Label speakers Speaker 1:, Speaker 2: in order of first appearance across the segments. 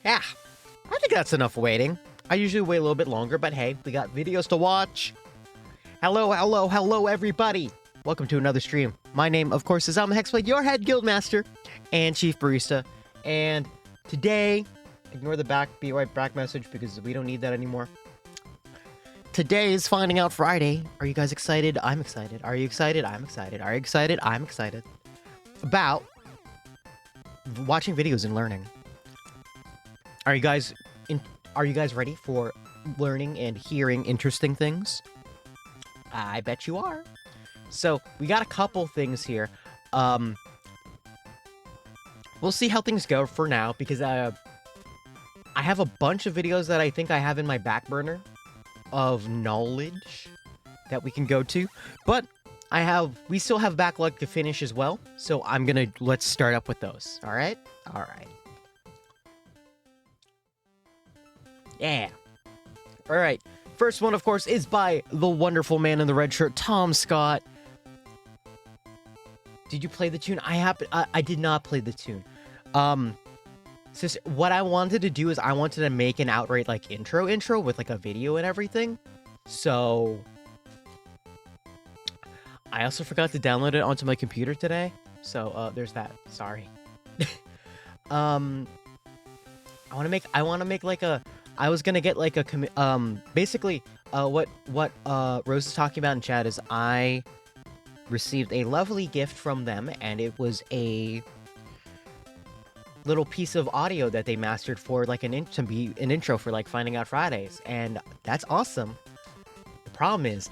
Speaker 1: Yeah, I think that's enough waiting. I usually wait a little bit longer, but hey, we got videos to watch. Hello, everybody. Welcome to another stream. My name, of course, is Hexblade, your head guildmaster and chief barista. And today, ignore the be right back message because we don't need that anymore. Today is Finding Out Friday. Are you guys excited? I'm excited. Are you excited? I'm excited. Are you excited? I'm excited. About watching videos and learning. Are you guys ready for learning and hearing interesting things? I bet you are. So, we got a couple things here. We'll see how things go for now, because I have a bunch of videos that I think I have in my back burner of knowledge that we can go to. But we still have backlog to finish as well. So, let's start up with those. Alright? Alright. Yeah. Alright. First one, of course, is by the wonderful man in the red shirt, Tom Scott. Did you play the tune? I did not play the tune. So what I wanted to do is I wanted to make an outright, like, intro with, like, a video and everything. So I also forgot to download it onto my computer today. So, there's that. Sorry. I want to make, like, I was gonna get, like, basically, what Rose is talking about in chat is I received a lovely gift from them, and it was a little piece of audio that they mastered for, like, to be an intro for, like, Finding Out Fridays, and that's awesome. The problem is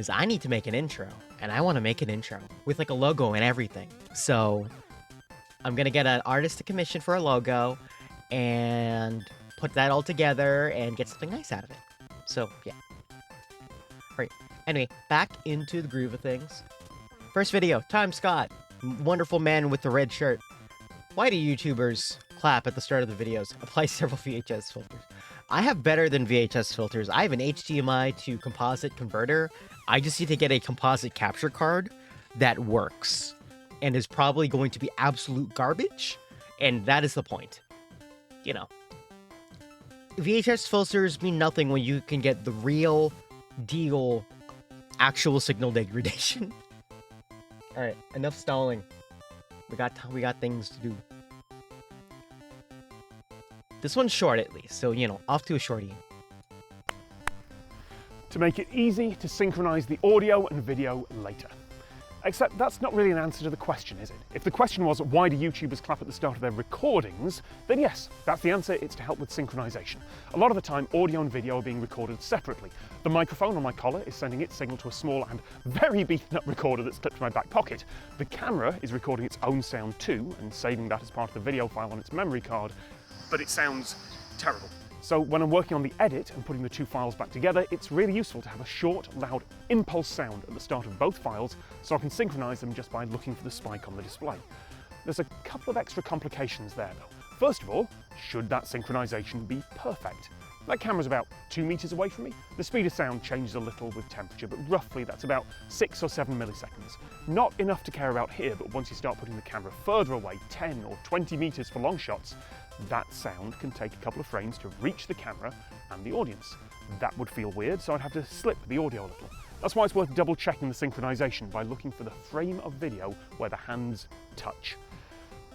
Speaker 1: I need to make an intro, and I want to make an intro with, like, a logo and everything. So I'm gonna get an artist to commission for a logo, and put that all together and get something nice out of it. So, yeah. Alright, anyway, back into the groove of things. First video, Tom Scott, wonderful man with the red shirt. Why do YouTubers clap at the start of the videos? Apply several VHS filters. I have better than VHS filters. I have an HDMI to composite converter. I just need to get a composite capture card that works and is probably going to be absolute garbage, and that is the point. You know. VHS filters mean nothing when you can get the real deal actual signal degradation. Alright, enough stalling. We got things to do. This one's short at least, so you know, off to a shorty.
Speaker 2: To make it easy to synchronize the audio and video later. Except that's not really an answer to the question, is it? If the question was, why do YouTubers clap at the start of their recordings, then yes, that's the answer. It's to help with synchronization. A lot of the time, audio and video are being recorded separately. The microphone on my collar is sending its signal to a small and very beaten up recorder that's clipped to my back pocket. The camera is recording its own sound too, and saving that as part of the video file on its memory card, but it sounds terrible. So when I'm working on the edit and putting the two files back together, it's really useful to have a short, loud impulse sound at the start of both files so I can synchronize them just by looking for the spike on the display. There's a couple of extra complications there though. First of all, should that synchronization be perfect? That camera's about 2 meters away from me. The speed of sound changes a little with temperature, but roughly that's about 6 or 7 milliseconds. Not enough to care about here, but once you start putting the camera further away, 10 or 20 meters for long shots, that sound can take a couple of frames to reach the camera and the audience. That would feel weird, so I'd have to slip the audio a little. That's why it's worth double checking the synchronization by looking for the frame of video where the hands touch.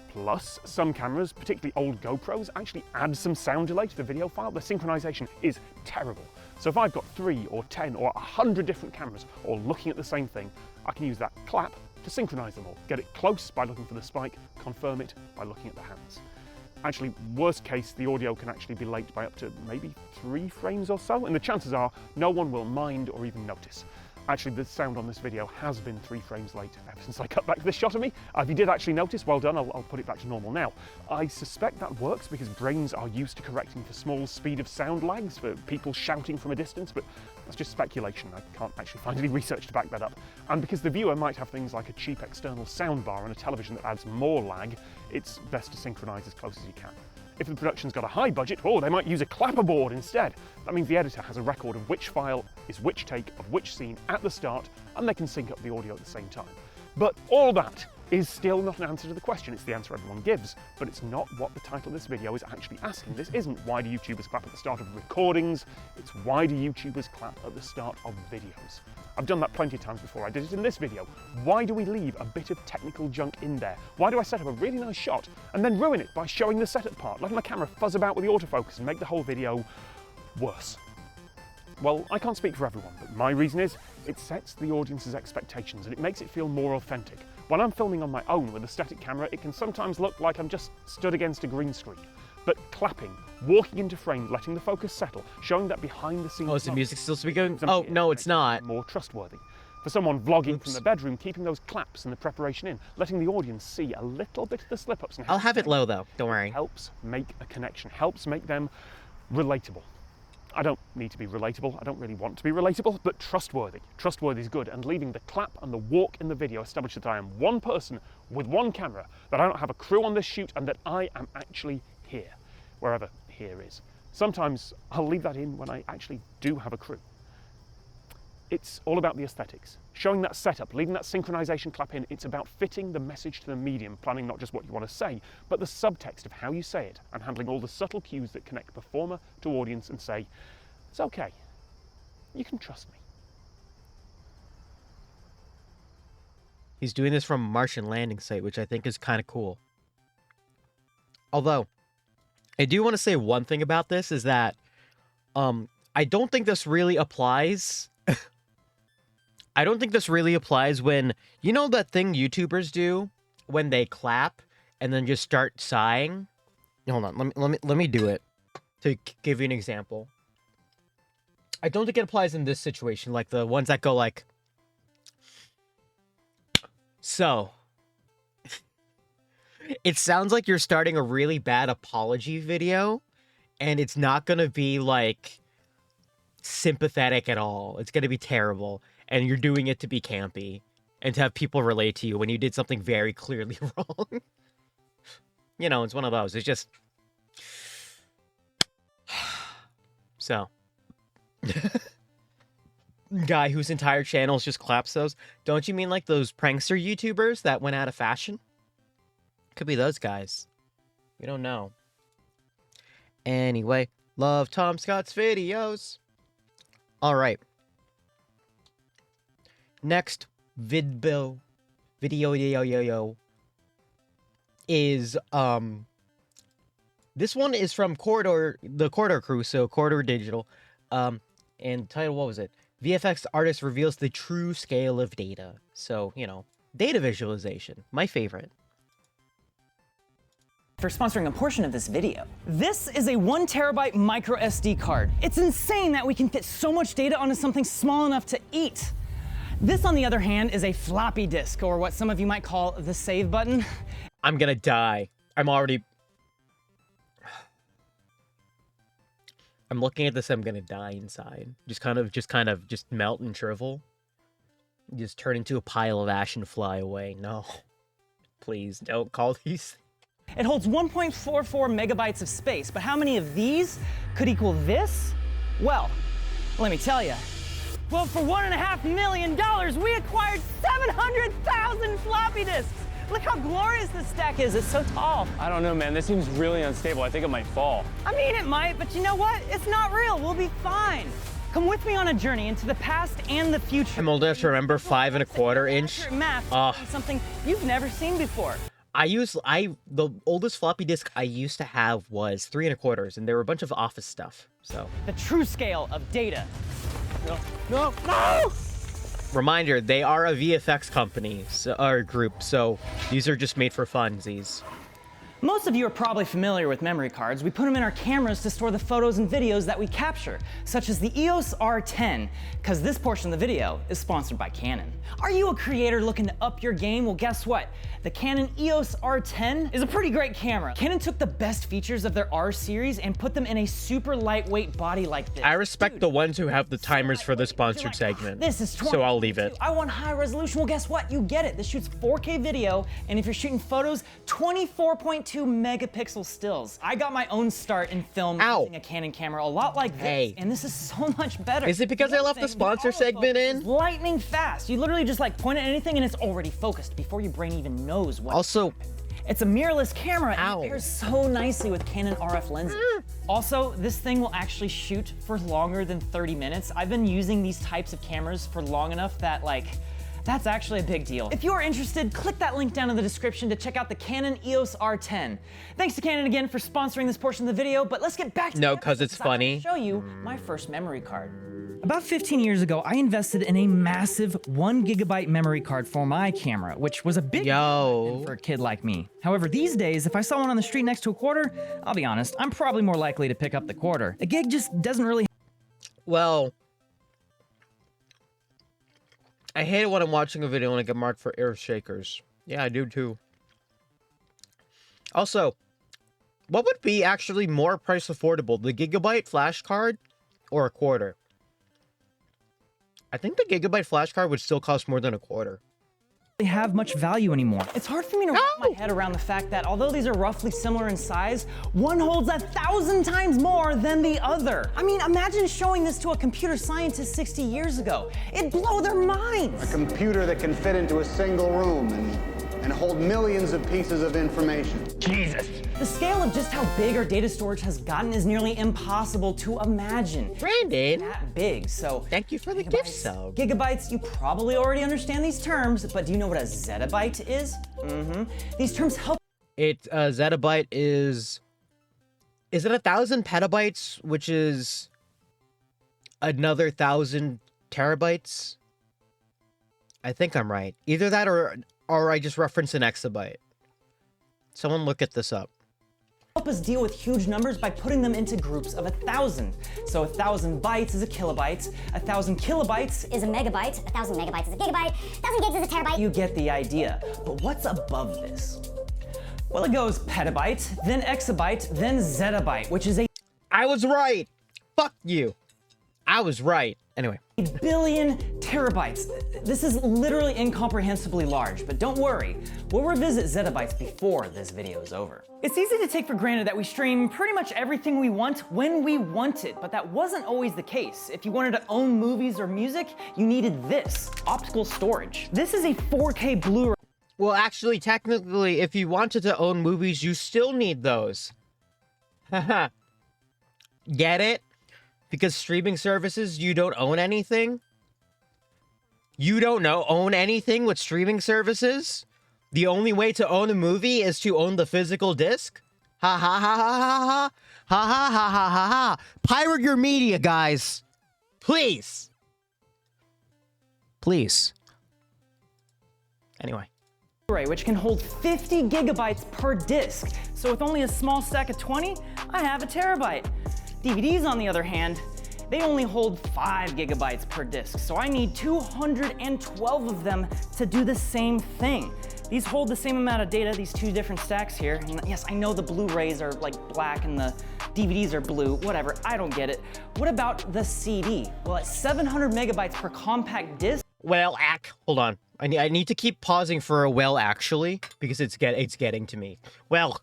Speaker 2: Plus, some cameras, particularly old GoPros, actually add some sound delay to the video file. The synchronization is terrible. So if I've got 3 or 10 or 100 different cameras all looking at the same thing, I can use that clap to synchronize them all. Get it close by looking for the spike, confirm it by looking at the hands. Actually, worst case, the audio can actually be late by up to maybe 3 frames or so, and the chances are no one will mind or even notice. Actually, the sound on this video has been 3 frames late ever since I cut back this shot of me. If you did actually notice, well done, I'll put it back to normal now. I suspect that works because brains are used to correcting for small speed of sound lags for people shouting from a distance, but that's just speculation. I can't actually find any research to back that up. And because the viewer might have things like a cheap external soundbar on a television that adds more lag, it's best to synchronize as close as you can. If the production's got a high budget, they might use a clapperboard instead. That means the editor has a record of which file is which take of which scene at the start, and they can sync up the audio at the same time. But all that is still not an answer to the question. It's the answer everyone gives, but it's not what the title of this video is actually asking. This isn't why do YouTubers clap at the start of recordings, it's why do YouTubers clap at the start of videos. I've done that plenty of times before. I did it in this video. Why do we leave a bit of technical junk in there? Why do I set up a really nice shot and then ruin it by showing the setup part, letting my camera fuzz about with the autofocus and make the whole video worse? Well, I can't speak for everyone, but my reason is it sets the audience's expectations and it makes it feel more authentic. When I'm filming on my own with a static camera, it can sometimes look like I'm just stood against a green screen. But clapping, walking into frame, letting the focus settle, showing that behind the scenes...
Speaker 1: Oh, is the music still speaking? Oh, no, it's not.
Speaker 2: More trustworthy. For someone vlogging from the bedroom, keeping those claps and the preparation in, letting the audience see a little bit of the slip-ups.
Speaker 1: I'll have it low, though. Don't worry.
Speaker 2: Helps make a connection, helps make them relatable. I don't need to be relatable, I don't really want to be relatable, but trustworthy. Trustworthy is good, and leaving the clap and the walk in the video establish that I am one person with one camera, that I don't have a crew on this shoot, and that I am actually here, wherever here is. Sometimes I'll leave that in when I actually do have a crew. It's all about the aesthetics. Showing that setup, leaving that synchronization clap in, it's about fitting the message to the medium, planning not just what you want to say, but the subtext of how you say it, and handling all the subtle cues that connect performer to audience and say, it's okay, you can trust me.
Speaker 1: He's doing this from a Martian landing site, which I think is kind of cool. Although, I do want to say one thing about this is that I don't think this really applies. I don't think this really applies when, you know that thing YouTubers do when they clap and then just start sighing? Hold on, let me do it to give you an example. I don't think it applies in this situation, like the ones that go like, so. It sounds like you're starting a really bad apology video, and it's not gonna be like sympathetic at all. It's gonna be terrible, and you're doing it to be campy and to have people relate to you when you did something very clearly wrong. You know, it's one of those. It's just so. Guy whose entire channel is just claps those. Don't you mean like those prankster YouTubers that went out of fashion? Could be those guys. We don't know. Anyway, love Tom Scott's videos. Alright. Next video is this one is from the Corridor crew, so Corridor Digital. And title, what was it? VFX artist reveals the true scale of data. So, you know, data visualization, my favorite.
Speaker 3: For sponsoring a portion of this video. This is a 1 terabyte micro SD card. It's insane that we can fit so much data onto something small enough to eat. This, on the other hand, is a floppy disk, or what some of you might call the save button.
Speaker 1: I'm gonna die. I'm looking at this, I'm gonna die inside. Just kind of melt and shrivel. Just turn into a pile of ash and fly away. No. Please, don't call these.
Speaker 3: It holds 1.44 megabytes of space, but how many of these could equal this? Well, let me tell you. Well, for $1.5 million, we acquired 700,000 floppy disks. Look how glorious this stack is. It's so tall.
Speaker 4: I don't know, man. This seems really unstable. I think it might fall.
Speaker 3: I mean, it might, but you know what? It's not real. We'll be fine. Come with me on a journey into the past and the future.
Speaker 1: I'm old enough to remember 5 1/4 inch.
Speaker 3: Math, something you've never seen before.
Speaker 1: The oldest floppy disk I used to have was 3 1/4, and there were a bunch of office stuff. So
Speaker 3: the true scale of data.
Speaker 4: No.
Speaker 1: Reminder, they are a VFX company, or group, so these are just made for funsies.
Speaker 3: Most of you are probably familiar with memory cards. We put them in our cameras to store the photos and videos that we capture, such as the EOS R10, because this portion of the video is sponsored by Canon. Are you a creator looking to up your game? Well, guess what? The Canon EOS R10 is a pretty great camera. Canon took the best features of their R series and put them in a super lightweight body like this.
Speaker 1: I respect the ones who have the timers for the sponsored segment,
Speaker 3: this is
Speaker 1: so I'll leave it.
Speaker 3: I want high resolution. Well, guess what? You get it. This shoots 4K video, and if you're shooting photos, 24.2 megapixel stills. I got my own start in film using a Canon camera a lot like this, and this is so much better.
Speaker 1: Is it because I left the sponsor segment in?
Speaker 3: Lightning fast. You literally just like point at anything and it's already focused before your brain even knows what.
Speaker 1: Also,
Speaker 3: it's a mirrorless camera and it pairs so nicely with Canon RF lenses. Also, this thing will actually shoot for longer than 30 minutes. I've been using these types of cameras for long enough that that's actually a big deal. If you're interested, click that link down in the description to check out the Canon EOS R10. Thanks to Canon again for sponsoring this portion of the video, but let's get back to
Speaker 1: no, because it's funny.
Speaker 3: I'll show you my first memory card. About 15 years ago, I invested in a massive 1 GB memory card for my camera, which was a big deal for a kid like me. However, these days, if I saw one on the street next to a quarter, I'll be honest, I'm probably more likely to pick up the quarter. A gig just doesn't really...
Speaker 1: Well, I hate it when I'm watching a video and I get marked for ear shakers. Yeah, I do too. Also, what would be actually more price affordable, the gigabyte flash card or a quarter? I think the gigabyte flash card would still cost more than a quarter.
Speaker 3: Have much value anymore. It's hard for me to wrap my head around the fact that although these are roughly similar in size, one holds 1,000 times more than the other. I mean, imagine showing this to a computer scientist 60 years ago. It'd blow their minds.
Speaker 5: A computer that can fit into a single room and hold millions of pieces of information. Jesus.
Speaker 3: The scale of just how big our data storage has gotten is nearly impossible to imagine.
Speaker 1: Brandon,
Speaker 3: that big, so
Speaker 1: thank you for the gift sub.
Speaker 3: Gigabytes, you probably already understand these terms, but do you know what a zettabyte is? These terms help.
Speaker 1: Zettabyte is it 1,000 petabytes, which is another 1,000 terabytes? I think I'm right. Either that or I just referenced an exabyte. Someone look at this up.
Speaker 3: Help us deal with huge numbers by putting them into groups of 1,000. So 1,000 bytes is a kilobyte, 1,000 kilobytes is a megabyte, 1,000 megabytes is a gigabyte, 1,000 gigs is a terabyte. You get the idea. But what's above this? Well, it goes petabyte, then exabyte, then zettabyte, which is a...
Speaker 1: I was right! Fuck you. I was right. Anyway.
Speaker 3: A billion terabytes. This is literally incomprehensibly large, but don't worry. We'll revisit zettabytes before this video is over. It's easy to take for granted that we stream pretty much everything we want when we want it, but that wasn't always the case. If you wanted to own movies or music, you needed this, optical storage. This is a 4K Blu-ray.
Speaker 1: Well, actually, technically, if you wanted to own movies, you still need those. Haha. Get it? Because streaming services, you don't own anything? You don't own anything with streaming services? The only way to own a movie is to own the physical disc? Ha ha ha ha ha ha ha ha ha ha ha ha. Pirate your media, guys. Please. Please. Anyway.
Speaker 3: Which can hold 50 gigabytes per disc. So with only a small stack of 20, I have a terabyte. DVDs, on the other hand, they only hold 5 gigabytes per disc, so I need 212 of them to do the same thing. These hold the same amount of data, these two different stacks here. And yes, I know the Blu-rays are like black and the DVDs are blue, whatever, I don't get it. What about the CD? Well, at 700 megabytes per compact disc.
Speaker 1: Well, hold on. I need to keep pausing for a well, actually, because it's getting to me. Well,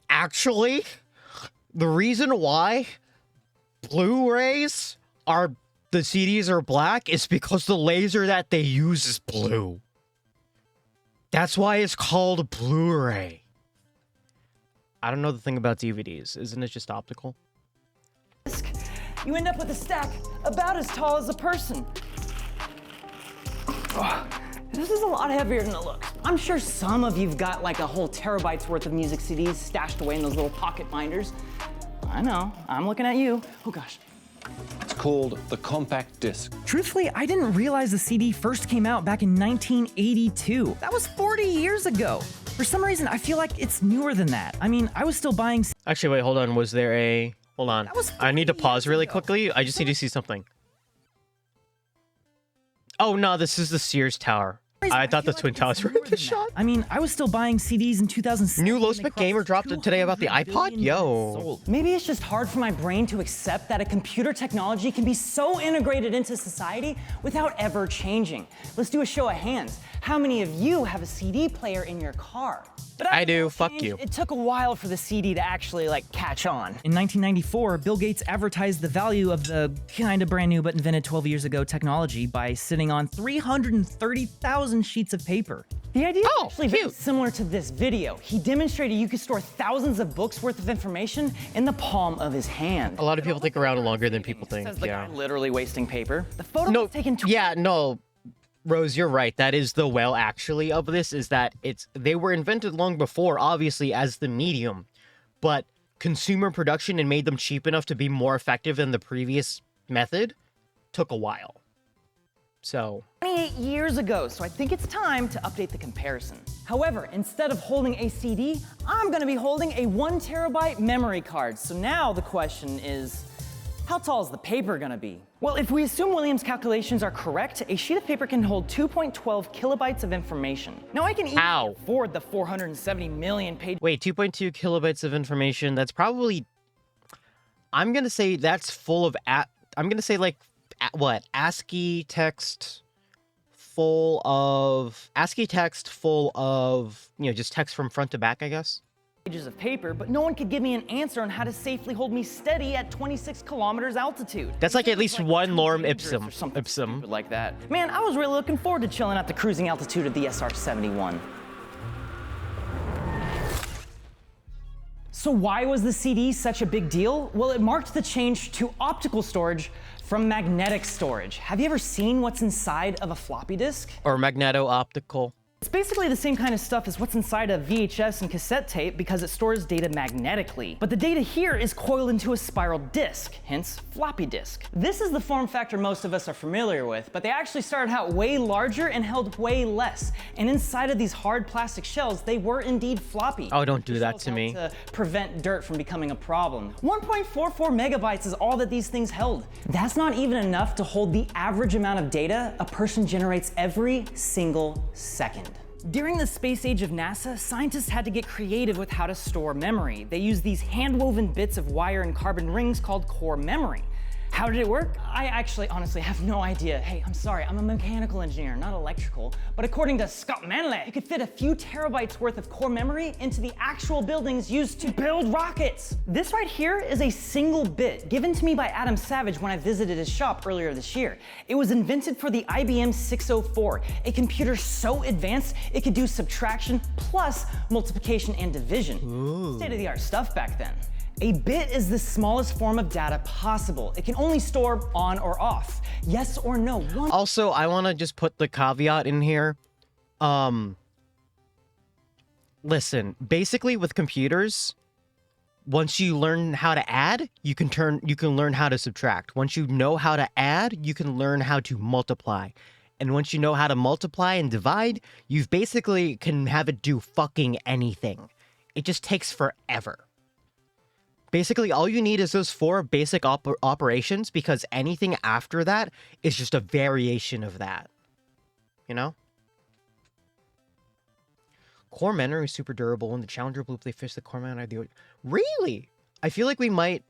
Speaker 1: actually, the reason why Blu-rays the CDs are black is because the laser that they use is blue. That's why it's called Blu-ray. I don't know the thing about DVDs. Isn't it just optical?
Speaker 3: You end up with a stack about as tall as a person. Oh, this is a lot heavier than it looks. I'm sure some of you've got like a whole terabyte's worth of music CDs stashed away in those little pocket binders. I know, I'm looking at you. Oh gosh.
Speaker 6: It's called the compact disc.
Speaker 3: Truthfully, I didn't realize the CD first came out back in 1982. That was 40 years ago. For some reason, I feel like it's newer than that. I mean, I was still buying...
Speaker 1: Actually, wait, hold on. Was there a... Hold on. I need to pause really quickly. I just need to see something. Oh, no, this is the Sears Tower. I thought the Twin Towers were in the shot.
Speaker 3: I mean, I was still buying CDs in 2006.
Speaker 1: New Low Spec Gamer dropped today about the iPod? Yo.
Speaker 3: Maybe it's just hard for my brain to accept that a computer technology can be so integrated into society without ever changing. Let's do a show of hands. How many of you have a CD player in your car? But
Speaker 1: I do, fuck
Speaker 3: change,
Speaker 1: you.
Speaker 3: It took a while for the CD to actually catch on. In 1994, Bill Gates advertised the value of the kinda brand new but invented 12 years ago technology by sitting on 330,000 sheets of paper. The idea is actually very similar to this video. He demonstrated you could store thousands of books worth of information in the palm of his hand.
Speaker 1: A lot of people think around longer than people think.
Speaker 3: Says the
Speaker 1: Yeah.
Speaker 3: guy literally wasting paper. The photo was taken.
Speaker 1: Yeah, no. Rose, you're right. That is the well actually of this, is that they were invented long before, obviously, as the medium, but consumer production and made them cheap enough to be more effective than the previous method took a while. So
Speaker 3: 28 years ago, so I think it's time to update the comparison. However, instead of holding a CD, I'm gonna be holding a 1 terabyte memory card. So now the question is, how tall is the paper gonna be? Well, if we assume Williams' calculations are correct, a sheet of paper can hold 2.12 kilobytes of information. Now I can easily afford the 470 million page.
Speaker 1: Wait, 2.2 kilobytes of information. That's probably, I'm gonna say that's full of I'm gonna say what? ASCII text full of, just text from front to back, I guess.
Speaker 3: Pages of paper, but no one could give me an answer on how to safely hold me steady at 26 kilometers altitude.
Speaker 1: That's at least one lorem ipsum.
Speaker 3: Or something stupid like that. Man, I was really looking forward to chilling at the cruising altitude of the SR-71. So why was the CD such a big deal? Well, it marked the change to optical storage from magnetic storage. Have you ever seen what's inside of a floppy disk?
Speaker 1: Or magneto-optical.
Speaker 3: It's basically the same kind of stuff as what's inside a VHS and cassette tape because it stores data magnetically. But the data here is coiled into a spiral disk, hence floppy disk. This is the form factor most of us are familiar with, but they actually started out way larger and held way less. And inside of these hard plastic shells, they were indeed floppy.
Speaker 1: Oh, don't do that to me.
Speaker 3: To prevent dirt from becoming a problem. 1.44 megabytes is all that these things held. That's not even enough to hold the average amount of data a person generates every single second. During the space age of NASA, scientists had to get creative with how to store memory. They used these hand-woven bits of wire and carbon rings called core memory. How did it work? I actually honestly have no idea. Hey, I'm sorry, I'm a mechanical engineer, not electrical. But according to Scott Manley, you could fit a few terabytes worth of core memory into the actual buildings used to build rockets. This right here is a single bit given to me by Adam Savage when I visited his shop earlier this year. It was invented for the IBM 604, a computer so advanced it could do subtraction plus multiplication and division. State-of-the-art stuff back then. A bit is the smallest form of data possible. It can only store on or off. Yes or no.
Speaker 1: Also, I want to just put the caveat in here. Listen, basically with computers, once you learn how to add, you can learn how to subtract. Once you know how to add, you can learn how to multiply. And once you know how to multiply and divide, you basically can have it do fucking anything. It just takes forever. Basically, all you need is those 4 basic operations, because anything after that is just a variation of that. You know? Core memory is super durable. When the Challenger blew up, they fished the core memory of the... Really? I feel like we might...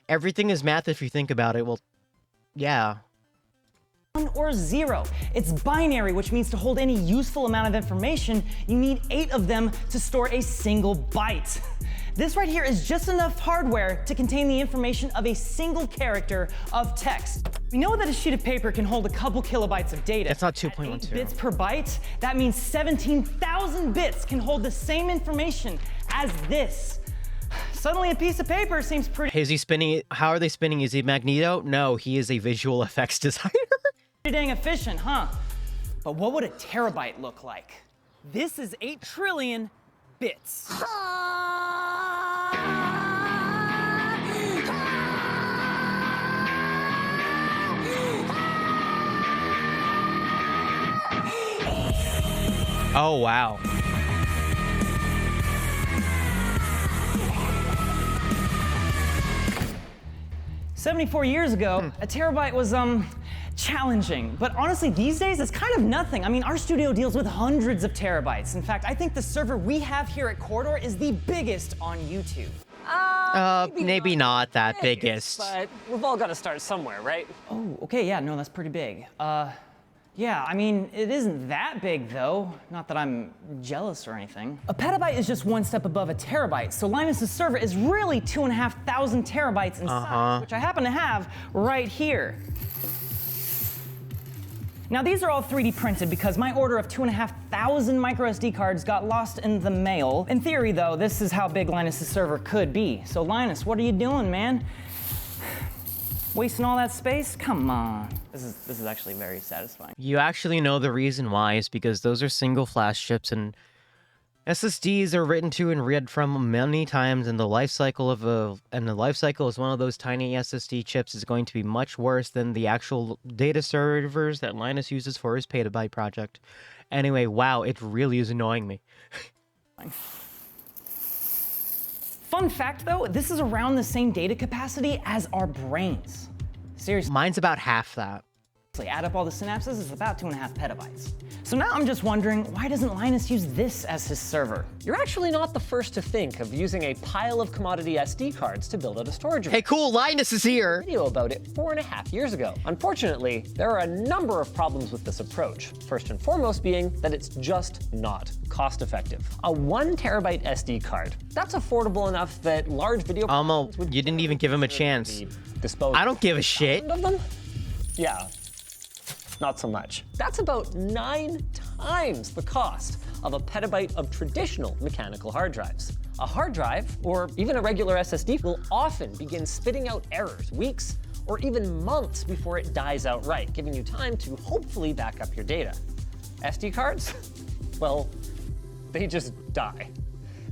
Speaker 1: Everything is math if you think about it. Well, yeah.
Speaker 3: 1 or 0. It's binary, which means to hold any useful amount of information, you need 8 of them to store a single byte. This right here is just enough hardware to contain the information of a single character of text. We know that a sheet of paper can hold a couple kilobytes of data.
Speaker 1: That's not 2.12.
Speaker 3: Bits per byte, that means 17,000 bits can hold the same information as this. Suddenly a piece of paper seems pretty...
Speaker 1: Is he spinning it? How are they spinning? Is he Magneto? No, he is a visual effects designer.
Speaker 3: Pretty dang efficient, huh? But what would a terabyte look like? This is 8 trillion bits.
Speaker 1: Oh, wow.
Speaker 3: "74 years ago, a terabyte was, challenging. But honestly, these days, it's kind of nothing. I mean, our studio deals with hundreds of terabytes. In fact, I think the server we have here at Corridor is the biggest on YouTube.
Speaker 1: Maybe not that biggest.
Speaker 4: But we've all got to start somewhere, right?
Speaker 3: Oh, okay, yeah, no, that's pretty big. Yeah, I mean, it isn't that big though. Not that I'm jealous or anything. A petabyte is just one step above a terabyte, so Linus's server is really 2,500 terabytes in size, which I happen to have right here. Now these are all 3D printed because my order of 2,500 micro SD cards got lost in the mail. In theory though, this is how big Linus's server could be. So Linus, what are you doing, man? Wasting all that space? Come on. This is actually very satisfying.
Speaker 1: You actually know the reason why is because those are single flash chips, and SSDs are written to and read from many times, and the life cycle is one of those tiny SSD chips is going to be much worse than the actual data servers that Linus uses for his petabyte project. Anyway, wow, it really is annoying me.
Speaker 3: Fun fact though, this is around the same data capacity as our brains. Seriously.
Speaker 1: Mine's about half that.
Speaker 3: Add up all the synapses, it's about 2.5 petabytes. So now I'm just wondering, why doesn't Linus use this as his server?
Speaker 7: You're actually not the first to think of using a pile of commodity SD cards to build out a storage room.
Speaker 1: Hey, cool, Linus is here!
Speaker 7: Video about it 4.5 years ago. Unfortunately, there are a number of problems with this approach. First and foremost being that it's just not cost effective. A 1 terabyte SD card, that's affordable enough that large video
Speaker 1: you didn't even give him a chance.
Speaker 7: Disposed
Speaker 1: I don't give a shit.
Speaker 7: of them? Yeah. Not so much. That's about 9 times the cost of a petabyte of traditional mechanical hard drives. A hard drive, or even a regular SSD, will often begin spitting out errors weeks or even months before it dies outright, giving you time to hopefully back up your data. SD cards? Well, they just die.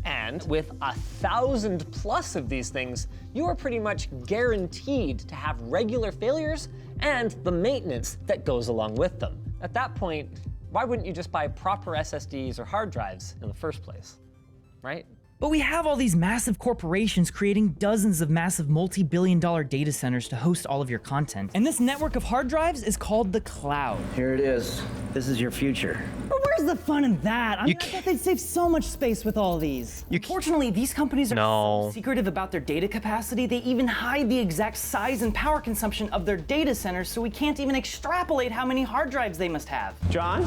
Speaker 7: And with 1,000 plus of these things, you are pretty much guaranteed to have regular failures and the maintenance that goes along with them. At that point, why wouldn't you just buy proper SSDs or hard drives in the first place, right?
Speaker 3: But we have all these massive corporations creating dozens of massive multi-billion-dollar data centers to host all of your content. And this network of hard drives is called the cloud.
Speaker 8: Here it is. This is your future.
Speaker 3: But where's the fun in that? I thought they'd save so much space with all these. Unfortunately, these companies are so secretive about their data capacity, they even hide the exact size and power consumption of their data centers, so we can't even extrapolate how many hard drives they must have.
Speaker 4: John?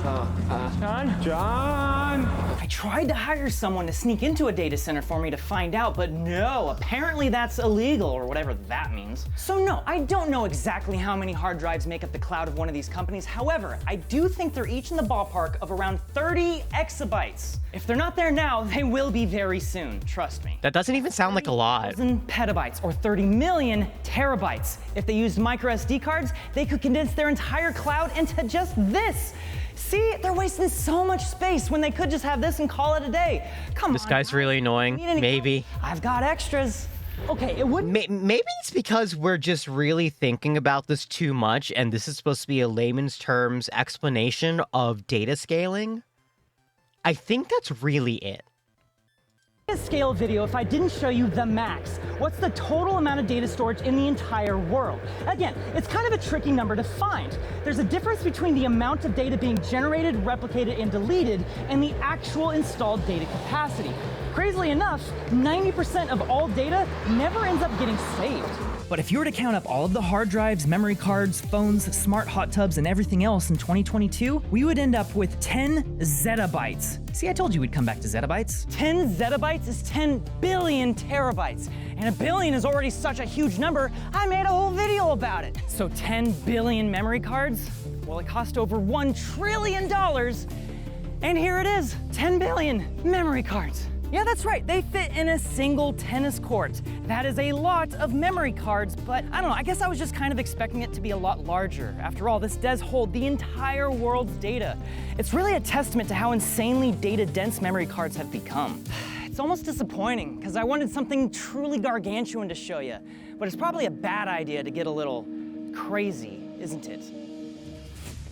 Speaker 4: John?
Speaker 3: I tried to hire someone to sneak into a data center for me to find out, but no, apparently that's illegal, or whatever that means. So no, I don't know exactly how many hard drives make up the cloud of one of these companies. However, I do think they're each in the ballpark of around 30 exabytes. If they're not there now, they will be very soon, trust me.
Speaker 1: That doesn't even sound like a lot.
Speaker 3: 30,000 petabytes, or 30 million terabytes. If they used micro SD cards, they could condense their entire cloud into just this. See, they're wasting so much space when they could just have this and call it a day. Come on.
Speaker 1: This guy's really annoying. Maybe.
Speaker 3: I've got extras. Okay, it wouldn't.
Speaker 1: Maybe it's because we're just really thinking about this too much, and this is supposed to be a layman's terms explanation of data scaling. I think that's really it.
Speaker 3: A scale video if I didn't show you the max. What's the total amount of data storage in the entire world? Again, it's kind of a tricky number to find. There's a difference between the amount of data being generated, replicated, and deleted, and the actual installed data capacity. Crazily enough, 90% of all data never ends up getting saved. But if you were to count up all of the hard drives, memory cards, phones, smart hot tubs, and everything else in 2022, we would end up with 10 zettabytes. See, I told you we'd come back to zettabytes. 10 zettabytes is 10 billion terabytes. And a billion is already such a huge number, I made a whole video about it. So 10 billion memory cards? Well, it cost over $1 trillion. And here it is, 10 billion memory cards. Yeah, that's right, they fit in a single tennis court. That is a lot of memory cards, but I don't know, I guess I was just kind of expecting it to be a lot larger. After all, this does hold the entire world's data. It's really a testament to how insanely data-dense memory cards have become. It's almost disappointing, because I wanted something truly gargantuan to show you, but it's probably a bad idea to get a little crazy, isn't it?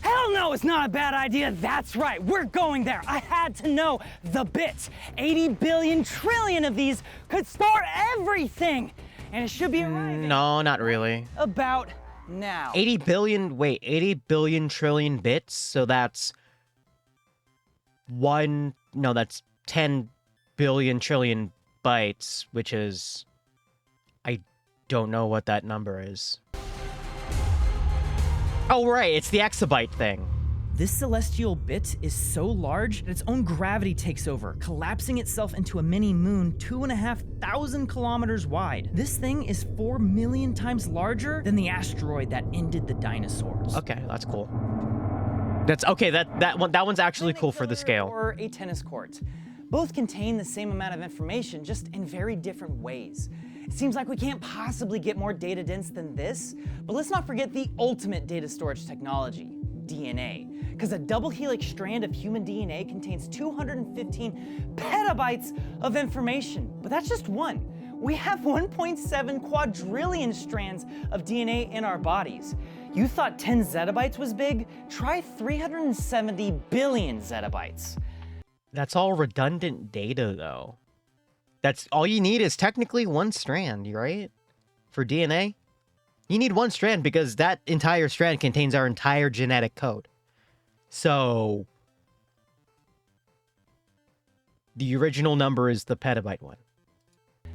Speaker 3: Hell no, it's not a bad idea. That's right, we're going there. I had to know the bit. 80 billion trillion of these could store everything. And it should be arriving.
Speaker 1: No, not really.
Speaker 3: About now.
Speaker 1: 80 billion trillion bits? So that's that's 10 billion trillion bytes, which is, I don't know what that number is. Oh, right, it's the exabyte thing.
Speaker 3: This celestial bit is so large that its own gravity takes over, collapsing itself into a mini moon 2,500 kilometers wide. This thing is 4 million times larger than the asteroid that ended the dinosaurs.
Speaker 1: Okay, that's cool. That's okay. That one's actually cool for the scale.
Speaker 3: Or a tennis court. Both contain the same amount of information, just in very different ways. It seems like we can't possibly get more data dense than this, but let's not forget the ultimate data storage technology, DNA. Because a double helix strand of human DNA contains 215 petabytes of information. But that's just one. We have 1.7 quadrillion strands of DNA in our bodies. You thought 10 zettabytes was big? Try 370 billion zettabytes.
Speaker 1: That's all redundant data, though. That's all you need is technically one strand, right? For DNA? You need one strand because that entire strand contains our entire genetic code. So the original number is the petabyte one.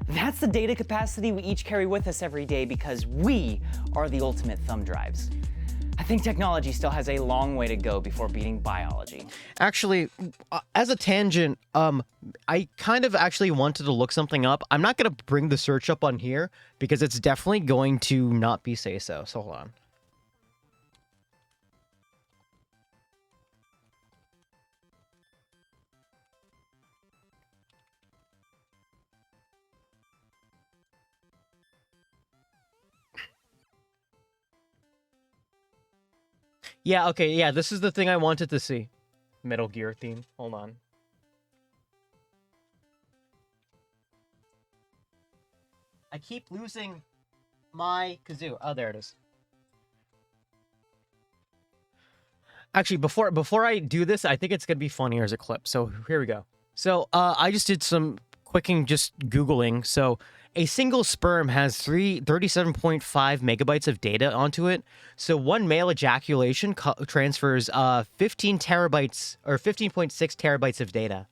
Speaker 3: That's the data capacity we each carry with us every day because we are the ultimate thumb drives. I think technology still has a long way to go before beating biology.
Speaker 1: Actually, as a tangent, I kind of actually wanted to look something up. I'm not going to bring the search up on here because it's definitely going to not be say-so. So hold on. Yeah, okay, yeah, this is the thing I wanted to see. Metal Gear theme. Hold on. I keep losing my kazoo. Oh, there it is. Actually, before I do this, I think it's gonna be funnier as a clip. So here we go. So I just did some quicking, just Googling. So a single sperm has 37.5 megabytes of data onto it. So one male ejaculation transfers 15 terabytes or 15.6 terabytes of data.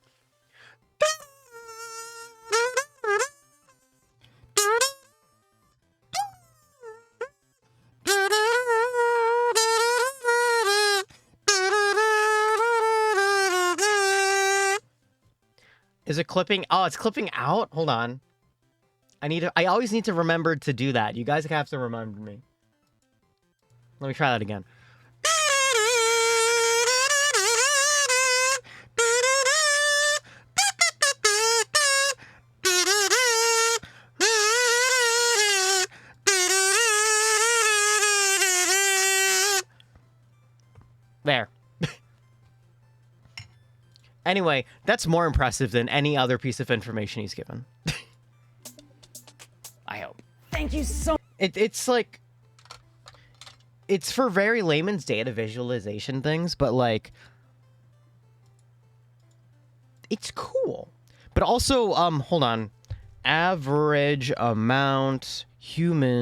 Speaker 1: Is it clipping? Oh, it's clipping out? Hold on. I always need to remember to do that. You guys have to remember me. Let me try that again. There. Anyway, that's more impressive than any other piece of information he's given.
Speaker 3: I hope. Thank you so much.
Speaker 1: It's like... It's for very layman's data visualization things, but like... It's cool. But also, hold on. Average amount data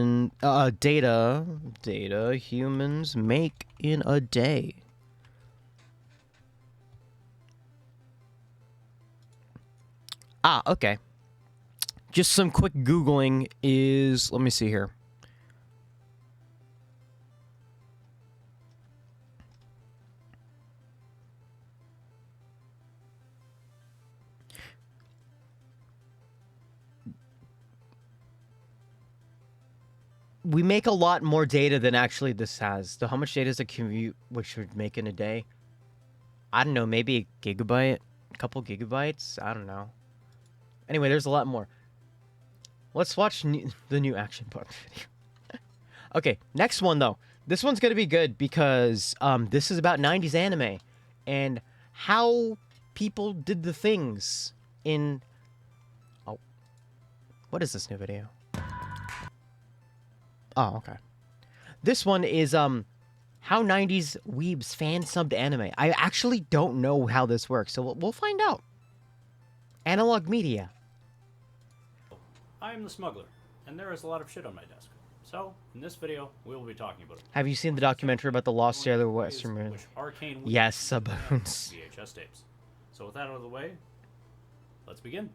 Speaker 1: humans make in a day. Ah, okay. Just some quick Googling is... Let me see here. We make a lot more data than actually this has. So how much data is a commute which would make in a day? I don't know, maybe a gigabyte? A couple gigabytes? I don't know. Anyway, there's a lot more. Let's watch the new action part video. Okay, next one though. This one's gonna be good because this is about 90s anime and how people did the things in... Oh. What is this new video? Oh, okay. This one is how 90s weebs fan-subbed anime. I actually don't know how this works, so we'll find out. Analog media.
Speaker 9: I am the smuggler, and there is a lot of shit on my desk. So, in this video, we will be talking about it.
Speaker 1: Have you seen the documentary about the lost sailor Western Marine? Yes, Saboons.
Speaker 9: VHS tapes. So with that out of the way, let's begin.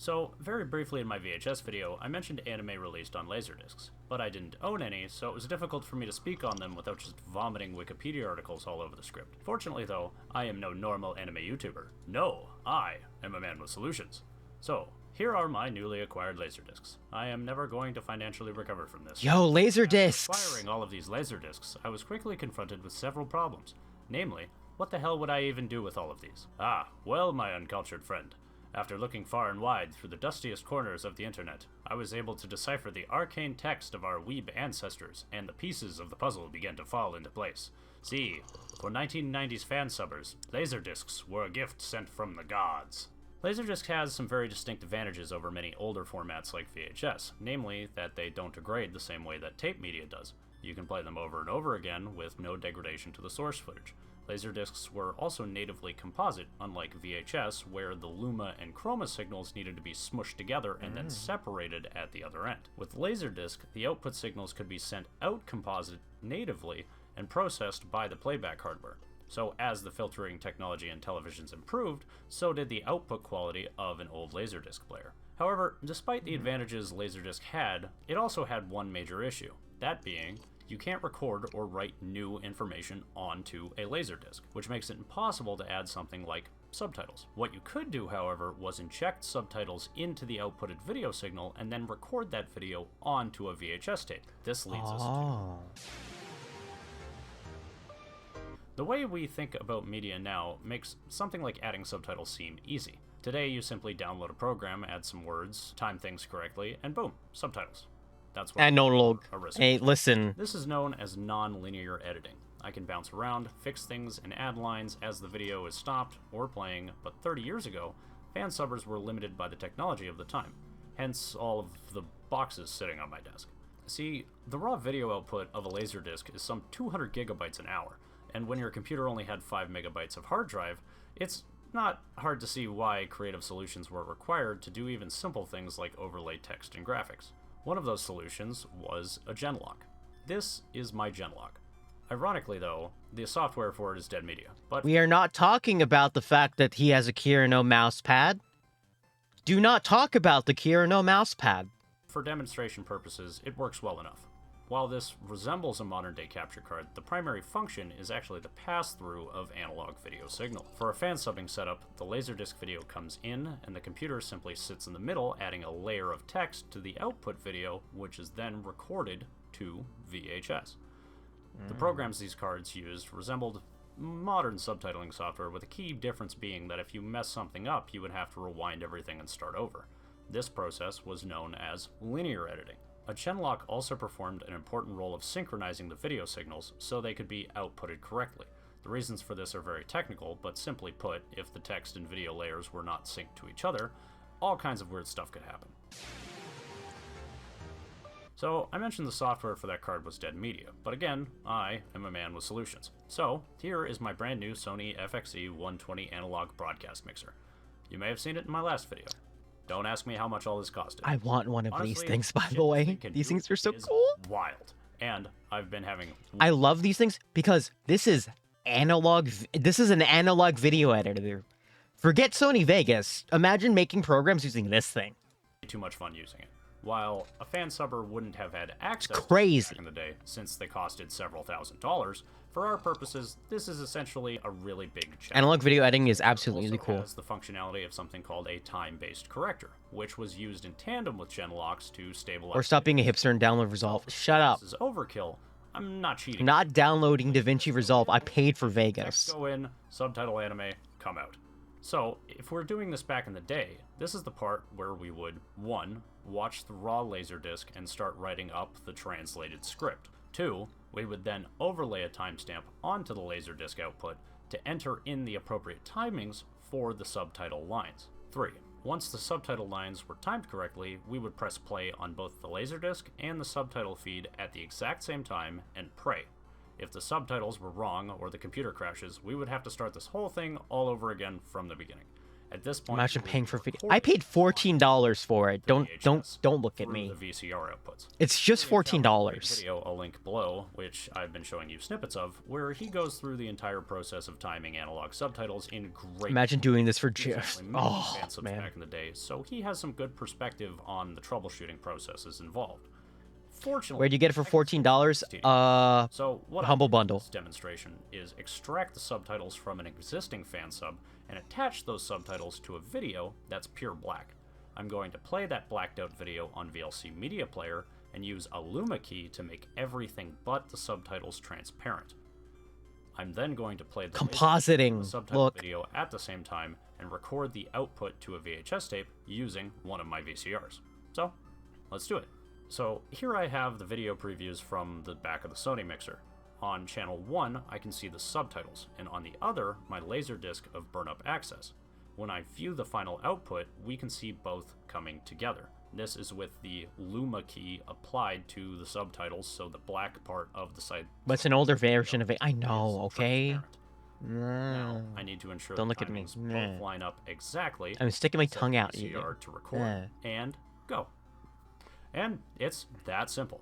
Speaker 9: So, very briefly in my VHS video, I mentioned anime released on Laserdiscs, but I didn't own any, so it was difficult for me to speak on them without just vomiting Wikipedia articles all over the script. Fortunately though, I am no normal anime YouTuber. No, I am a man with solutions. So, here are my newly acquired Laserdiscs. I am never going to financially recover from this.
Speaker 1: Yo, Laserdiscs!
Speaker 9: After acquiring all of these Laserdiscs, I was quickly confronted with several problems. Namely, what the hell would I even do with all of these? Ah, well, my uncultured friend. After looking far and wide through the dustiest corners of the internet, I was able to decipher the arcane text of our weeb ancestors, and the pieces of the puzzle began to fall into place. See, for 1990s fan subbers, Laserdiscs were a gift sent from the gods. Laserdisc has some very distinct advantages over many older formats like VHS, namely that they don't degrade the same way that tape media does. You can play them over and over again with no degradation to the source footage. Laserdiscs were also natively composite, unlike VHS, where the luma and chroma signals needed to be smushed together and then separated at the other end. With Laserdisc, the output signals could be sent out composite natively and processed by the playback hardware. So as the filtering technology in televisions improved, so did the output quality of an old Laserdisc player. However, despite the advantages Laserdisc had, it also had one major issue, that being, you can't record or write new information onto a Laserdisc, which makes it impossible to add something like subtitles. What you could do, however, was inject subtitles into the outputted video signal and then record that video onto a VHS tape. This leads us to... The way we think about media now makes something like adding subtitles seem easy. Today, you simply download a program, add some words, time things correctly, and boom, subtitles. That's what
Speaker 1: Analog. Hey, listen.
Speaker 9: This is known as non-linear editing. I can bounce around, fix things, and add lines as the video is stopped or playing, but 30 years ago, fan subbers were limited by the technology of the time, hence all of the boxes sitting on my desk. See, the raw video output of a Laserdisc is some 200 gigabytes an hour, and when your computer only had 5 megabytes of hard drive, it's not hard to see why creative solutions were required to do even simple things like overlay text and graphics. One of those solutions was a Genlock. This is my Genlock. Ironically though, the software for it is Dead Media, but...
Speaker 1: We are not talking about the fact that he has a Kirino mouse pad. Do not talk about the Kirino mouse pad.
Speaker 9: For demonstration purposes, it works well enough. While this resembles a modern-day capture card, the primary function is actually the pass-through of analog video signal. For a fan subbing setup, the Laserdisc video comes in, and the computer simply sits in the middle, adding a layer of text to the output video, which is then recorded to VHS. The programs these cards used resembled modern subtitling software, with a key difference being that if you mess something up, you would have to rewind everything and start over. This process was known as linear editing. A Genlock also performed an important role of synchronizing the video signals so they could be outputted correctly. The reasons for this are very technical, but simply put, if the text and video layers were not synced to each other, all kinds of weird stuff could happen. So, I mentioned the software for that card was Dead Media, but again, I am a man with solutions. So, here is my brand new Sony FXE 120 analog broadcast mixer. You may have seen it in my last video. Don't ask me how much all this costed.
Speaker 1: I want one of
Speaker 9: Honestly,
Speaker 1: these things, by the way. These things are so cool.
Speaker 9: Wild. And I've been having...
Speaker 1: I love these things because this is analog. This is an analog video editor. Forget Sony Vegas. Imagine making programs using this thing.
Speaker 9: Too much fun using it. While a fan subber wouldn't have had access
Speaker 1: to them back
Speaker 9: in the day, since they costed several $1,000s, for our purposes, this is essentially a really big challenge.
Speaker 1: Analog video editing is absolutely cool.
Speaker 9: It has the functionality of something called a time-based corrector, which was used in tandem with Genlocks to stabilize...
Speaker 1: Or stop being a hipster and download Resolve. Shut up.
Speaker 9: This is overkill. I'm not cheating.
Speaker 1: Not downloading DaVinci Resolve. I paid for Vegas.
Speaker 9: Text go in, subtitle anime, come out. So, if we're doing this back in the day, this is the part where we would, 1, watch the raw Laserdisc and start writing up the translated script. 2, we would then overlay a timestamp onto the Laserdisc output to enter in the appropriate timings for the subtitle lines. 3, once the subtitle lines were timed correctly, we would press play on both the Laserdisc and the subtitle feed at the exact same time and pray. If the subtitles were wrong or the computer crashes, we would have to start this whole thing all over again from the beginning. At this point,
Speaker 1: Imagine
Speaker 9: we
Speaker 1: paying
Speaker 9: will
Speaker 1: for video.
Speaker 9: record
Speaker 1: I paid $14 for it. Don't look at
Speaker 9: through
Speaker 1: me.
Speaker 9: The VCR outputs.
Speaker 1: It's just $14.
Speaker 9: Video I'll link below, which I've been showing you snippets of, where he goes through the entire process of timing analog subtitles in great.
Speaker 1: Imagine doing this for
Speaker 9: He's
Speaker 1: just.
Speaker 9: actually made
Speaker 1: Oh
Speaker 9: fan subs
Speaker 1: man.
Speaker 9: back in the day, so he has some good perspective on the troubleshooting processes involved. Fortunately,
Speaker 1: Where'd you get it for $14?
Speaker 9: So what
Speaker 1: Humble
Speaker 9: I did in
Speaker 1: Bundle.
Speaker 9: this demonstration is extract the subtitles from an existing fan sub and attach those subtitles to a video that's pure black. I'm going to play that blacked out video on VLC Media Player and use a Luma key to make everything but the subtitles transparent. I'm then going to play the
Speaker 1: Compositing.
Speaker 9: subtitle
Speaker 1: Look.
Speaker 9: video at the same time and record the output to a VHS tape using one of my VCRs. So, let's do it. So here I have the video previews from the back of the Sony mixer. On channel 1, I can see the subtitles, and on the other, my Laserdisc of burn-up access. When I view the final output, we can see both coming together. This is with the Luma key applied to the subtitles, so the black part of the site.
Speaker 1: But it's an older version of it. I know, okay?
Speaker 9: Now, I need to ensure
Speaker 1: Don't
Speaker 9: the
Speaker 1: look at me.
Speaker 9: timings both line up exactly.
Speaker 1: I'm sticking my
Speaker 9: set
Speaker 1: tongue
Speaker 9: the
Speaker 1: out.
Speaker 9: VCR to record, and go. And it's that simple.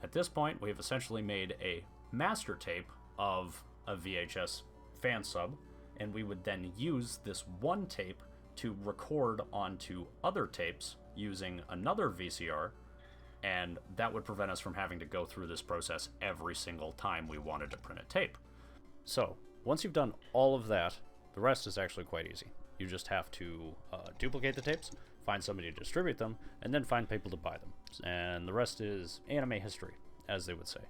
Speaker 9: At this point, we've essentially made a master tape of a VHS fan sub, and we would then use this one tape to record onto other tapes using another VCR, and that would prevent us from having to go through this process every single time we wanted to print a tape. So, once you've done all of that, the rest is actually quite easy. You just have to duplicate the tapes, find somebody to distribute them, and then find people to buy them. And the rest is anime history, as they would say.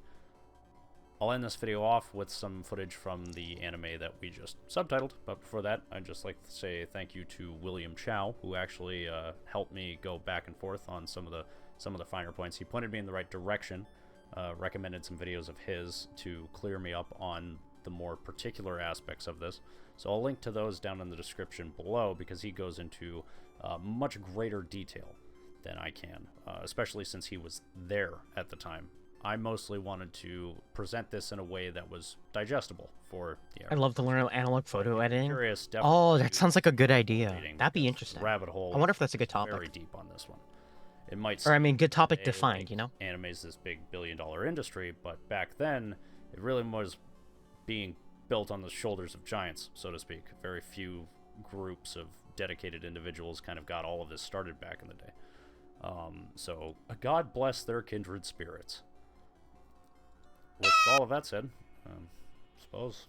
Speaker 9: I'll end this video off with some footage from the anime that we just subtitled, but before that, I'd just like to say thank you to William Chow, who actually helped me go back and forth on some of the finer points. He pointed me in the right direction, recommended some videos of his to clear me up on the more particular aspects of this. So I'll link to those down in the description below, because he goes into much greater detail than I can, especially since he was there at the time. I mostly wanted to present this in a way that was digestible for the
Speaker 1: I'd love to learn analog photo editing.
Speaker 9: Curious,
Speaker 1: Oh, that
Speaker 9: definitely
Speaker 1: sounds like a good idea.
Speaker 9: reading
Speaker 1: That'd be
Speaker 9: this
Speaker 1: interesting.
Speaker 9: Rabbit hole.
Speaker 1: I wonder if that's a good
Speaker 9: Very
Speaker 1: topic.
Speaker 9: deep on this one. It might.
Speaker 1: Or I mean, good topic
Speaker 9: say,
Speaker 1: to find,
Speaker 9: like,
Speaker 1: you know?
Speaker 9: Anime's this big billion-dollar industry, but back then, it really was being built on the shoulders of giants, so to speak. Very few groups of dedicated individuals kind of got all of this started back in the day. So God bless their kindred spirits. With all of that said, I suppose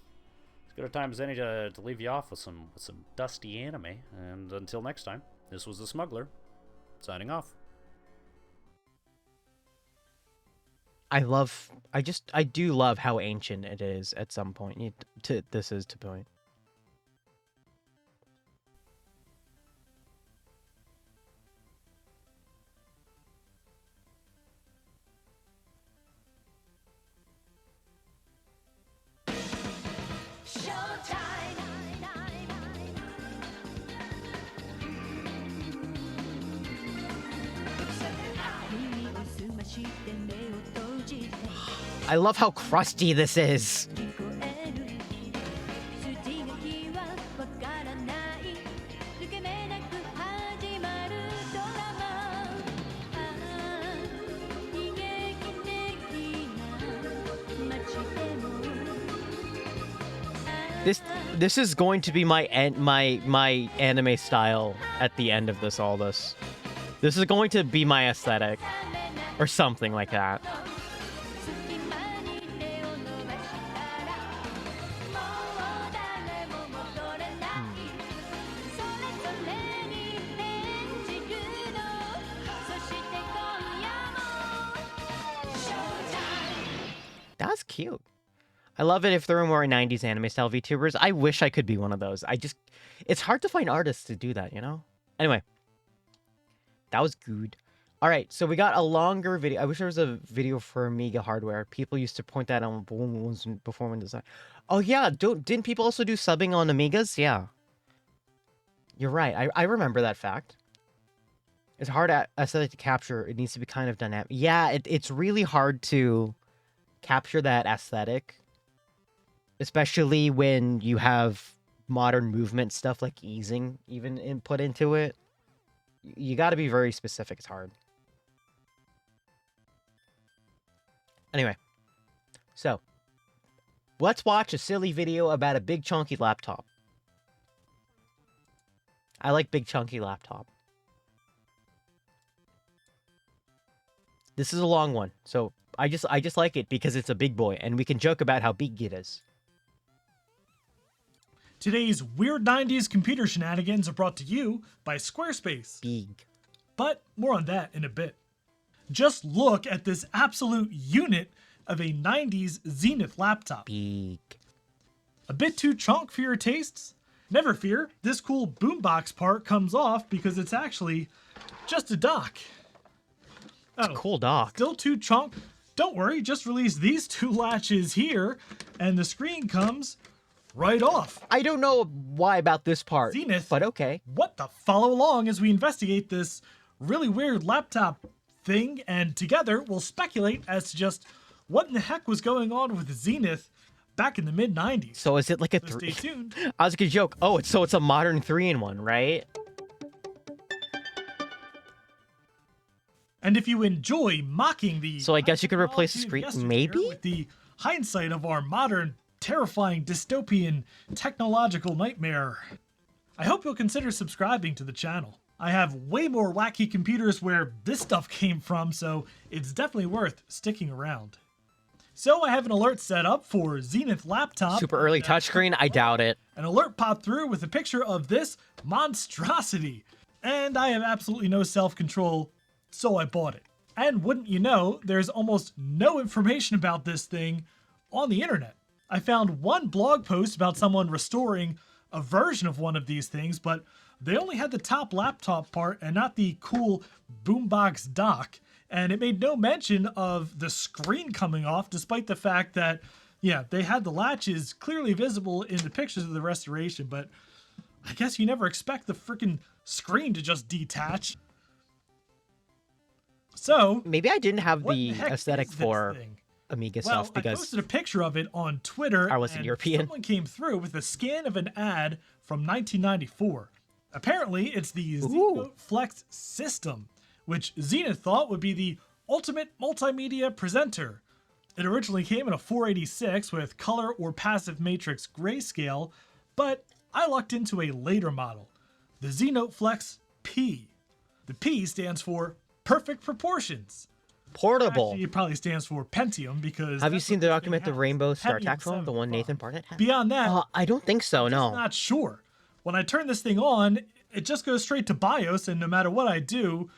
Speaker 9: as good a time as any to leave you off with some dusty anime. And until next time, this was the Smuggler, signing off.
Speaker 1: I do love how ancient it is at some point. This is to point. I love how crusty this is. This is going to be my anime style at the end of all this. This is going to be my aesthetic, or something like that. That's cute. I love it if there were more 90s anime style VTubers. I wish I could be one of those. It's hard to find artists to do that, you know? Anyway, that was good. All right, so we got a longer video. I wish there was a video for Amiga hardware. People used to point that out before Windows. Oh yeah, didn't people also do subbing on Amigas? Yeah. You're right. I remember that fact. It's hard aesthetic to capture. It needs to be kind of dynamic. Yeah, it's really hard to capture that aesthetic, especially when you have modern movement stuff like easing even input into it. You got to be very specific. It's hard. Anyway, so let's watch a silly video about a big chunky laptop. I like big chunky laptop. This is a long one, so I just like it because it's a big boy, and we can joke about how big it is.
Speaker 10: Today's weird 90s computer shenanigans are brought to you by Squarespace.
Speaker 1: Big.
Speaker 10: But more on that in a bit. Just look at this absolute unit of a 90s Zenith laptop.
Speaker 1: Big.
Speaker 10: A bit too chunk for your tastes? Never fear, this cool boombox part comes off because it's actually just a dock.
Speaker 1: It's a cool dock.
Speaker 10: Still too chunk? Don't worry, just release these two latches here and the screen comes right off.
Speaker 1: I don't know why about this part,
Speaker 10: Zenith,
Speaker 1: but okay.
Speaker 10: What the? Follow along as we investigate this really weird laptop thing, and together we'll speculate as to just what in the heck was going on with Zenith back in the mid-90s.
Speaker 1: So is it like a
Speaker 10: So
Speaker 1: three?
Speaker 10: stay tuned.
Speaker 1: I was gonna joke. Oh, it's a modern 3-in-1, right?
Speaker 10: And if you enjoy mocking the
Speaker 1: So I guess you could replace the
Speaker 10: technology of
Speaker 1: screen,
Speaker 10: yesteryear
Speaker 1: maybe?
Speaker 10: with the hindsight of our modern, terrifying, dystopian, technological nightmare, I hope you'll consider subscribing to the channel. I have way more wacky computers where this stuff came from, so it's definitely worth sticking around. So I have an alert set up for Zenith laptop.
Speaker 1: Super early touchscreen? I doubt it.
Speaker 10: An alert popped through with a picture of this monstrosity. And I have absolutely no self-control, so I bought it. And wouldn't you know, there's almost no information about this thing on the internet. I found one blog post about someone restoring a version of one of these things, but they only had the top laptop part and not the cool boombox dock. And it made no mention of the screen coming off, despite the fact that, yeah, they had the latches clearly visible in the pictures of the restoration, but I guess you never expect the freaking screen to just detach. So
Speaker 1: maybe I didn't have the
Speaker 10: heck
Speaker 1: aesthetic
Speaker 10: is this
Speaker 1: for
Speaker 10: thing?
Speaker 1: Amiga
Speaker 10: Well,
Speaker 1: stuff
Speaker 10: I
Speaker 1: because
Speaker 10: posted a picture of it on Twitter.
Speaker 1: I wasn't
Speaker 10: and
Speaker 1: European.
Speaker 10: Someone came through with a scan of an ad from 1994. Apparently, it's the Zenith Flex system, which Zenith thought would be the ultimate multimedia presenter. It originally came in a 486 with color or passive matrix grayscale, but I lucked into a later model, the Zenith Flex P. The P stands for perfect proportions.
Speaker 1: portable.
Speaker 10: Actually, it probably stands for Pentium because.
Speaker 1: Have you seen the document, The
Speaker 10: has.
Speaker 1: Rainbow Star
Speaker 10: Pentium
Speaker 1: Attack film,
Speaker 10: 7
Speaker 1: the one
Speaker 10: Pro.
Speaker 1: Nathan Barnett had?
Speaker 10: Beyond that,
Speaker 1: I don't think so, no.
Speaker 10: I'm not sure. When I turn this thing on, it just goes straight to BIOS, and no matter what I do,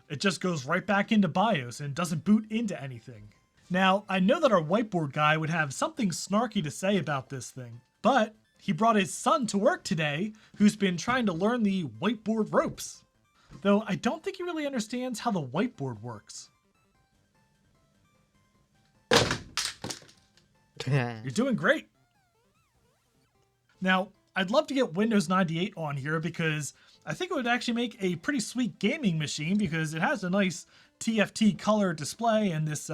Speaker 10: it just goes right back into BIOS and doesn't boot into anything. Now, I know that our whiteboard guy would have something snarky to say about this thing, but he brought his son to work today, who's been trying to learn the whiteboard ropes. Though I don't think he really understands how the whiteboard works. You're doing great. Now, I'd love to get Windows 98 on here because I think it would actually make a pretty sweet gaming machine because it has a nice TFT color display and this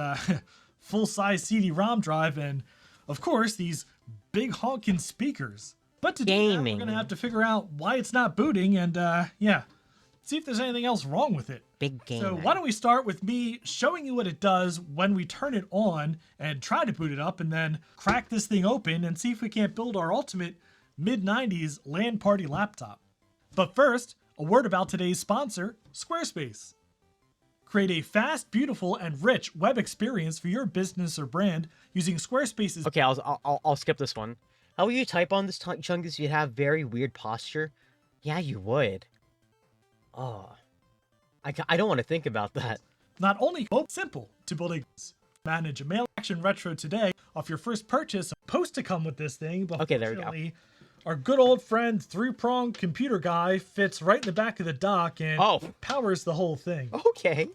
Speaker 10: full-size CD-ROM drive and, of course, these big honking speakers. But to do that, we're going to have to figure out why it's not booting and, yeah, see if there's anything else wrong with it.
Speaker 1: Big game.
Speaker 10: So why don't we start with me showing you what it does when we turn it on and try to boot it up and then crack this thing open and see if we can't build our ultimate mid-90s LAN party laptop. But first, a word about today's sponsor, Squarespace. Create a fast, beautiful, and rich web experience for your business or brand using Squarespace's...
Speaker 1: Okay, I'll skip this one. How will you type on this Chungus? You'd have very weird posture. Yeah, you would. Oh, I don't want to think about that.
Speaker 10: Not only simple to build a manage a mail action retro today off your first purchase, supposed to come with this thing, but
Speaker 1: okay, there we go.
Speaker 10: Our good old friend three-pronged computer guy fits right in the back of the dock and powers the whole thing.
Speaker 1: Okay.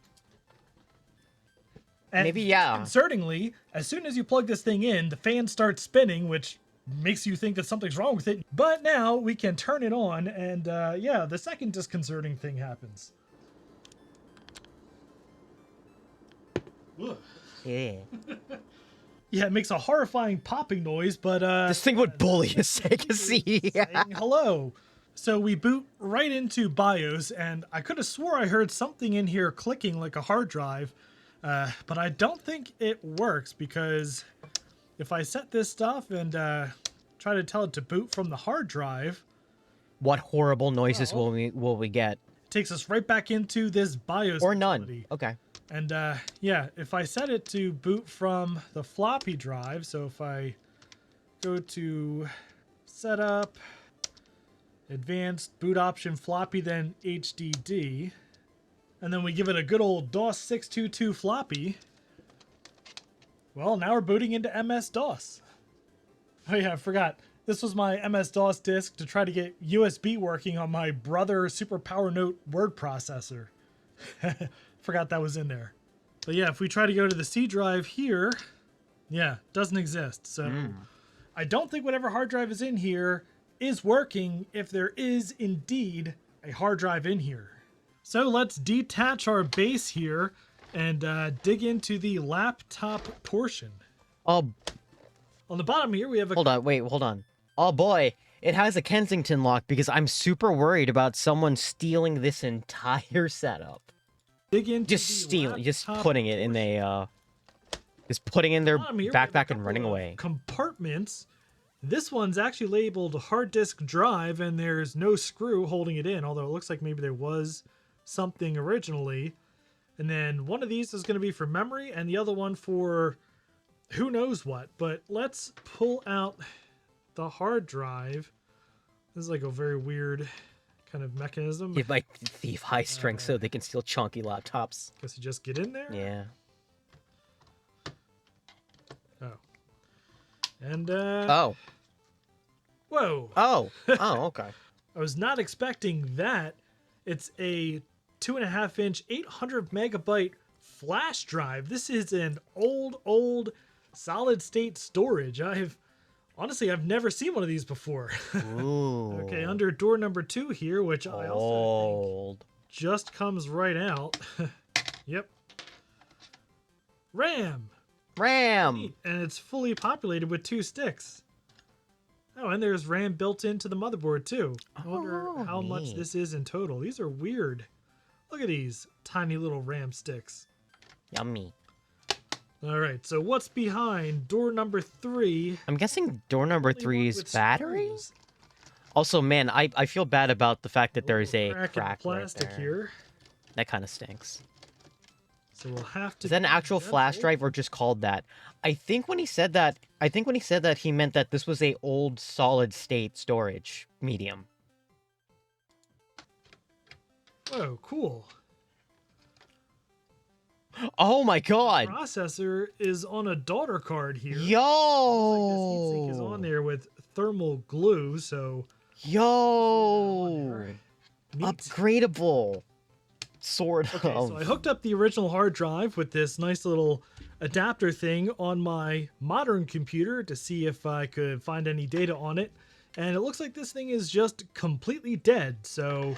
Speaker 10: And
Speaker 1: maybe, yeah.
Speaker 10: Disconcertingly, as soon as you plug this thing in, the fan starts spinning, which makes you think that something's wrong with it. But now we can turn it on, and yeah, the second disconcerting thing happens.
Speaker 1: Yeah.
Speaker 10: Yeah, it makes a horrifying popping noise, but
Speaker 1: This thing would bully a Sega CD.
Speaker 10: saying hello. So we boot right into BIOS, and I could have swore I heard something in here clicking like a hard drive, but I don't think it works, because if I set this stuff and try to tell it to boot from the hard drive,
Speaker 1: What horrible noises will we get?
Speaker 10: it takes us right back into this BIOS
Speaker 1: Or none.
Speaker 10: utility.
Speaker 1: Okay.
Speaker 10: And yeah, if I set it to boot from the floppy drive, so if I go to setup, advanced boot option floppy, then HDD, and then we give it a good old DOS 622 floppy, well, now we're booting into MS-DOS. Oh yeah, I forgot. This was my MS-DOS disk to try to get USB working on my Brother Super Power Note word processor. Forgot that was in there. But yeah, if we try to go to the C drive here, yeah, doesn't exist. So I don't think whatever hard drive is in here is working, if there is indeed a hard drive in here. So let's detach our base here and dig into the laptop portion.
Speaker 1: Oh,
Speaker 10: On the bottom here, we have a...
Speaker 1: hold on. Oh boy, it has a Kensington lock, because I'm super worried about someone stealing this entire setup.
Speaker 10: Dig into
Speaker 1: Just
Speaker 10: the
Speaker 1: stealing, just
Speaker 10: laptop
Speaker 1: putting it in a, just putting in their
Speaker 10: bottom here, we have a
Speaker 1: backpack and
Speaker 10: couple
Speaker 1: running
Speaker 10: of
Speaker 1: away.
Speaker 10: compartments. This one's actually labeled hard disk drive, and there's no screw holding it in, although it looks like maybe there was something originally. And then one of these is going to be for memory, and the other one for who knows what. But let's pull out the hard drive. This is like a very weird kind of mechanism.
Speaker 1: Give my thief high strength so they can steal chunky laptops.
Speaker 10: Guess you just get in there.
Speaker 1: Yeah.
Speaker 10: Oh. And
Speaker 1: Oh.
Speaker 10: whoa.
Speaker 1: Oh. Oh, okay.
Speaker 10: I was not expecting that. It's a 2.5-inch 800 megabyte flash drive. This is an old solid state storage. I've never seen one of these before.
Speaker 1: Ooh.
Speaker 10: Okay, under door number 2 here, which I also think just comes right out. Yep. RAM.
Speaker 1: RAM.
Speaker 10: And it's fully populated with 2 sticks. Oh, and there's RAM built into the motherboard too. I wonder how much
Speaker 1: neat.
Speaker 10: this is in total. These are weird. Look at these tiny little RAM sticks.
Speaker 1: Yummy.
Speaker 10: All right, so what's behind door number 3?
Speaker 1: I'm guessing door number
Speaker 10: Only
Speaker 1: 3
Speaker 10: one
Speaker 1: is
Speaker 10: with
Speaker 1: battery?
Speaker 10: screws.
Speaker 1: Also, man, I feel bad about the fact that there is a
Speaker 10: Crack in the
Speaker 1: crack right
Speaker 10: plastic
Speaker 1: there.
Speaker 10: here.
Speaker 1: That kind of stinks.
Speaker 10: So we'll have to.
Speaker 1: Is that an
Speaker 10: be
Speaker 1: actual flash
Speaker 10: gentle.
Speaker 1: drive or just called that? I think when he said that, he meant that this was a old solid state storage medium.
Speaker 10: Oh, cool.
Speaker 1: Oh my god.
Speaker 10: Processor is on a daughter card here. Looks like this heatsink is on
Speaker 1: Yo.
Speaker 10: there with thermal glue, so
Speaker 1: Yo.
Speaker 10: neat.
Speaker 1: Upgradable. Sort
Speaker 10: Okay,
Speaker 1: of.
Speaker 10: so I hooked up the original hard drive with this nice little adapter thing on my modern computer to see if I could find any data on it. And it looks like this thing is just completely dead. So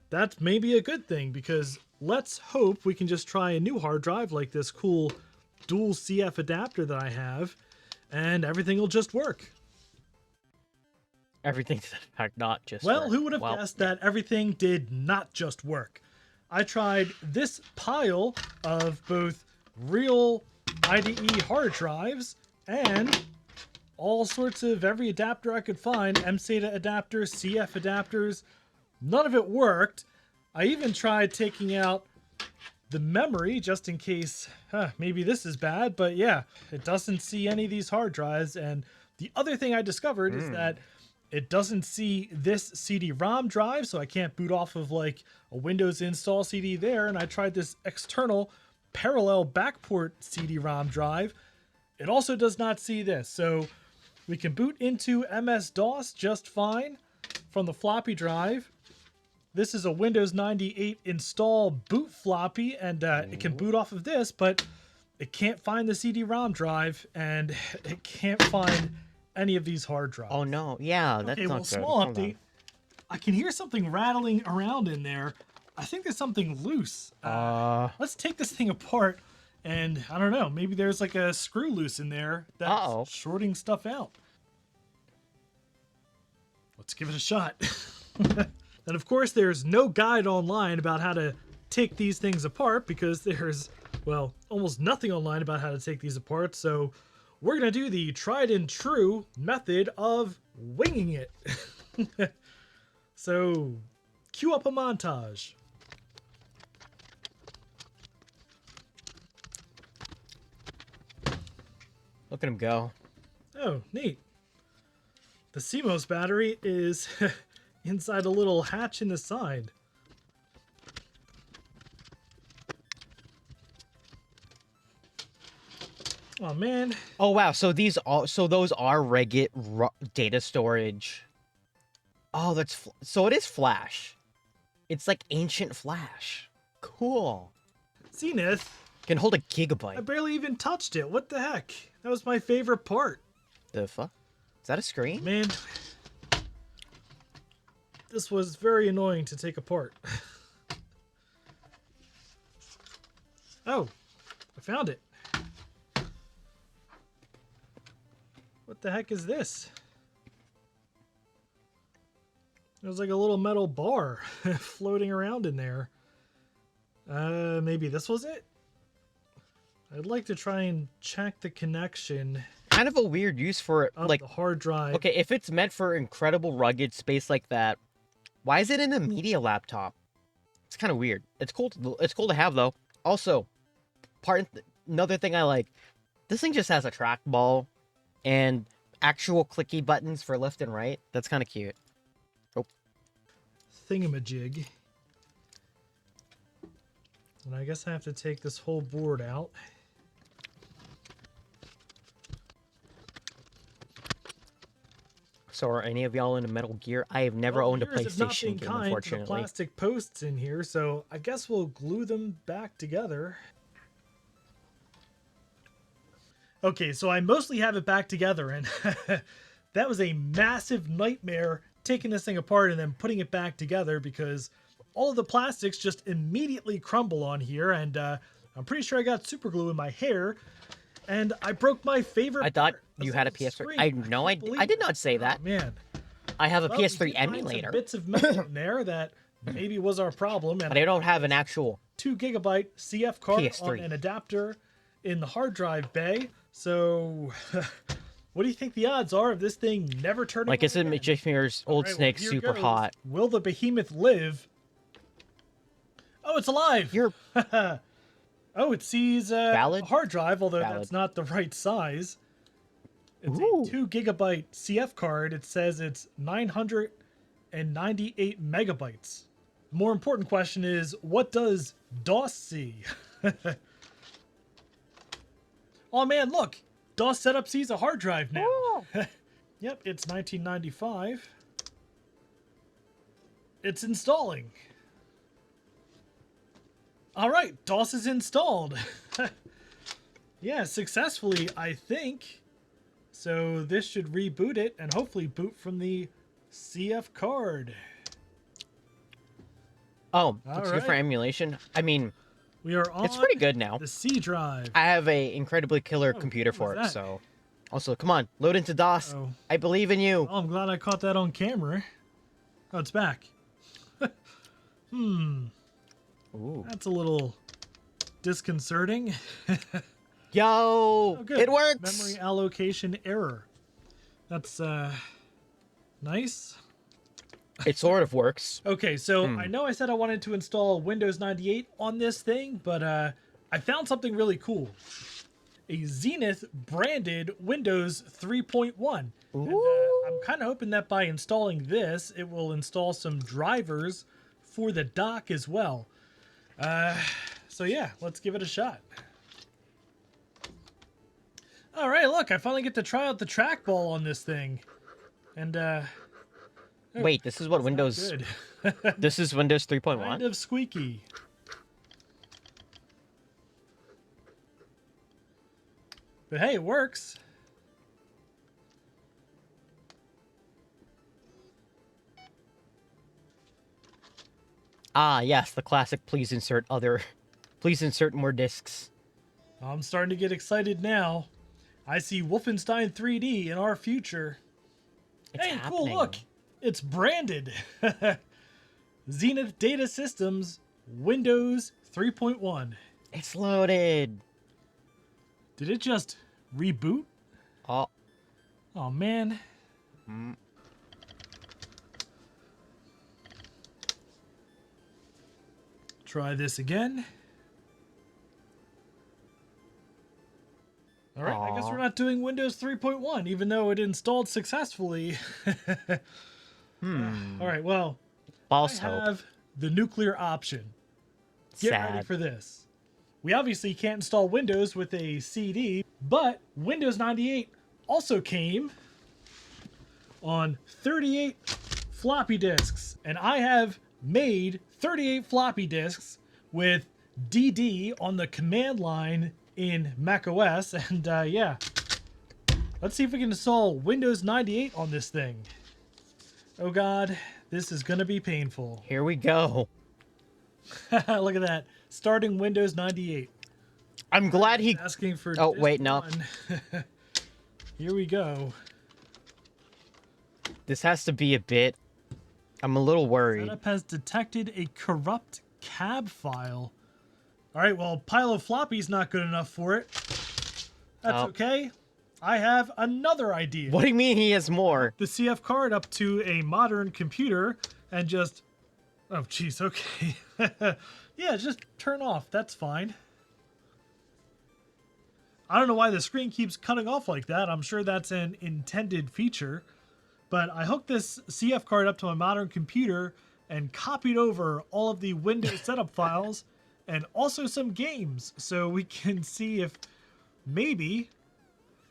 Speaker 10: that's maybe a good thing, because let's hope we can just try a new hard drive like this cool dual CF adapter that I have, and everything will just work.
Speaker 1: Everything did in fact not just
Speaker 10: Well,
Speaker 1: work.
Speaker 10: who would have
Speaker 1: Well,
Speaker 10: guessed that everything did not just work? I tried this pile of both real IDE hard drives and all sorts of every adapter I could find, MSATA adapters, CF adapters. None of it worked. I even tried taking out the memory just in case, maybe this is bad, but yeah, it doesn't see any of these hard drives. And the other thing I discovered is that it doesn't see this CD-ROM drive, so I can't boot off of like a Windows install CD there. And I tried this external parallel backport CD-ROM drive. It also does not see this. So we can boot into MS-DOS just fine from the floppy drive. This is a Windows 98 install boot floppy, and it can boot off of this, but it can't find the CD-ROM drive, and it can't find any of these hard drives.
Speaker 1: oh no. Yeah, that's
Speaker 10: Okay,
Speaker 1: not
Speaker 10: well,
Speaker 1: good.
Speaker 10: small
Speaker 1: Hold on.
Speaker 10: update. I can hear something rattling around in there. I think there's something loose. Let's take this thing apart And I don't know, maybe there's like a screw loose in there that's shorting stuff out. Let's give it a shot. And of course, there's no guide online about how to take these things apart because there's, well, almost nothing online about how to take these apart. So we're going to do the tried and true method of winging it. So cue up a montage.
Speaker 1: Look at him go.
Speaker 10: Oh, neat. The CMOS battery is inside a little hatch in the side. Oh man.
Speaker 1: Oh wow, so those are regular data storage. Oh, so it is Flash. It's like ancient Flash. Cool.
Speaker 10: Zenith
Speaker 1: can hold a gigabyte.
Speaker 10: I barely even touched it. What the heck? That was my favorite part.
Speaker 1: The fuck? Is that a screen?
Speaker 10: Man, this was very annoying to take apart. Oh, I found it. What the heck is this? There's like a little metal bar floating around in there. Maybe this was it? I'd like to try and check the connection.
Speaker 1: Kind of a weird use for it, like
Speaker 10: the hard drive.
Speaker 1: Okay, if it's meant for incredible rugged space like that, why is it in a media laptop? It's kind of weird. It's cool. It's cool to have though. Also, another thing I like, this thing just has a trackball and actual clicky buttons for left and right. That's kind of cute. Oh,
Speaker 10: thingamajig. And I guess I have to take this whole board out.
Speaker 1: So are any of y'all into Metal Gear? I have never owned a PlayStation game, unfortunately.
Speaker 10: The plastic posts in here, so I guess we'll glue them back together. Okay, so I mostly have it back together, and that was a massive nightmare taking this thing apart and then putting it back together because all of the plastics just immediately crumble on here, and I'm pretty sure I got super glue in my hair, and I broke my favorite
Speaker 1: I thought you had a PS3. I did not say that.
Speaker 10: Oh, man.
Speaker 1: I have a PS3 emulator.
Speaker 10: Bits of metal in there that maybe was our problem. And
Speaker 1: but I don't have an actual
Speaker 10: 2 GB CF card
Speaker 1: PS3
Speaker 10: on an adapter in the hard drive bay. So what do you think the odds are of this thing never turning
Speaker 1: like, isn't Magician's old snake super hot?
Speaker 10: Will the behemoth live? Oh, it's alive! Oh, it sees a hard drive, although that's not the right size. It's a 2 GB CF card. It says it's 998 megabytes. The more important question is, what does DOS see? Oh man, look! DOS setup sees a hard drive now. Yep, it's 1995. It's installing. All right, DOS is installed. Yeah, successfully, I think. So this should reboot it and hopefully boot from the CF card.
Speaker 1: Oh, it's good for emulation. I mean,
Speaker 10: we are on
Speaker 1: it's pretty good now.
Speaker 10: The C drive.
Speaker 1: I have a incredibly killer computer for it, so. Also, come on, load into DOS. I believe in you.
Speaker 10: Oh, I'm glad I caught that on camera. Oh, it's back.
Speaker 1: Ooh.
Speaker 10: That's a little disconcerting.
Speaker 1: Yo, it works.
Speaker 10: Memory allocation error. That's nice.
Speaker 1: It sort of works.
Speaker 10: Okay, so I know I said I wanted to install Windows 98 on this thing, but I found something really cool. A Zenith branded Windows 3.1. And I'm kind of hoping that by installing this, it will install some drivers for the dock as well. So yeah, let's give it a shot. All right, look, I finally get to try out the trackball on this thing. And
Speaker 1: wait, this is what Windows this is Windows 3.1?
Speaker 10: Kind of squeaky. But hey, it works.
Speaker 1: Ah, yes, the classic please insert more discs.
Speaker 10: I'm starting to get excited now. I see Wolfenstein 3D in our future.
Speaker 1: It's
Speaker 10: hey,
Speaker 1: happening.
Speaker 10: cool, look. It's branded. Zenith Data Systems, Windows 3.1.
Speaker 1: It's loaded.
Speaker 10: Did it just reboot?
Speaker 1: Oh.
Speaker 10: Oh, man. Try this again. All right, I guess we're not doing Windows 3.1, even though it installed successfully. All right, well,
Speaker 1: False
Speaker 10: I
Speaker 1: hope.
Speaker 10: have the nuclear option. Get ready
Speaker 1: Sad.
Speaker 10: for this. We obviously can't install Windows with a CD, but Windows 98 also came on 38 floppy disks, and I have made 38 floppy disks with DD on the command line in macOS, and yeah. Let's see if we can install Windows 98 on this thing. Oh god, this is gonna be painful.
Speaker 1: Here we go.
Speaker 10: Look at that. Starting Windows 98.
Speaker 1: I'm glad he...
Speaker 10: Asking for
Speaker 1: Oh,
Speaker 10: disk
Speaker 1: wait, no.
Speaker 10: 1. Here we go.
Speaker 1: This has to be a bit... I'm a little worried.
Speaker 10: Setup has detected a corrupt cab file. Alright, well, pile of floppy's not good enough for it. That's okay. I have another idea.
Speaker 1: What do you mean he has more?
Speaker 10: The CF card up to a modern computer and just... Oh, jeez, okay. Yeah, just turn off. That's fine. I don't know why the screen keeps cutting off like that. I'm sure that's an intended feature. But I hooked this CF card up to my modern computer and copied over all of the Windows setup files and also some games, so we can see if maybe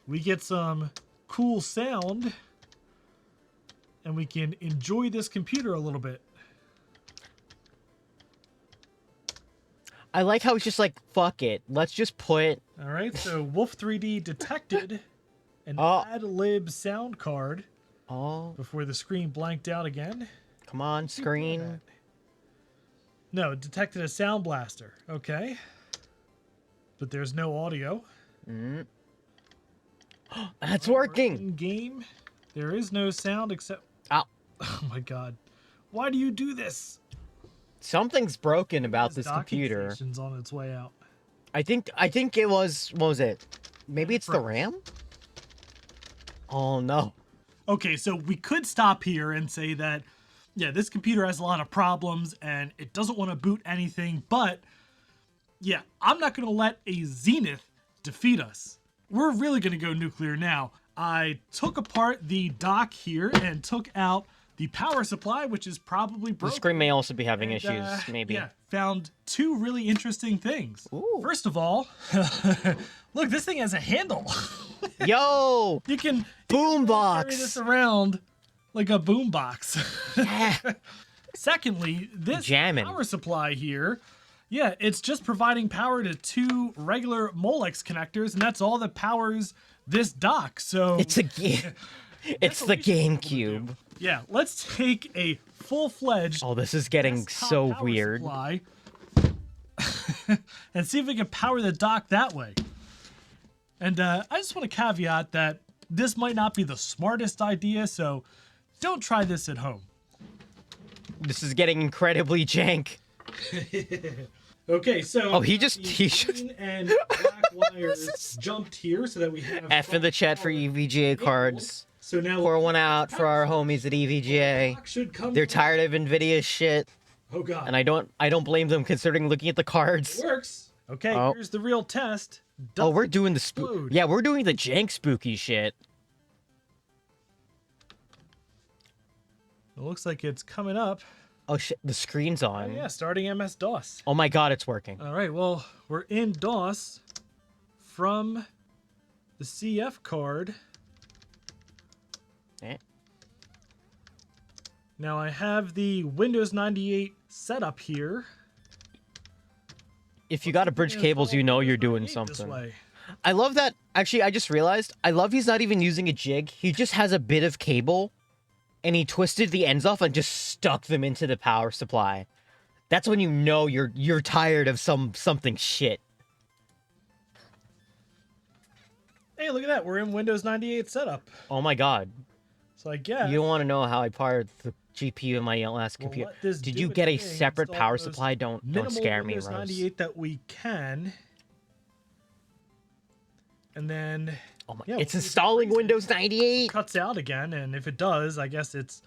Speaker 10: we get some cool sound and we can enjoy this computer a little bit.
Speaker 1: I like how it's just like, fuck it. Let's just put...
Speaker 10: All right, so Wolf 3D detected an ad lib sound card before the screen blanked out again.
Speaker 1: Come on, screen.
Speaker 10: No, it detected a sound blaster. Okay. But there's no audio.
Speaker 1: That's working.
Speaker 10: In game, there is no sound except...
Speaker 1: Ow.
Speaker 10: Oh my god. Why do you do this?
Speaker 1: Something's broken about this
Speaker 10: Docking
Speaker 1: computer.
Speaker 10: station's on its way out.
Speaker 1: I think it was... What was it? Maybe it's the RAM? Oh, no.
Speaker 10: Okay, so we could stop here and say that, yeah, this computer has a lot of problems and it doesn't want to boot anything, but yeah, I'm not going to let a Zenith defeat us. We're really going to go nuclear now. I took apart the dock here and took out the power supply, which is probably broken.
Speaker 1: The screen may also be having issues, maybe.
Speaker 10: Yeah, found two really interesting things.
Speaker 1: Ooh.
Speaker 10: First of all, look, this thing has a handle.
Speaker 1: Yo!
Speaker 10: You can
Speaker 1: boombox.
Speaker 10: carry this around like a boombox.
Speaker 1: Yeah.
Speaker 10: Secondly, this
Speaker 1: Jammin'.
Speaker 10: power supply here, yeah, it's just providing power to two regular Molex connectors, and that's all that powers this dock. So
Speaker 1: It's a it's the GameCube.
Speaker 10: yeah, let's take a full-fledged
Speaker 1: Oh, this is getting
Speaker 10: desktop
Speaker 1: so
Speaker 10: power
Speaker 1: weird.
Speaker 10: supply and see if we can power the dock that way. And I just want to caveat that this might not be the smartest idea, so don't try this at home.
Speaker 1: This is getting incredibly jank.
Speaker 10: Okay, so
Speaker 1: Oh, he just
Speaker 10: green and black wires jumped here so that we have
Speaker 1: F in the chat for EVGA cards.
Speaker 10: So now
Speaker 1: Pour one out for our homies at EVGA.
Speaker 10: should come
Speaker 1: They're tired of Nvidia shit,
Speaker 10: Oh god.
Speaker 1: and I don't blame them considering looking at the cards.
Speaker 10: It works. Okay,
Speaker 1: Oh.
Speaker 10: here's the real test.
Speaker 1: Oh, we're doing the
Speaker 10: explode?
Speaker 1: Yeah, we're doing the jank spooky shit.
Speaker 10: It looks like it's coming up.
Speaker 1: Oh shit, the screen's
Speaker 10: Oh,
Speaker 1: on.
Speaker 10: yeah, starting MS-DOS.
Speaker 1: Oh my god, it's working.
Speaker 10: All right, well, we're in DOS from the CF card.
Speaker 1: Eh.
Speaker 10: Now I have the Windows 98 setup here.
Speaker 1: If you got a bridge cables, you know you're doing
Speaker 10: This
Speaker 1: something.
Speaker 10: way.
Speaker 1: I love that. Actually, I just realized. I love he's not even using a jig. He just has a bit of cable, and he twisted the ends off and just stuck them into the power supply. That's when you know you're tired of something shit.
Speaker 10: Hey, look at that. We're in Windows 98 setup.
Speaker 1: Oh my god.
Speaker 10: So I guess...
Speaker 1: You don't want to know how I powered the GPU in my last computer. Did you get a separate power supply? Don't scare me,
Speaker 10: Windows
Speaker 1: Rose.
Speaker 10: 98 that we can. And then...
Speaker 1: Oh my, it's installing Windows 98.
Speaker 10: Cuts out again, and if it does, I guess it's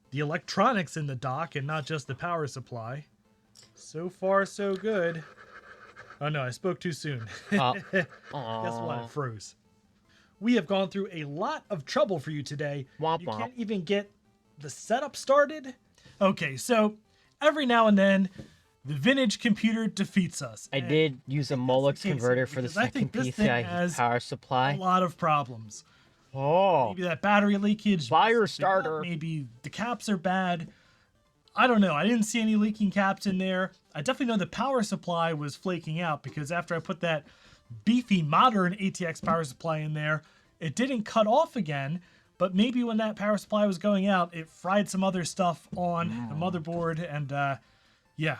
Speaker 10: the electronics in the dock and not just the power supply. So far, so good. Oh no, I spoke too soon. Guess what? It froze. We have gone through a lot of trouble for you today. You can't even get the setup started. Okay, so every now and then, the vintage computer defeats us.
Speaker 1: I did use a Molex converter for the second PCI power supply.
Speaker 10: A lot of problems.
Speaker 1: Oh.
Speaker 10: Maybe that battery leakage.
Speaker 1: Fire starter.
Speaker 10: Maybe the caps are bad. I don't know. I didn't see any leaking caps in there. I definitely know the power supply was flaking out because after I put that beefy modern ATX power supply in there, it didn't cut off again. But maybe when that power supply was going out, it fried some other stuff on the motherboard. And yeah,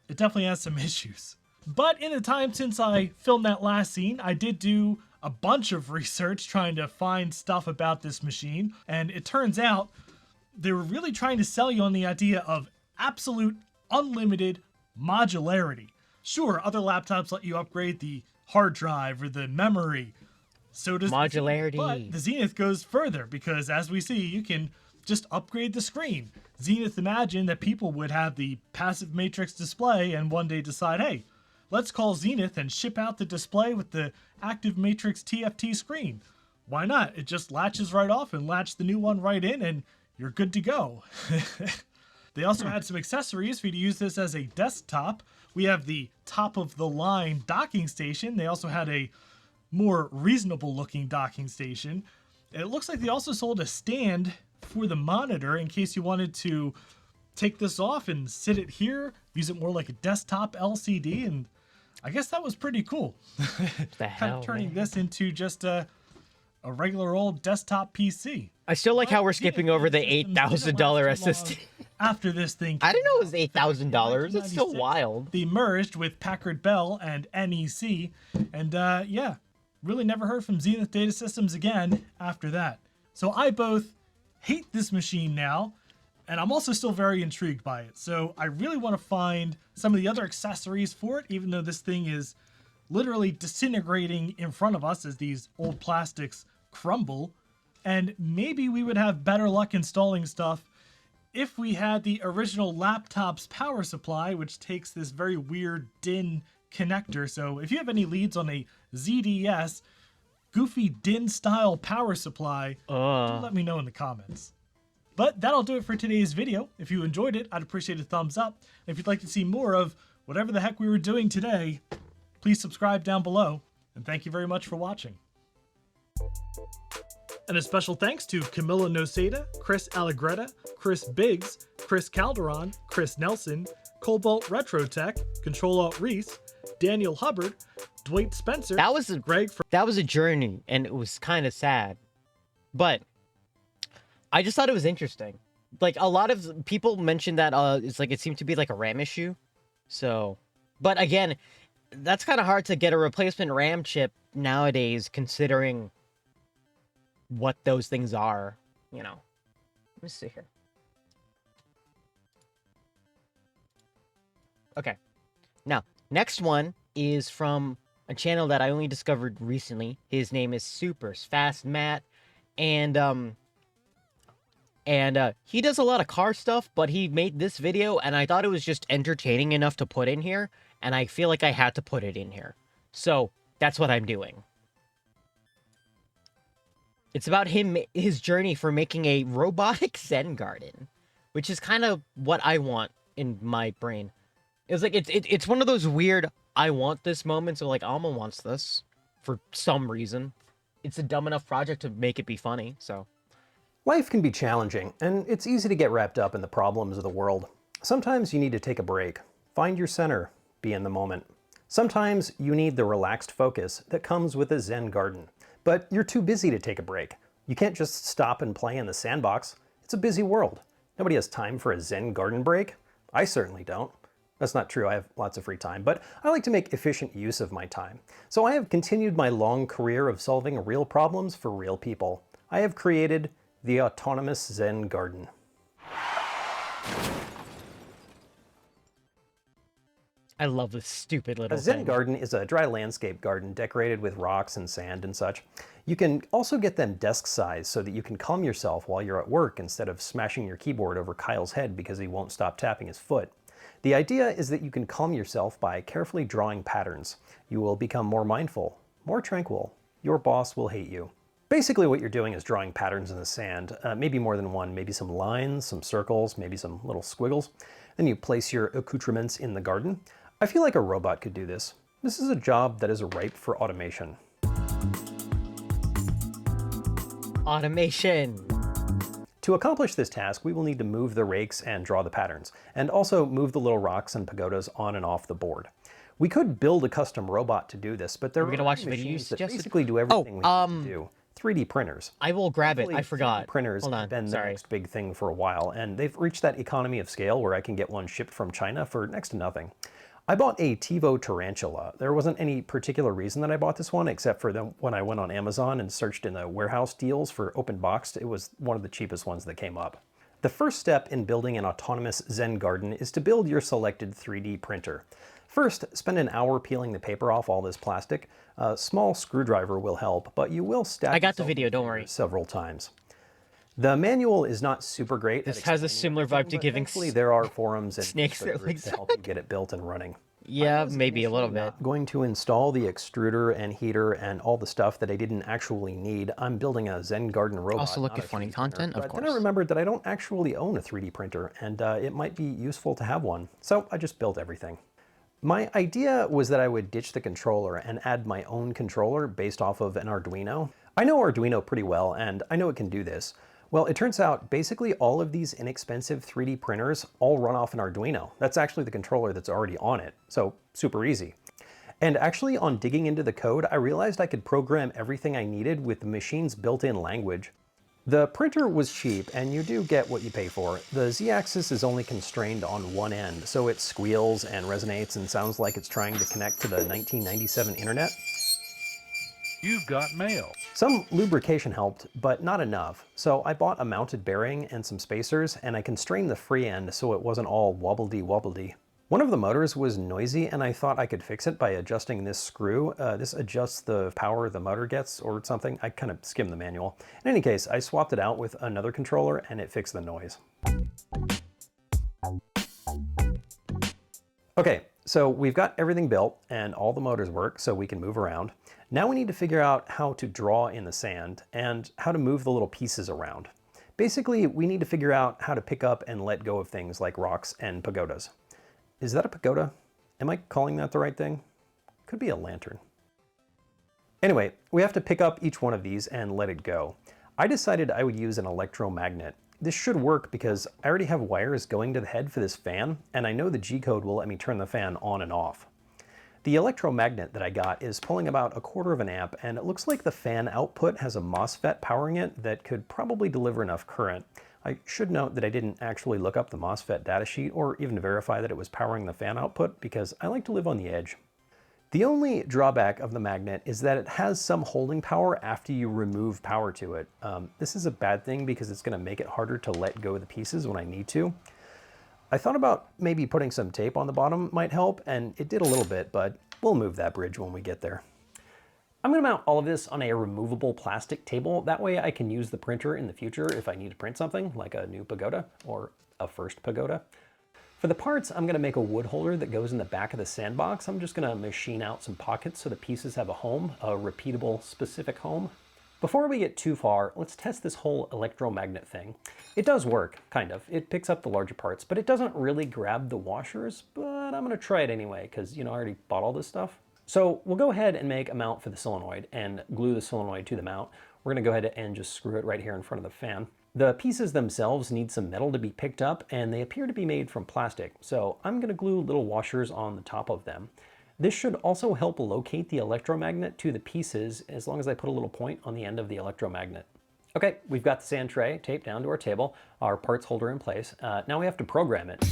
Speaker 10: it definitely has some issues. But in the time since I filmed that last scene, I did do a bunch of research trying to find stuff about this machine. And it turns out they were really trying to sell you on the idea of absolute unlimited modularity. Sure, other laptops let you upgrade the hard drive or the memory. So does
Speaker 1: modularity.
Speaker 10: But the Zenith goes further because as we see, you can just upgrade the screen. Zenith imagined that people would have the passive matrix display and one day decide, hey, let's call Zenith and ship out the display with the active matrix TFT screen. Why not? It just latches right off and latch the new one right in and you're good to go. They also had some accessories for you to use this as a desktop. We have the top of the line docking station. They also had a more reasonable looking docking station. It looks like they also sold a stand for the monitor in case you wanted to take this off and sit it here, use it more like a desktop LCD, and I guess that was pretty cool. Kind of turning this into just a regular old desktop PC.
Speaker 1: I still like how we're skipping over the $8,000 SSD.
Speaker 10: After this thing,
Speaker 1: I didn't know it was $8,000. It's so wild.
Speaker 10: They merged with Packard Bell and NEC, and yeah, really never heard from Zenith Data Systems again after that. So I both hate this machine now, and I'm also still very intrigued by it. So I really want to find some of the other accessories for it, even though this thing is literally disintegrating in front of us as these old plastics crumble. And maybe we would have better luck installing stuff if we had the original laptop's power supply, which takes this very weird DIN connector. So if you have any leads on a ZDS goofy DIN style power supply, do let me know in the comments. But that'll do it for today's video. If you enjoyed it, I'd appreciate a thumbs up. If you'd like to see more of whatever the heck we were doing today, please subscribe down below. And thank you very much for watching. And a special thanks to Camilla Noseda, Chris Allegretta, Chris Biggs, Chris Calderon, Chris Nelson, Cobalt Retrotech, Control-Alt-Reese, Daniel Hubbard, Dwight Spencer,
Speaker 1: that was a journey, and it was kind of sad. But I just thought it was interesting. Like, a lot of people mentioned that it's like it seemed to be like a RAM issue. So, but again, that's kind of hard to get a replacement RAM chip nowadays, considering what those things are, you know. Let me see here. Okay. Now, next one is from a channel that I only discovered recently. His name is Supers Fast Matt, and he does a lot of car stuff, but he made this video, and I thought it was just entertaining enough to put in here, and I feel like I had to put it in here. So, that's what I'm doing. It's about his journey for making a robotic Zen garden, which is kind of what I want in my brain. It's like it's one of those weird I want this moments of like Alma wants this for some reason. It's a dumb enough project to make it be funny, so.
Speaker 11: Life can be challenging, and it's easy to get wrapped up in the problems of the world. Sometimes you need to take a break, find your center, be in the moment. Sometimes you need the relaxed focus that comes with a Zen garden. But you're too busy to take a break. You can't just stop and play in the sandbox. It's a busy world. Nobody has time for a Zen garden break. I certainly don't. That's not true, I have lots of free time, but I like to make efficient use of my time. So I have continued my long career of solving real problems for real people. I have created the autonomous Zen garden.
Speaker 1: I love this stupid little
Speaker 11: A Zen
Speaker 1: thing.
Speaker 11: garden is a dry landscape garden decorated with rocks and sand and such. You can also get them desk size so that you can calm yourself while you're at work instead of smashing your keyboard over Kyle's head because he won't stop tapping his foot. The idea is that you can calm yourself by carefully drawing patterns. You will become more mindful, more tranquil. Your boss will hate you. Basically what you're doing is drawing patterns in the sand, maybe more than one, maybe some lines, some circles, maybe some little squiggles. Then you place your accoutrements in the garden. I feel like a robot could do this. This is a job that is ripe for automation.
Speaker 1: Automation.
Speaker 11: To accomplish this task, we will need to move the rakes and draw the patterns, and also move the little rocks and pagodas on and off the board. We could build a custom robot to do this, but there
Speaker 1: We're gonna
Speaker 11: are
Speaker 1: watch the
Speaker 11: machines
Speaker 1: videos
Speaker 11: that
Speaker 1: just
Speaker 11: basically do everything we need to do. 3D printers.
Speaker 1: I will grab it. I
Speaker 11: Hopefully,
Speaker 1: forgot.
Speaker 11: 3D printers
Speaker 1: Hold on.
Speaker 11: have been the
Speaker 1: Sorry.
Speaker 11: next big thing for a while, and they've reached that economy of scale where I can get one shipped from China for next to nothing. I bought a TiVo tarantula. There wasn't any particular reason that I bought this one, except for when I went on Amazon and searched in the warehouse deals for open boxed, it was one of the cheapest ones that came up. The first step in building an autonomous Zen garden is to build your selected 3D printer. First, spend an hour peeling the paper off all this plastic. A small screwdriver will help, but you will stack
Speaker 1: I got the
Speaker 11: yourself
Speaker 1: video,
Speaker 11: in
Speaker 1: don't
Speaker 11: there
Speaker 1: worry.
Speaker 11: several times. The manual is not super great.
Speaker 1: This has a similar vibe to giving
Speaker 11: Thankfully, there are forums and
Speaker 1: snakes their
Speaker 11: groups
Speaker 1: legs
Speaker 11: to help you get it built and running.
Speaker 1: Yeah, maybe a little bit.
Speaker 11: Going to install the extruder and heater and all the stuff that I didn't actually need. I'm building a Zen garden robot.
Speaker 1: Also look
Speaker 11: not
Speaker 1: at
Speaker 11: a
Speaker 1: funny
Speaker 11: 3D
Speaker 1: content,
Speaker 11: printer.
Speaker 1: of
Speaker 11: But then I
Speaker 1: course.
Speaker 11: remembered that I don't actually own a 3D printer, and it might be useful to have one. So I just built everything. My idea was that I would ditch the controller and add my own controller based off of an Arduino. I know Arduino pretty well, and I know it can do this. Well, it turns out basically all of these inexpensive 3D printers all run off an Arduino. That's actually the controller that's already on it, so super easy. And actually, on digging into the code, I realized I could program everything I needed with the machine's built-in language. The printer was cheap, and you do get what you pay for. The Z-axis is only constrained on one end, so it squeals and resonates and sounds like it's trying to connect to the 1997 internet.
Speaker 12: You've got mail.
Speaker 11: Some lubrication helped, but not enough. So I bought a mounted bearing and some spacers, and I constrained the free end so it wasn't all wobbledy-wobbledy. One of the motors was noisy, and I thought I could fix it by adjusting this screw. This adjusts the power the motor gets or something. I kind of skimmed the manual. In any case, I swapped it out with another controller, and it fixed the noise. Okay, so we've got everything built, and all the motors work, so we can move around. Now we need to figure out how to draw in the sand and how to move the little pieces around. Basically, we need to figure out how to pick up and let go of things like rocks and pagodas. Is that a pagoda? Am I calling that the right thing? Could be a lantern. Anyway, we have to pick up each one of these and let it go. I decided I would use an electromagnet. This should work because I already have wires going to the head for this fan, and I know the G-code will let me turn the fan on and off. The electromagnet that I got is pulling about 1/4 amp, and it looks like the fan output has a MOSFET powering it that could probably deliver enough current. I should note that I didn't actually look up the MOSFET datasheet or even verify that it was powering the fan output because I like to live on the edge. The only drawback of the magnet is that it has some holding power after you remove power to it. This is a bad thing because it's going to make it harder to let go of the pieces when I need to. I thought about maybe putting some tape on the bottom might help, and it did a little bit, but we'll move that bridge when we get there. I'm going to mount all of this on a removable plastic table. That way I can use the printer in the future if I need to print something, like a new pagoda or a first pagoda. For the parts, I'm going to make a wood holder that goes in the back of the sandbox. I'm just going to machine out some pockets so the pieces have a home, a repeatable, specific home. Before we get too far, let's test this whole electromagnet thing. It does work, kind of. It picks up the larger parts, but it doesn't really grab the washers, but I'm going to try it anyway because, you know, I already bought all this stuff. So we'll go ahead and make a mount for the solenoid and glue the solenoid to the mount. We're going to go ahead and just screw it right here in front of the fan. The pieces themselves need some metal to be picked up, and they appear to be made from plastic, so I'm going to glue little washers on the top of them. This should also help locate the electromagnet to the pieces as long as I put a little point on the end of the electromagnet. Okay, we've got the sand tray taped down to our table, our parts holder in place. Now we have to program it.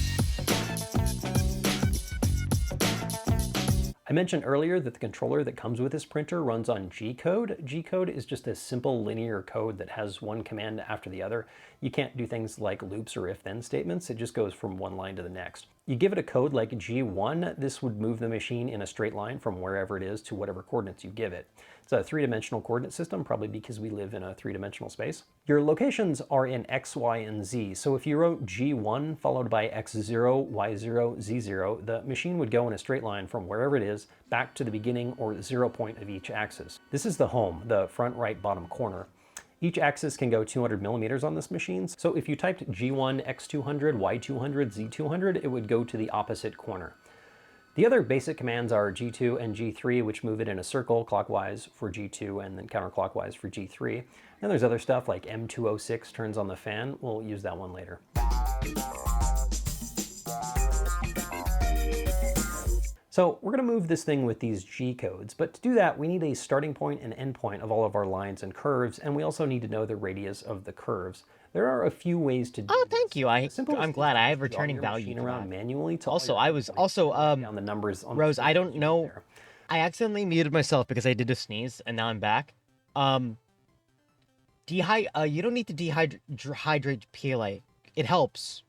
Speaker 11: I mentioned earlier that the controller that comes with this printer runs on G-code. G-code is just a simple linear code that has one command after the other. You can't do things like loops or if-then statements. It just goes from one line to the next. You give it a code like G1, this would move the machine in a straight line from wherever it is to whatever coordinates you give it. It's a three-dimensional coordinate system, probably because we live in a three-dimensional space. Your locations are in X, Y, and Z, so if you wrote G1 followed by X0, Y0, Z0, the machine would go in a straight line from wherever it is back to the beginning or the 0 point of each axis. This is the home, the front right bottom corner. Each axis can go 200 millimeters on this machine, so if you typed G1, X200, Y200, Z200, it would go to the opposite corner. The other basic commands are G2 and G3, which move it in a circle clockwise for G2 and then counterclockwise for G3. And there's other stuff like M206 turns on the fan. We'll use that one later. So we're going to move this thing with these G codes, but to do that we need a starting point and end point of all of our lines and curves, and we also need to know the radius of the curves. There are a few ways to do
Speaker 1: Oh, thank you.
Speaker 11: this.
Speaker 1: I'm glad I have returning value to
Speaker 11: around
Speaker 1: that.
Speaker 11: manually to
Speaker 1: Also, I was also
Speaker 11: down the numbers on
Speaker 1: Rose, I don't know. I accidentally muted myself because I did a sneeze, and now I'm back. You don't need to dehydrate PLA. It helps,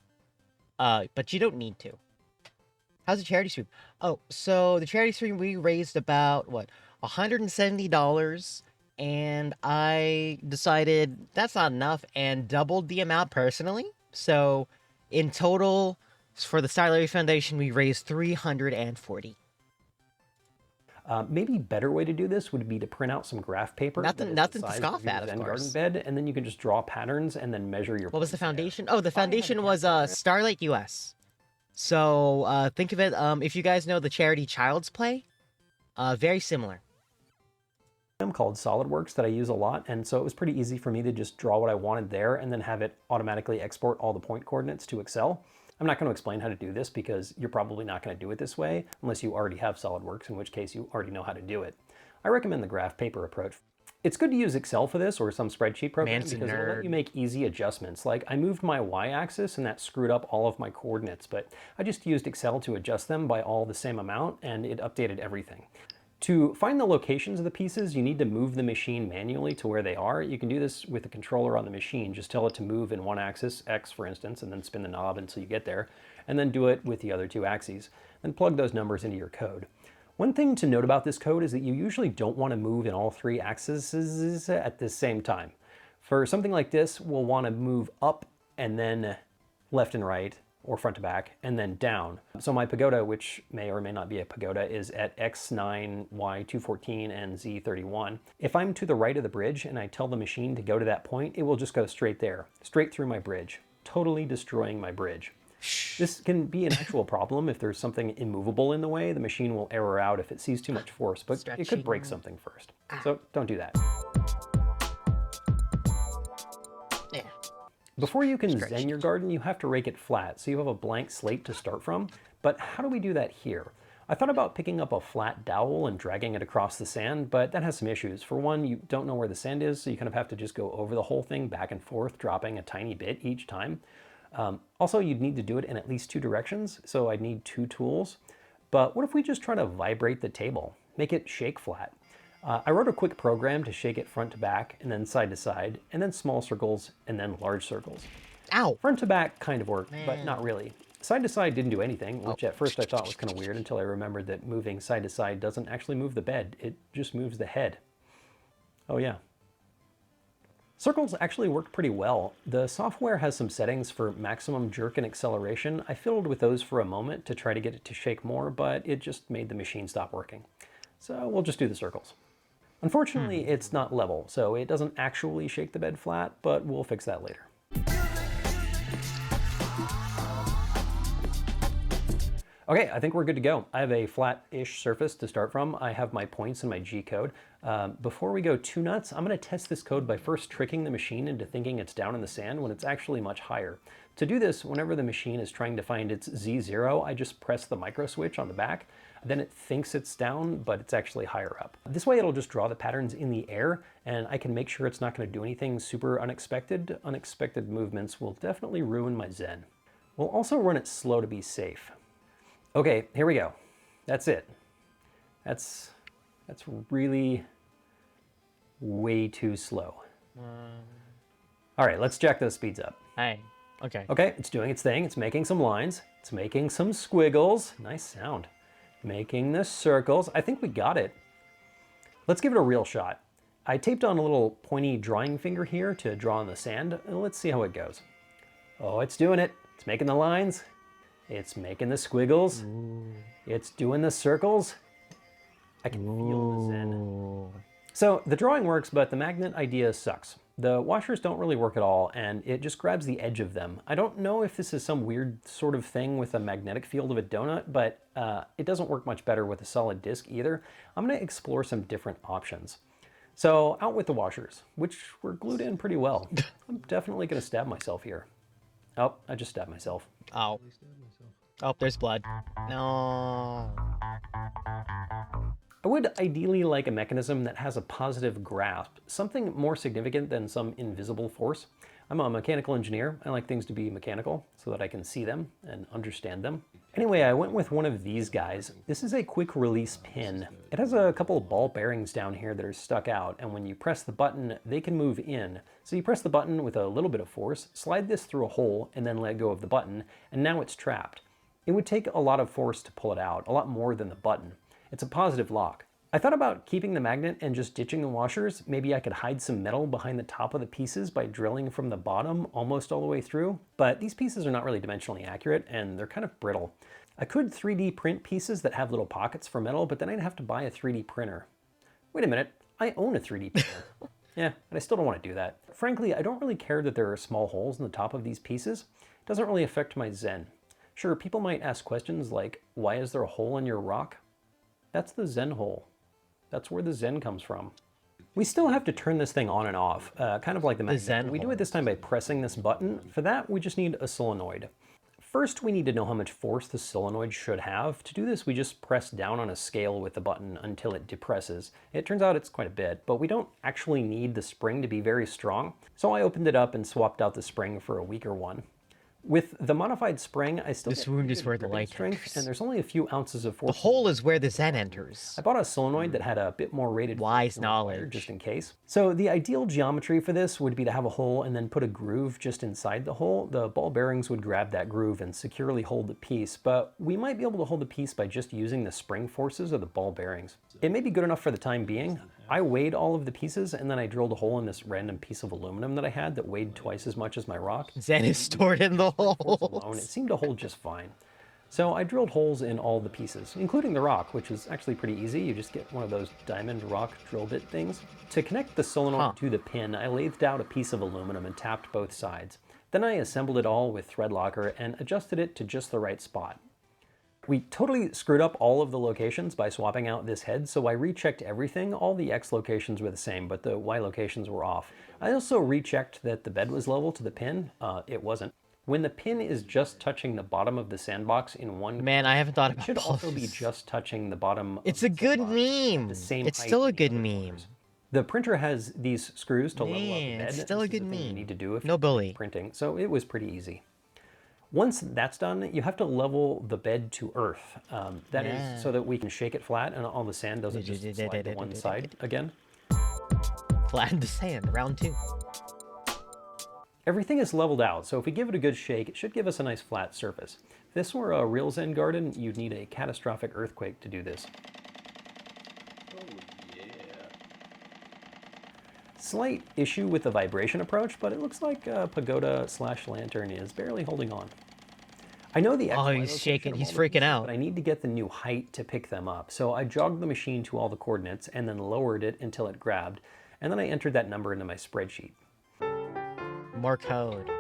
Speaker 1: but you don't need to. How's the charity stream? Oh, so the charity stream, we raised about, what, $170, and I decided that's not enough and doubled the amount personally. So in total, for the Stylarity Foundation, we raised $340.
Speaker 11: Maybe a better way to do this would be to print out some graph paper.
Speaker 1: Nothing to scoff at, of course.
Speaker 11: Garden bed, and then you can just draw patterns and then measure your.
Speaker 1: What was the foundation? Oh, the foundation was Starlight US. So think of it, if you guys know the charity Child's Play, very similar.
Speaker 11: Called SolidWorks that I use a lot, and so it was pretty easy for me to just draw what I wanted there and then have it automatically export all the point coordinates to Excel. I'm not going to explain how to do this because you're probably not going to do it this way unless you already have SolidWorks, in which case you already know how to do it. I recommend the graph paper approach. It's good to use Excel for this or some spreadsheet program because it'll let you make easy adjustments. Like I moved my y-axis and that screwed up all of my coordinates, but I just used Excel to adjust them by all the same amount and it updated everything. To find the locations of the pieces, you need to move the machine manually to where they are. You can do this with the controller on the machine. Just tell it to move in one axis, X for instance, and then spin the knob until you get there, and then do it with the other two axes. Then plug those numbers into your code. One thing to note about this code is that you usually don't want to move in all three axes at the same time. For something like this, we'll want to move up and then left and right, or front to back, and then down. So my pagoda, which may or may not be a pagoda, is at X9, Y214, and Z31. If I'm to the right of the bridge and I tell the machine to go to that point, it will just go straight there, straight through my bridge, totally destroying my bridge. This can be an actual problem if there's something immovable in the way. The machine will error out if it sees too much force, but it could break something first. So don't do that. Before you can zen your garden, you have to rake it flat, so you have a blank slate to start from. But how do we do that here? I thought about picking up a flat dowel and dragging it across the sand, but that has some issues. For one, you don't know where the sand is, so you kind of have to just go over the whole thing back and forth, dropping a tiny bit each time. Also, you'd need to do it in at least two directions, so I'd need two tools. But what if we just try to vibrate the table, make it shake flat? I wrote a quick program to shake it front to back, and then side to side, and then small circles, and then large circles.
Speaker 1: Ow!
Speaker 11: Front to back kind of worked, but not really. Side to side didn't do anything, which at first I thought was kind of weird until I remembered that moving side to side doesn't actually move the bed, it just moves the head. Oh yeah. Circles actually worked pretty well. The software has some settings for maximum jerk and acceleration. I fiddled with those for a moment to try to get it to shake more, but it just made the machine stop working. So we'll just do the circles. Unfortunately, it's not level, so it doesn't actually shake the bed flat, but we'll fix that later. Okay, I think we're good to go. I have a flat-ish surface to start from. I have my points and my G-code. Before we go too nuts, I'm going to test this code by first tricking the machine into thinking it's down in the sand when it's actually much higher. To do this, whenever the machine is trying to find its Z0, I just press the micro switch on the back. Then it thinks it's down, but it's actually higher up. This way it'll just draw the patterns in the air, and I can make sure it's not going to do anything super unexpected. Unexpected movements will definitely ruin my zen. We'll also run it slow to be safe. Okay, here we go. That's it. That's really way too slow. All right, let's jack those speeds up.
Speaker 1: Hey, okay.
Speaker 11: Okay, it's doing its thing. It's making some lines. It's making some squiggles. Nice sound. Making the circles. I think we got it. Let's give it a real shot. I taped on a little pointy drawing finger here to draw on the sand. Let's see how it goes. Oh, it's doing it. It's making the lines. It's making the squiggles. Ooh. It's doing the circles. I can feel the zen. So the drawing works, but the magnet idea sucks. The washers don't really work at all, and it just grabs the edge of them. I don't know if this is some weird sort of thing with a magnetic field of a donut, but it doesn't work much better with a solid disc either. I'm gonna explore some different options. So out with the washers, which were glued in pretty well. I'm definitely gonna stab myself here. Oh, I just stabbed myself.
Speaker 1: Oh. Oh, there's blood. No.
Speaker 11: I would ideally like a mechanism that has a positive grasp, something more significant than some invisible force. I'm a mechanical engineer. I like things to be mechanical so that I can see them and understand them. Anyway, I went with one of these guys. This is a quick release pin. It has a couple of ball bearings down here that are stuck out, and when you press the button, they can move in. So you press the button with a little bit of force, slide this through a hole, and then let go of the button, and now it's trapped. It would take a lot of force to pull it out, a lot more than the button. It's a positive lock. I thought about keeping the magnet and just ditching the washers. Maybe I could hide some metal behind the top of the pieces by drilling from the bottom almost all the way through, but these pieces are not really dimensionally accurate and they're kind of brittle. I could 3D print pieces that have little pockets for metal, but then I'd have to buy a 3D printer. Wait a minute, I own a 3D printer. Yeah, but I still don't want to do that. Frankly, I don't really care that there are small holes in the top of these pieces. It doesn't really affect my zen. Sure, people might ask questions like, why is there a hole in your rock? That's the zen hole. That's where the zen comes from. We still have to turn this thing on and off, kind of like the magnet.
Speaker 1: Zen
Speaker 11: we do it this time by pressing this button. For that, we just need a solenoid. First, we need to know how much force the solenoid should have. To do this, we just press down on a scale with the button until it depresses. It turns out it's quite a bit, but we don't actually need the spring to be very strong. So I opened it up and swapped out the spring for a weaker one. With the modified spring, I still
Speaker 1: this wound is where the light
Speaker 11: strength,
Speaker 1: enters.
Speaker 11: and there's only a few ounces of force.
Speaker 1: The hole is where the zen enters.
Speaker 11: I bought a solenoid that had a bit more rated
Speaker 1: wise knowledge,
Speaker 11: just in case. So the ideal geometry for this would be to have a hole and then put a groove just inside the hole. The ball bearings would grab that groove and securely hold the piece, but we might be able to hold the piece by just using the spring forces of the ball bearings. It may be good enough for the time being. I weighed all of the pieces and then I drilled a hole in this random piece of aluminum that I had that weighed twice as much as my rock.
Speaker 1: Zen is stored in the hole.
Speaker 11: It seemed to hold just fine. So I drilled holes in all the pieces, including the rock, which is actually pretty easy. You just get one of those diamond rock drill bit things. To connect the solenoid to the pin, I lathed out a piece of aluminum and tapped both sides. Then I assembled it all with thread locker and adjusted it to just the right spot. We totally screwed up all of the locations by swapping out this head, so I rechecked everything. All the X locations were the same, but the Y locations were off. I also rechecked that the bed was level to the pin. It wasn't. When the pin is just touching the bottom of the sandbox in one...
Speaker 1: Man, I haven't thought about
Speaker 11: it. It should also be just touching the bottom
Speaker 1: It's a good meme. It's still a good meme.
Speaker 11: The printer has these screws to level up the bed.
Speaker 1: It's still a good meme.
Speaker 11: You need to do if
Speaker 1: no bully.
Speaker 11: Printing, so it was pretty easy. Once that's done, you have to level the bed to earth. That is so that we can shake it flat and all the sand doesn't just slide to one side again.
Speaker 1: Flatten the sand, round 2.
Speaker 11: Everything is leveled out, so if we give it a good shake, it should give us a nice flat surface. If this were a real Zen garden, you'd need a catastrophic earthquake to do this. Slight issue with the vibration approach, but it looks like pagoda/lantern is barely holding on. I know the
Speaker 1: XY he's shaking, he's freaking out.
Speaker 11: But I need to get the new height to pick them up. So I jogged the machine to all the coordinates and then lowered it until it grabbed. And then I entered that number into my spreadsheet.
Speaker 1: More code.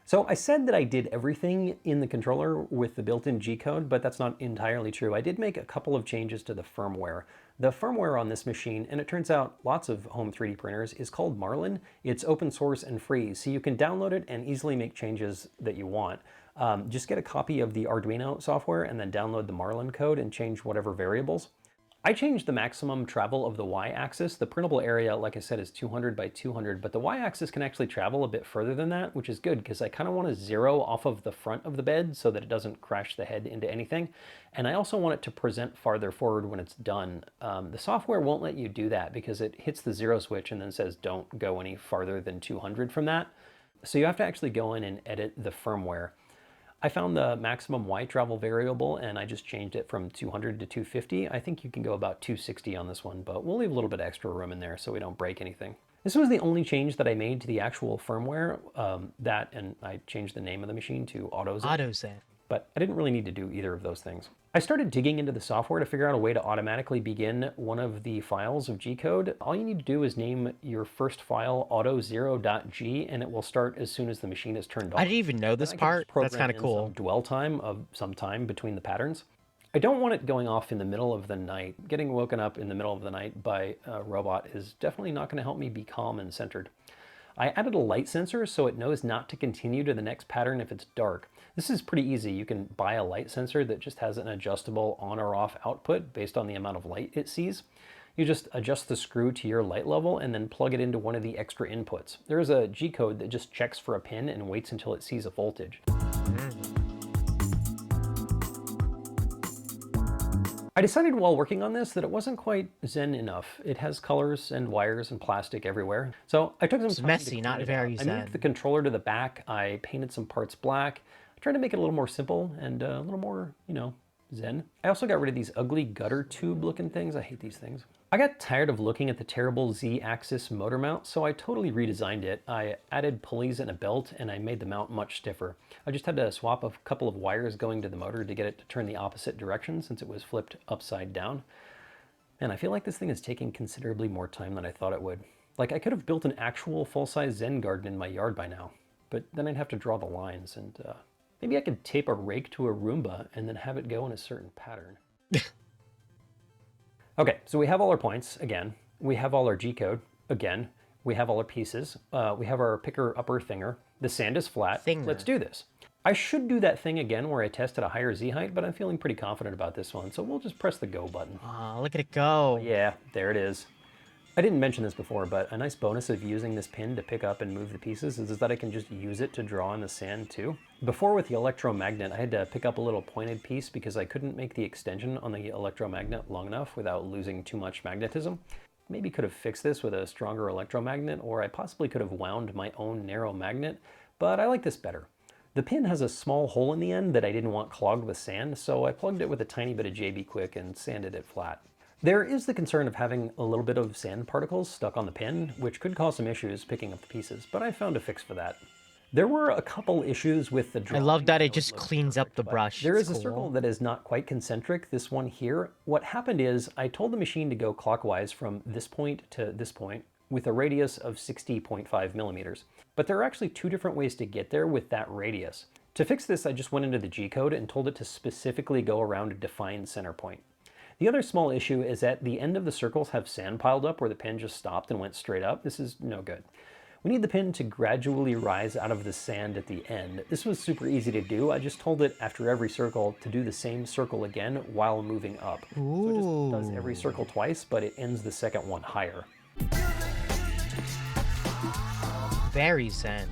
Speaker 11: So I said that I did everything in the controller with the built-in G-code, but that's not entirely true. I did make a couple of changes to the firmware. The firmware on this machine, and it turns out lots of home 3D printers, is called Marlin. It's open source and free, so you can download it and easily make changes that you want. Just get a copy of the Arduino software and then download the Marlin code and change whatever variables. I changed the maximum travel of the y-axis. The printable area, like I said, is 200 by 200, but the y-axis can actually travel a bit further than that, which is good because I kind of want to zero off of the front of the bed so that it doesn't crash the head into anything. And I also want it to present farther forward when it's done. The software won't let you do that because it hits the 0 switch and then says don't go any farther than 200 from that. So you have to actually go in and edit the firmware. I found the maximum Y travel variable and I just changed it from 200 to 250. I think you can go about 260 on this one, but we'll leave a little bit extra room in there so we don't break anything. This was the only change that I made to the actual firmware, and I changed the name of the machine to AutoZen.
Speaker 1: AutoZen.
Speaker 11: But I didn't really need to do either of those things. I started digging into the software to figure out a way to automatically begin one of the files of G-code. All you need to do is name your first file auto0.g and it will start as soon as the machine is turned on.
Speaker 1: I didn't even know this part. That's kind of cool.
Speaker 11: Some dwell time of some time between the patterns. I don't want it going off in the middle of the night. Getting woken up in the middle of the night by a robot is definitely not going to help me be calm and centered. I added a light sensor so it knows not to continue to the next pattern if it's dark. This is pretty easy. You can buy a light sensor that just has an adjustable on or off output based on the amount of light it sees. You just adjust the screw to your light level and then plug it into one of the extra inputs. There is a G-code that just checks for a pin and waits until it sees a voltage. I decided while working on this that it wasn't quite zen enough. It has colors and wires and plastic everywhere. So I took some time
Speaker 1: messy, not very zen.
Speaker 11: I moved the controller to the back. I painted some parts black. I tried to make it a little more simple and a little more, you know, zen. I also got rid of these ugly gutter tube looking things. I hate these things. I got tired of looking at the terrible Z-axis motor mount, so I totally redesigned it. I added pulleys and a belt, and I made the mount much stiffer. I just had to swap a couple of wires going to the motor to get it to turn the opposite direction since it was flipped upside down. And I feel like this thing is taking considerably more time than I thought it would. Like, I could have built an actual full-size Zen garden in my yard by now, but then I'd have to draw the lines, and maybe I could tape a rake to a Roomba and then have it go in a certain pattern. Okay, so we have all our points, again. We have all our G-code, again. We have all our pieces. We have our picker upper thinger. The sand is flat. Let's do this. I should do that thing again where I test at a higher Z height, but I'm feeling pretty confident about this one, so we'll just press the go button.
Speaker 1: Aw, look at it go.
Speaker 11: Yeah, there it is. I didn't mention this before, but a nice bonus of using this pin to pick up and move the pieces is that I can just use it to draw in the sand too. Before with the electromagnet, I had to pick up a little pointed piece because I couldn't make the extension on the electromagnet long enough without losing too much magnetism. Maybe could have fixed this with a stronger electromagnet, or I possibly could have wound my own narrow magnet, but I like this better. The pin has a small hole in the end that I didn't want clogged with sand, so I plugged it with a tiny bit of JB Quick and sanded it flat. There is the concern of having a little bit of sand particles stuck on the pin, which could cause some issues picking up the pieces, but I found a fix for that. There were a couple issues with the drawing.
Speaker 1: I love that it just cleans up the brush.
Speaker 11: There is a circle that is not quite concentric, this one here. What happened is I told the machine to go clockwise from this point to this point with a radius of 60.5 millimeters. But there are actually two different ways to get there with that radius. To fix this, I just went into the G-code and told it to specifically go around a defined center point. The other small issue is that the end of the circles have sand piled up where the pin just stopped and went straight up. This is no good. We need the pin to gradually rise out of the sand at the end. This was super easy to do. I just told it after every circle to do the same circle again while moving up.
Speaker 1: Ooh.
Speaker 11: So it just does every circle twice, but it ends the second one higher.
Speaker 1: Very zen.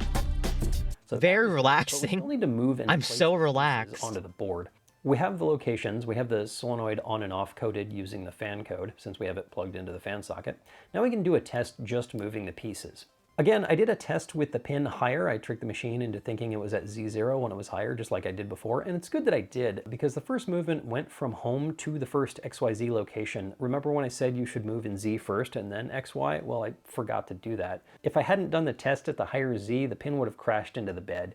Speaker 11: So
Speaker 1: very relaxing.
Speaker 11: We still need to move and
Speaker 1: I'm
Speaker 11: place
Speaker 1: so
Speaker 11: the pieces
Speaker 1: relaxed.
Speaker 11: onto the board. We have the locations. We have the solenoid on and off coded using the fan code since we have it plugged into the fan socket. Now we can do a test just moving the pieces. Again, I did a test with the pin higher. I tricked the machine into thinking it was at Z0 when it was higher, just like I did before. And it's good that I did, because the first movement went from home to the first XYZ location. Remember when I said you should move in Z first and then XY? Well, I forgot to do that. If I hadn't done the test at the higher Z, the pin would have crashed into the bed,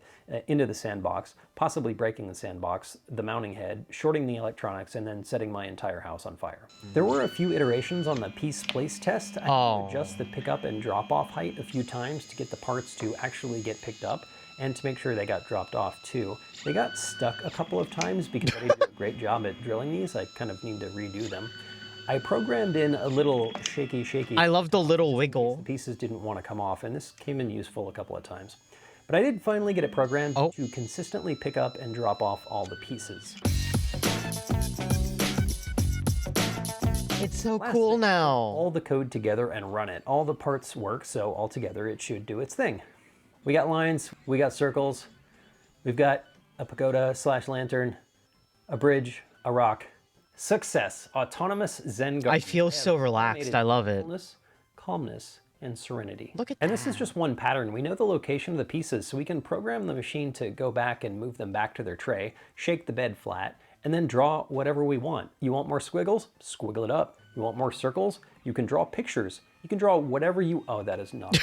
Speaker 11: into the sandbox, possibly breaking the sandbox, the mounting head, shorting the electronics, and then setting my entire house on fire. There were a few iterations on the piece place test. I had to adjust the pickup and drop off height a few times to get the parts to actually get picked up and to make sure they got dropped off too. They got stuck a couple of times because I didn't do a great job at drilling these. I kind of need to redo them. I programmed in a little shaky.
Speaker 1: I love the little wiggle.
Speaker 11: The pieces didn't want to come off, and this came in useful a couple of times. But I did finally get it programmed to consistently pick up and drop off all the pieces.
Speaker 1: It's so
Speaker 11: Last
Speaker 1: cool
Speaker 11: thing,
Speaker 1: now.
Speaker 11: all the code together and run it. All the parts work, so altogether it should do its thing. We got lines, we got circles, we've got a pagoda / lantern, a bridge, a rock. Success. Autonomous Zen garden.
Speaker 1: I feel so relaxed. I love it.
Speaker 11: Calmness, and serenity.
Speaker 1: Look at
Speaker 11: and
Speaker 1: that.
Speaker 11: this is just one pattern. We know the location of the pieces, so we can program the machine to go back and move them back to their tray, shake the bed flat, and then draw whatever we want. You want more squiggles? Squiggle it up. You want more circles? You can draw pictures. You can draw whatever you... Oh, that is not...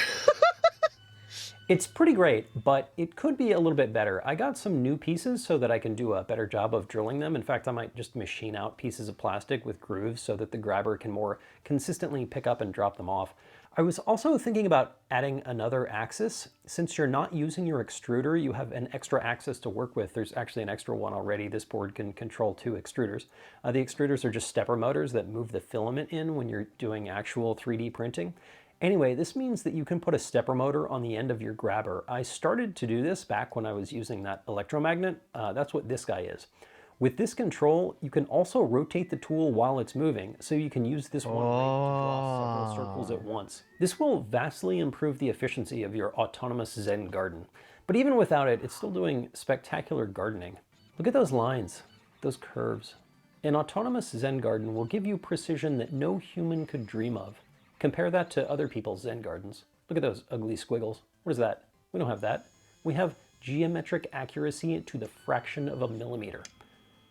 Speaker 11: It's pretty great, but it could be a little bit better. I got some new pieces so that I can do a better job of drilling them. In fact, I might just machine out pieces of plastic with grooves so that the grabber can more consistently pick up and drop them off. I was also thinking about adding another axis. Since you're not using your extruder, you have an extra axis to work with. There's actually an extra one already. This board can control 2 extruders. The extruders are just stepper motors that move the filament in when you're doing actual 3D printing. Anyway, this means that you can put a stepper motor on the end of your grabber. I started to do this back when I was using that electromagnet. That's what this guy is. With this control, you can also rotate the tool while it's moving, so you can use this one ring to draw several circles at once. This will vastly improve the efficiency of your autonomous Zen garden. But even without it, it's still doing spectacular gardening. Look at those lines, those curves. An autonomous Zen garden will give you precision that no human could dream of. Compare that to other people's Zen gardens. Look at those ugly squiggles. What is that? We don't have that. We have geometric accuracy to the fraction of a millimeter.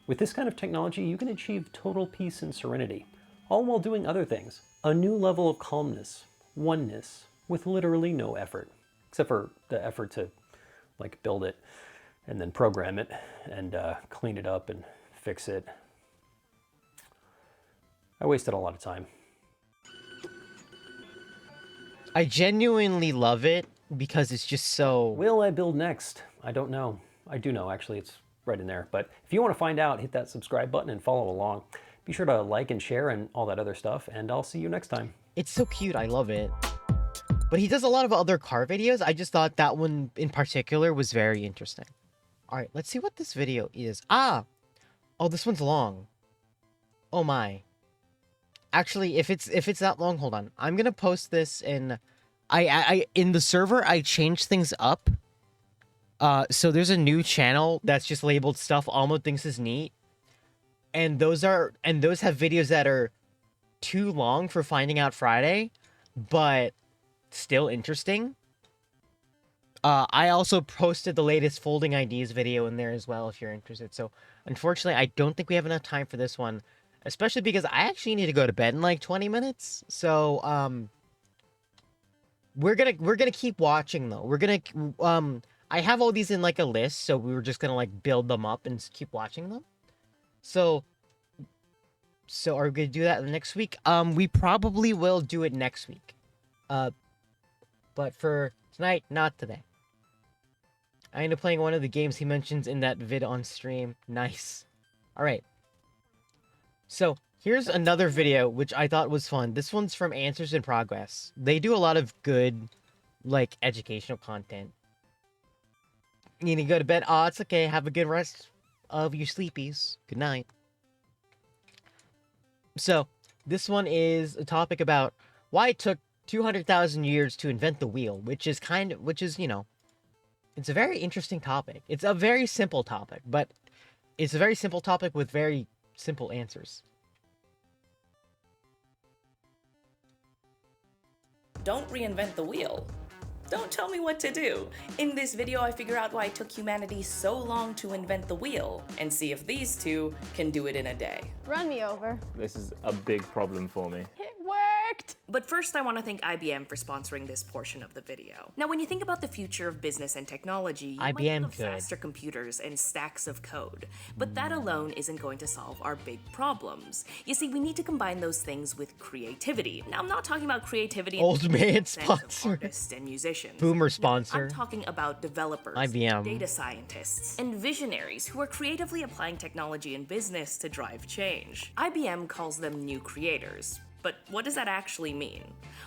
Speaker 11: With this kind of technology, you can achieve total peace and serenity, all while doing other things. A new level of calmness, oneness, with literally no effort, except for the effort to like build it and then program it and clean it up and fix it. I wasted a lot of time.
Speaker 1: I genuinely love it because it's just so...
Speaker 11: Will I build next? I don't know. I do know, actually. It's right in there. But if you want to find out, hit that subscribe button and follow along. Be sure to like and share and all that other stuff, and I'll see you next time.
Speaker 1: It's so cute. I love it. But he does a lot of other car videos. I just thought that one in particular was very interesting. All right, let's see what this video is. Ah! Oh, this one's long. Oh my. Actually, if it's that long, hold on. I'm gonna post this in, in the server. I changed things up. So there's a new channel that's just labeled stuff Almo thinks is neat, and those have videos that are too long for Finding Out Friday, but still interesting. I also posted the latest folding IDs video in there as well if you're interested. So unfortunately, I don't think we have enough time for this one. Especially because I actually need to go to bed in like 20 minutes. So, we're gonna keep watching though. We're gonna, I have all these in like a list, so we were just gonna like build them up and keep watching them. So are we gonna do that next week? We probably will do it next week. But for tonight, not today. I end up playing one of the games he mentions in that vid on stream. Nice. All right. So, here's another video, which I thought was fun. This one's from Answers in Progress. They do a lot of good, like, educational content. You need to go to bed? Oh, it's okay. Have a good rest of your sleepies. Good night. So, this one is a topic about why it took 200,000 years to invent the wheel, which is, you know, it's a very interesting topic. It's a very simple topic, but it's a very simple topic with very simple answers.
Speaker 13: Don't reinvent the wheel. Don't tell me what to do. In this video, I figure out why it took humanity so long to invent the wheel and see if these two can do it in a day.
Speaker 14: Run me over.
Speaker 4: This is a big problem for me.
Speaker 14: It worked!
Speaker 13: But first, I want to thank IBM for sponsoring this portion of the video. Now, when you think about the future of business and technology, you might think of faster computers and stacks of code. But that alone isn't going to solve our big problems. You see, we need to combine those things with creativity. Now, I'm not talking about creativity in
Speaker 1: Old man
Speaker 13: sense of
Speaker 1: sponsor.
Speaker 13: artists and musicians.
Speaker 1: Boomer sponsor.
Speaker 13: No, I'm talking about developers,
Speaker 1: IBM.
Speaker 13: data scientists, and visionaries who are creatively applying technology in business to drive change. IBM calls them new creators. But what does that actually mean?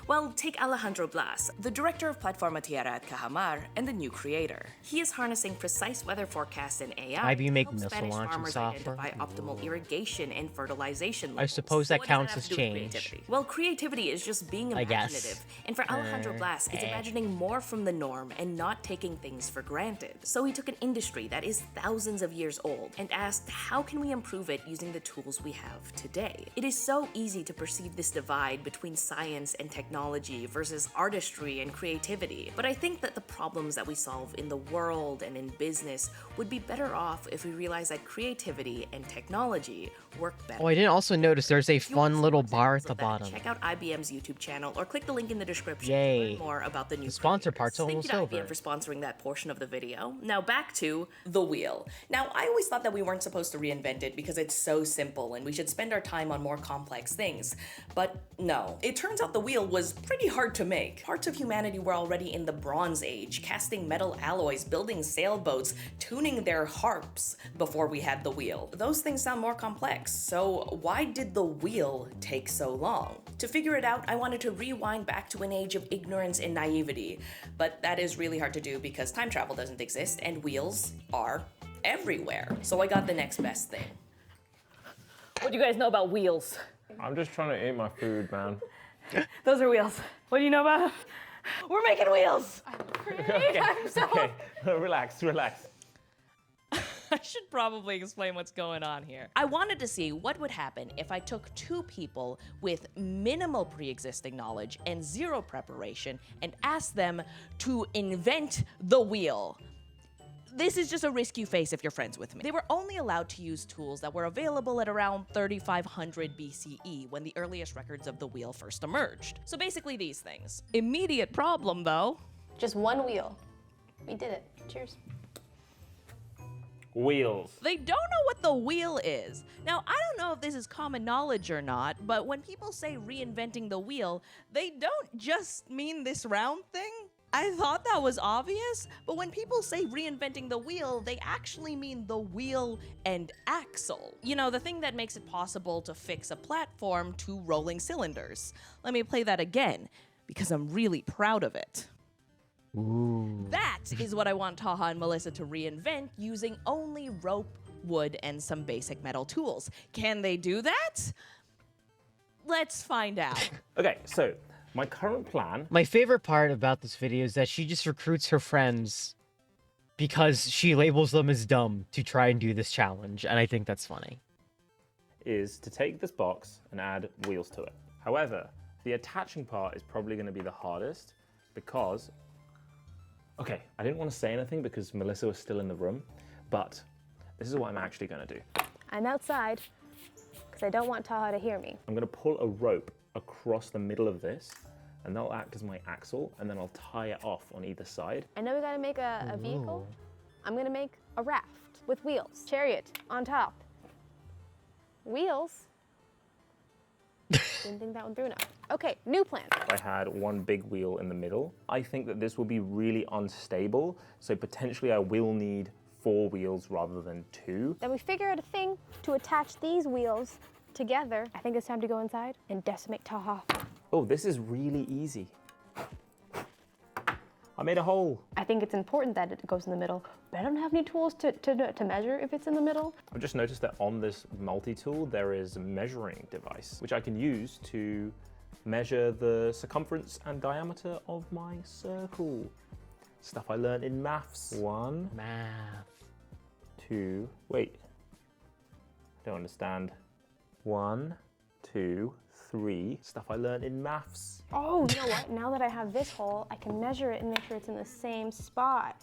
Speaker 13: Well, take Alejandro Blas, the director of Plataforma Tierra at Cahamar and the new creator. He is harnessing precise weather forecasts and AI
Speaker 1: IBM make
Speaker 13: to help
Speaker 1: missile
Speaker 13: Spanish
Speaker 1: launching
Speaker 13: farmers
Speaker 1: software.
Speaker 13: identify optimal irrigation and fertilization levels.
Speaker 1: I suppose that
Speaker 13: So what does
Speaker 1: counts
Speaker 13: have
Speaker 1: as
Speaker 13: to do with
Speaker 1: change.
Speaker 13: creativity? Well, creativity is just being
Speaker 1: I guess.
Speaker 13: imaginative. And for Alejandro Blas, it's imagining more from the norm and not taking things for granted. So he took an industry that is thousands of years old and asked, how can we improve it using the tools we have today? It is so easy to perceive this divide between science and technology versus artistry and creativity. But I think that the problems that we solve in the world and in business would be better off if we realize that creativity and technology work better.
Speaker 1: Oh, I didn't also notice there's a fun little bar at the bottom.
Speaker 13: Check out IBM's YouTube channel or click the link in the description
Speaker 1: Yay.
Speaker 13: to learn more about the new
Speaker 1: The sponsor
Speaker 13: creators.
Speaker 1: part's almost
Speaker 13: Thank you to
Speaker 1: over.
Speaker 13: IBM for sponsoring that portion of the video. Now back to the wheel. Now, I always thought that we weren't supposed to reinvent it because it's so simple and we should spend our time on more complex things. But no, it turns out the wheel was pretty hard to make. Parts of humanity were already in the Bronze Age, casting metal alloys, building sailboats, tuning their harps before we had the wheel. Those things sound more complex, so why did the wheel take so long? To figure it out, I wanted to rewind back to an age of ignorance and naivety, but that is really hard to do because time travel doesn't exist and wheels are everywhere. So I got the next best thing.
Speaker 15: What do you guys know about wheels?
Speaker 4: I'm just trying to eat my food, man.
Speaker 15: Those are wheels. What do you know about them? We're making wheels.
Speaker 4: Okay, okay. Relax, relax.
Speaker 13: I should probably explain what's going on here. I wanted to see what would happen if I took two people with minimal pre-existing knowledge and zero preparation and asked them to invent the wheel. This is just a risk you face if you're friends with me. They were only allowed to use tools that were available at around 3500 BCE when the earliest records of the wheel first emerged. So basically these things. Immediate problem though.
Speaker 14: Just one wheel. We did it. Cheers.
Speaker 4: Wheels.
Speaker 13: They don't know what the wheel is. Now, I don't know if this is common knowledge or not, but when people say reinventing the wheel, they don't just mean this round thing. I thought that was obvious, but when people say reinventing the wheel, they actually mean the wheel and axle. You know, the thing that makes it possible to fix a platform to rolling cylinders. Let me play that again, because I'm really proud of it.
Speaker 1: Ooh.
Speaker 13: That is what I want Taha and Melissa to reinvent using only rope, wood, and some basic metal tools. Can they do that? Let's find out.
Speaker 4: Okay, so my current plan.
Speaker 1: My favorite part about this video is that she just recruits her friends because she labels them as dumb to try and do this challenge, and I think that's funny.
Speaker 4: Is to take this box and add wheels to it. However, the attaching part is probably going to be the hardest because. Okay, I didn't want to say anything because Melissa was still in the room, but this is what I'm actually going to do.
Speaker 14: I'm outside because I don't want Taha to hear me.
Speaker 4: I'm going to pull a rope across the middle of this, and that'll act as my axle, and then I'll tie it off on either side.
Speaker 14: I know we gotta make a vehicle. I'm gonna make a raft with wheels. Chariot on top. Wheels? Didn't think that one through enough. Okay, new plan.
Speaker 4: I had one big wheel in the middle. I think that this will be really unstable, so potentially I will need 4 wheels rather than 2.
Speaker 14: Then we figure out a thing to attach these wheels together. I think it's time to go inside and decimate Taha.
Speaker 4: Oh, this is really easy. I made a hole.
Speaker 14: I think it's important that it goes in the middle, but I don't have any tools to measure if it's in the middle.
Speaker 4: I've just noticed that on this multi-tool, there is a measuring device, which I can use to measure the circumference and diameter of my circle. Stuff I learned in maths. 1.
Speaker 1: Math.
Speaker 4: 2. Wait. I don't understand. 1, 2, 3. Stuff I learned in maths.
Speaker 14: Oh, you know what? Now that I have this hole, I can measure it and make sure it's in the same spot.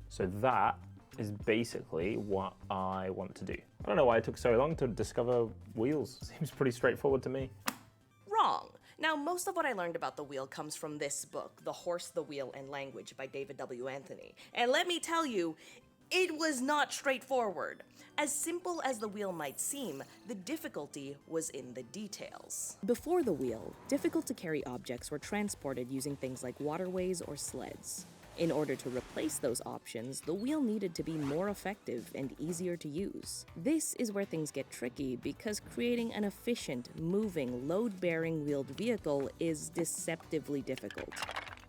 Speaker 4: So that is basically what I want to do. I don't know why it took so long to discover wheels. Seems pretty straightforward to me.
Speaker 13: Wrong. Now, most of what I learned about the wheel comes from this book, The Horse, the Wheel, and Language by David W. Anthony. And let me tell you, it was not straightforward. As simple as the wheel might seem, the difficulty was in the details. Before the wheel, difficult to carry objects were transported using things like waterways or sleds. In order to replace those options, the wheel needed to be more effective and easier to use. This is where things get tricky because creating an efficient, moving, load-bearing wheeled vehicle is deceptively difficult.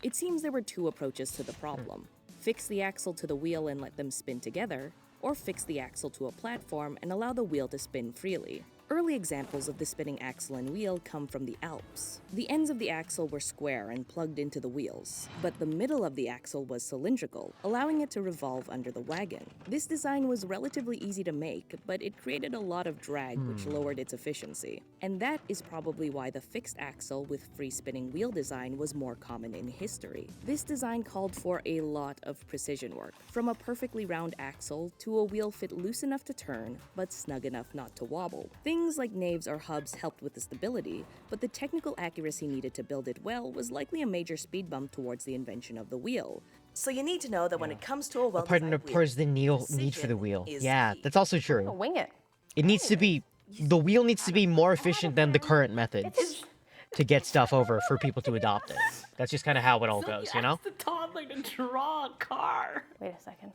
Speaker 13: It seems there were two approaches to the problem. Fix the axle to the wheel and let them spin together, or fix the axle to a platform and allow the wheel to spin freely. Early examples of the spinning axle and wheel come from the Alps. The ends of the axle were square and plugged into the wheels, but the middle of the axle was cylindrical, allowing it to revolve under the wagon. This design was relatively easy to make, but it created a lot of drag which lowered its efficiency. And that is probably why the fixed axle with free spinning wheel design was more common in history. This design called for a lot of precision work, from a perfectly round axle to a wheel fit loose enough to turn, but snug enough not to wobble. Things like naves or hubs helped with the stability, but the technical accuracy needed to build it well was likely a major speed bump towards the invention of the wheel. So you need to know that when it comes to a well-designed wheel,
Speaker 1: Part is the need for the wheel. Yeah, that's also true.
Speaker 14: Wing it.
Speaker 1: It needs to be, the wheel needs to be more efficient than the current methods to get stuff over for people to adopt it. That's just kind of how it all goes, you know?
Speaker 15: The toddler to draw a car.
Speaker 14: Wait a second.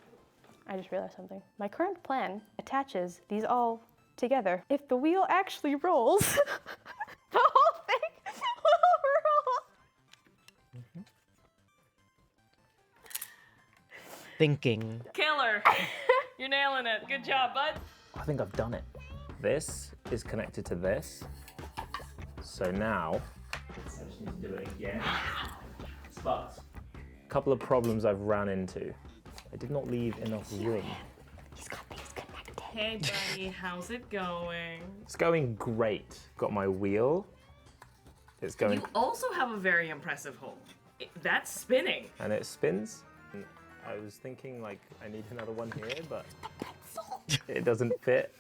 Speaker 14: I just realized something. My current plan attaches these all together. If the wheel actually rolls, the whole thing will roll.
Speaker 1: Thinking.
Speaker 15: Killer. You're nailing it. Good job, bud.
Speaker 4: I think I've done it. This is connected to this. So now, I just need to do it again. But a couple of problems I've ran into. I did not leave enough room.
Speaker 14: He's got these connected.
Speaker 15: Hey, buddy. How's it going?
Speaker 4: It's going great. Got my wheel. It's going.
Speaker 15: You also have a very impressive hole. That's spinning.
Speaker 4: And it spins. I was thinking like I need another one here, but it doesn't fit.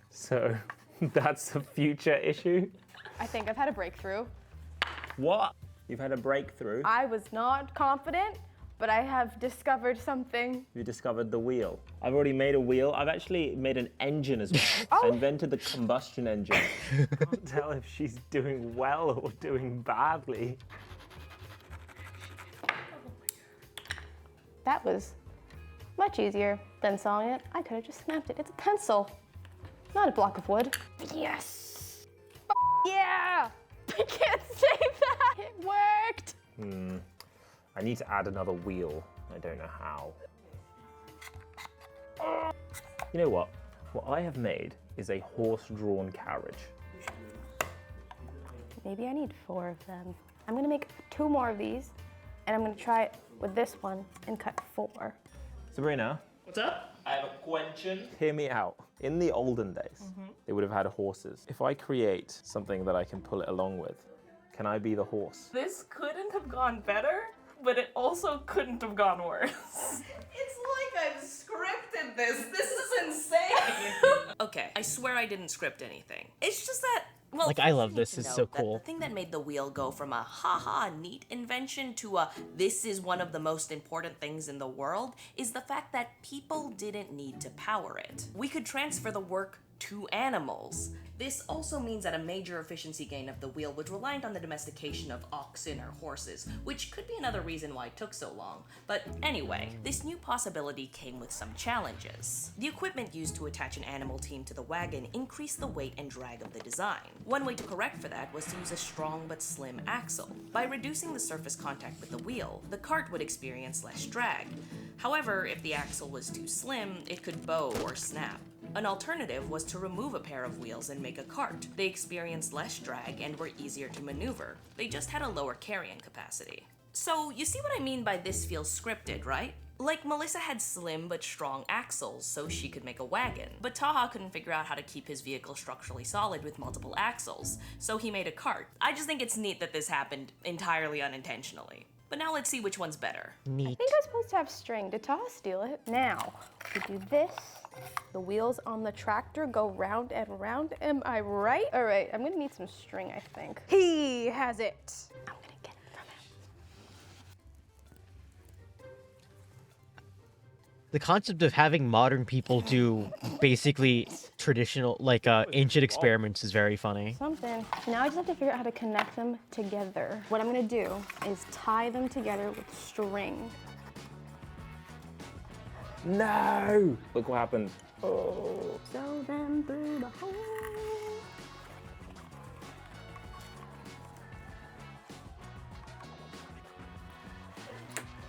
Speaker 4: So that's a future issue.
Speaker 14: I think I've had a breakthrough.
Speaker 4: What? You've had a breakthrough?
Speaker 14: I was not confident, but I have discovered something.
Speaker 4: You discovered the wheel. I've already made a wheel. I've actually made an engine as well. I invented the combustion engine. I can't tell if she's doing well or doing badly.
Speaker 14: That was much easier than sawing it. I could have just snapped it. It's a pencil, not a block of wood. Yes! Yeah! I can't say that! It worked!
Speaker 4: I need to add another wheel. I don't know how. You know what? What I have made is a horse-drawn carriage.
Speaker 14: Maybe I need 4 of them. I'm gonna make 2 more of these, and I'm gonna try it with this one and cut 4.
Speaker 4: Sabrina.
Speaker 15: What's up?
Speaker 4: I have a question. Hear me out. In the olden days, they would have had horses. If I create something that I can pull it along with, can I be the horse?
Speaker 15: This couldn't have gone better, but it also couldn't have gone worse. It's like I've scripted this. This is insane.
Speaker 13: Okay, I swear I didn't script anything. It's just that, well,
Speaker 1: Like, I love this. It's so
Speaker 13: note that
Speaker 1: cool.
Speaker 13: The thing that made the wheel go from a haha neat invention to a this is one of the most important things in the world is the fact that people didn't need to power it. We could transfer the work to animals. This also means that a major efficiency gain of the wheel was reliant on the domestication of oxen or horses, which could be another reason why it took so long. But anyway, this new possibility came with some challenges. The equipment used to attach an animal team to the wagon increased the weight and drag of the design. One way to correct for that was to use a strong but slim axle. By reducing the surface contact with the wheel, the cart would experience less drag. However, if the axle was too slim, it could bow or snap. An alternative was to remove a pair of wheels and make a cart. They experienced less drag and were easier to maneuver. They just had a lower carrying capacity. So, you see what I mean by this feels scripted, right? Like, Melissa had slim but strong axles, so she could make a wagon. But Taha couldn't figure out how to keep his vehicle structurally solid with multiple axles, so he made a cart. I just think it's neat that this happened entirely unintentionally. But now let's see which one's better.
Speaker 1: Neat.
Speaker 14: I think I'm supposed to have string. Did Taha steal it? Now, we do this. The wheels on the tractor go round and round. Am I right? All right, I'm gonna need some string, I think. He has it. I'm gonna get it from him.
Speaker 1: The concept of having modern people do basically traditional, like ancient experiments is very funny.
Speaker 14: Something. Now I just have to figure out how to connect them together. What I'm gonna do is tie them together with string.
Speaker 4: No! Look what happened. Oh.
Speaker 14: Sew them through the hole.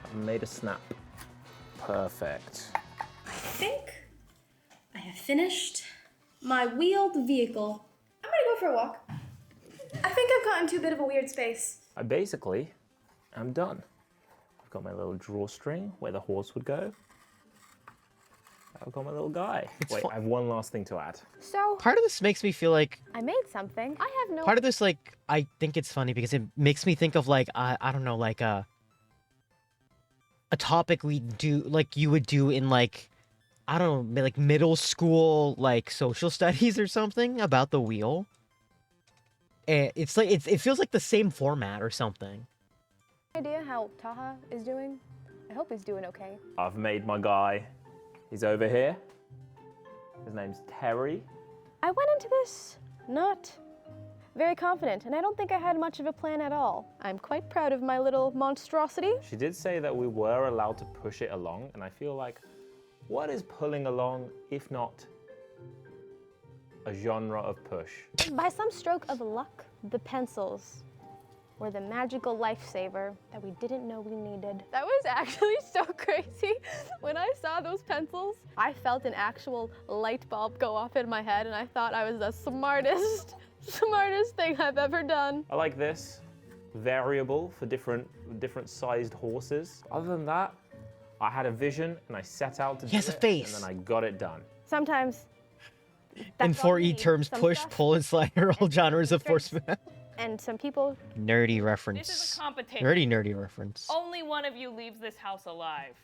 Speaker 4: I made a snap. Perfect.
Speaker 16: I think I have finished my wheeled vehicle. I'm gonna go for a walk. I think I've gotten to a bit of a weird space.
Speaker 4: I basically am done. I've got my little drawstring where the horse would go. I've got my little guy. Wait, I have one last thing to add.
Speaker 14: So
Speaker 1: Part of this makes me feel like
Speaker 14: I made something. I have no.
Speaker 1: part of this, like, I think it's funny because it makes me think of like I don't know, like a topic we do, like you would do in like, I don't know, like middle school, like social studies or something about the wheel. And it's like it feels like the same format or something.
Speaker 14: Idea how Taha is doing? I hope he's doing okay.
Speaker 4: I've made my guy. He's over here. His name's Terry.
Speaker 14: I went into this not very confident, and I don't think I had much of a plan at all. I'm quite proud of my little monstrosity.
Speaker 4: She did say that we were allowed to push it along, and I feel like, what is pulling along if not a genre of push?
Speaker 14: By some stroke of luck, the pencils were the magical lifesaver that we didn't know we needed. That was actually so crazy. When I saw those pencils, I felt an actual light bulb go off in my head, and I thought I was the smartest thing I've ever done.
Speaker 4: I like this variable for different sized horses. Other than that, I had a vision and I set out to do
Speaker 1: has a
Speaker 4: it,
Speaker 1: face.
Speaker 4: and then I got it done.
Speaker 14: Sometimes
Speaker 1: In 4E terms, push, pull, and slide are all genres of force.
Speaker 14: and some people.
Speaker 1: Nerdy reference.
Speaker 15: This is a competition.
Speaker 1: Nerdy reference.
Speaker 15: Only one of you leaves this house alive.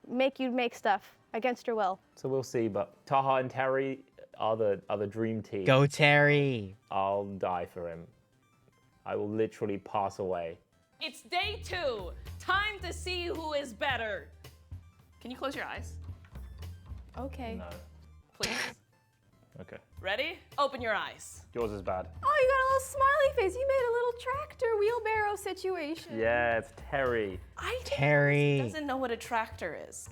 Speaker 14: Make you make stuff against your will.
Speaker 4: So we'll see, but Taha and Terry are the dream team.
Speaker 1: Go Terry.
Speaker 4: I'll die for him. I will literally pass away.
Speaker 15: It's day 2. Time to see who is better. Can you close your eyes?
Speaker 14: Okay.
Speaker 4: No.
Speaker 15: Please.
Speaker 4: Okay.
Speaker 15: Ready? Open your eyes.
Speaker 4: Yours is bad.
Speaker 14: Oh, you got a little smiley face. You made a little tractor wheelbarrow situation.
Speaker 4: Yeah, it's Terry.
Speaker 1: Terry.
Speaker 15: Doesn't know what a tractor is.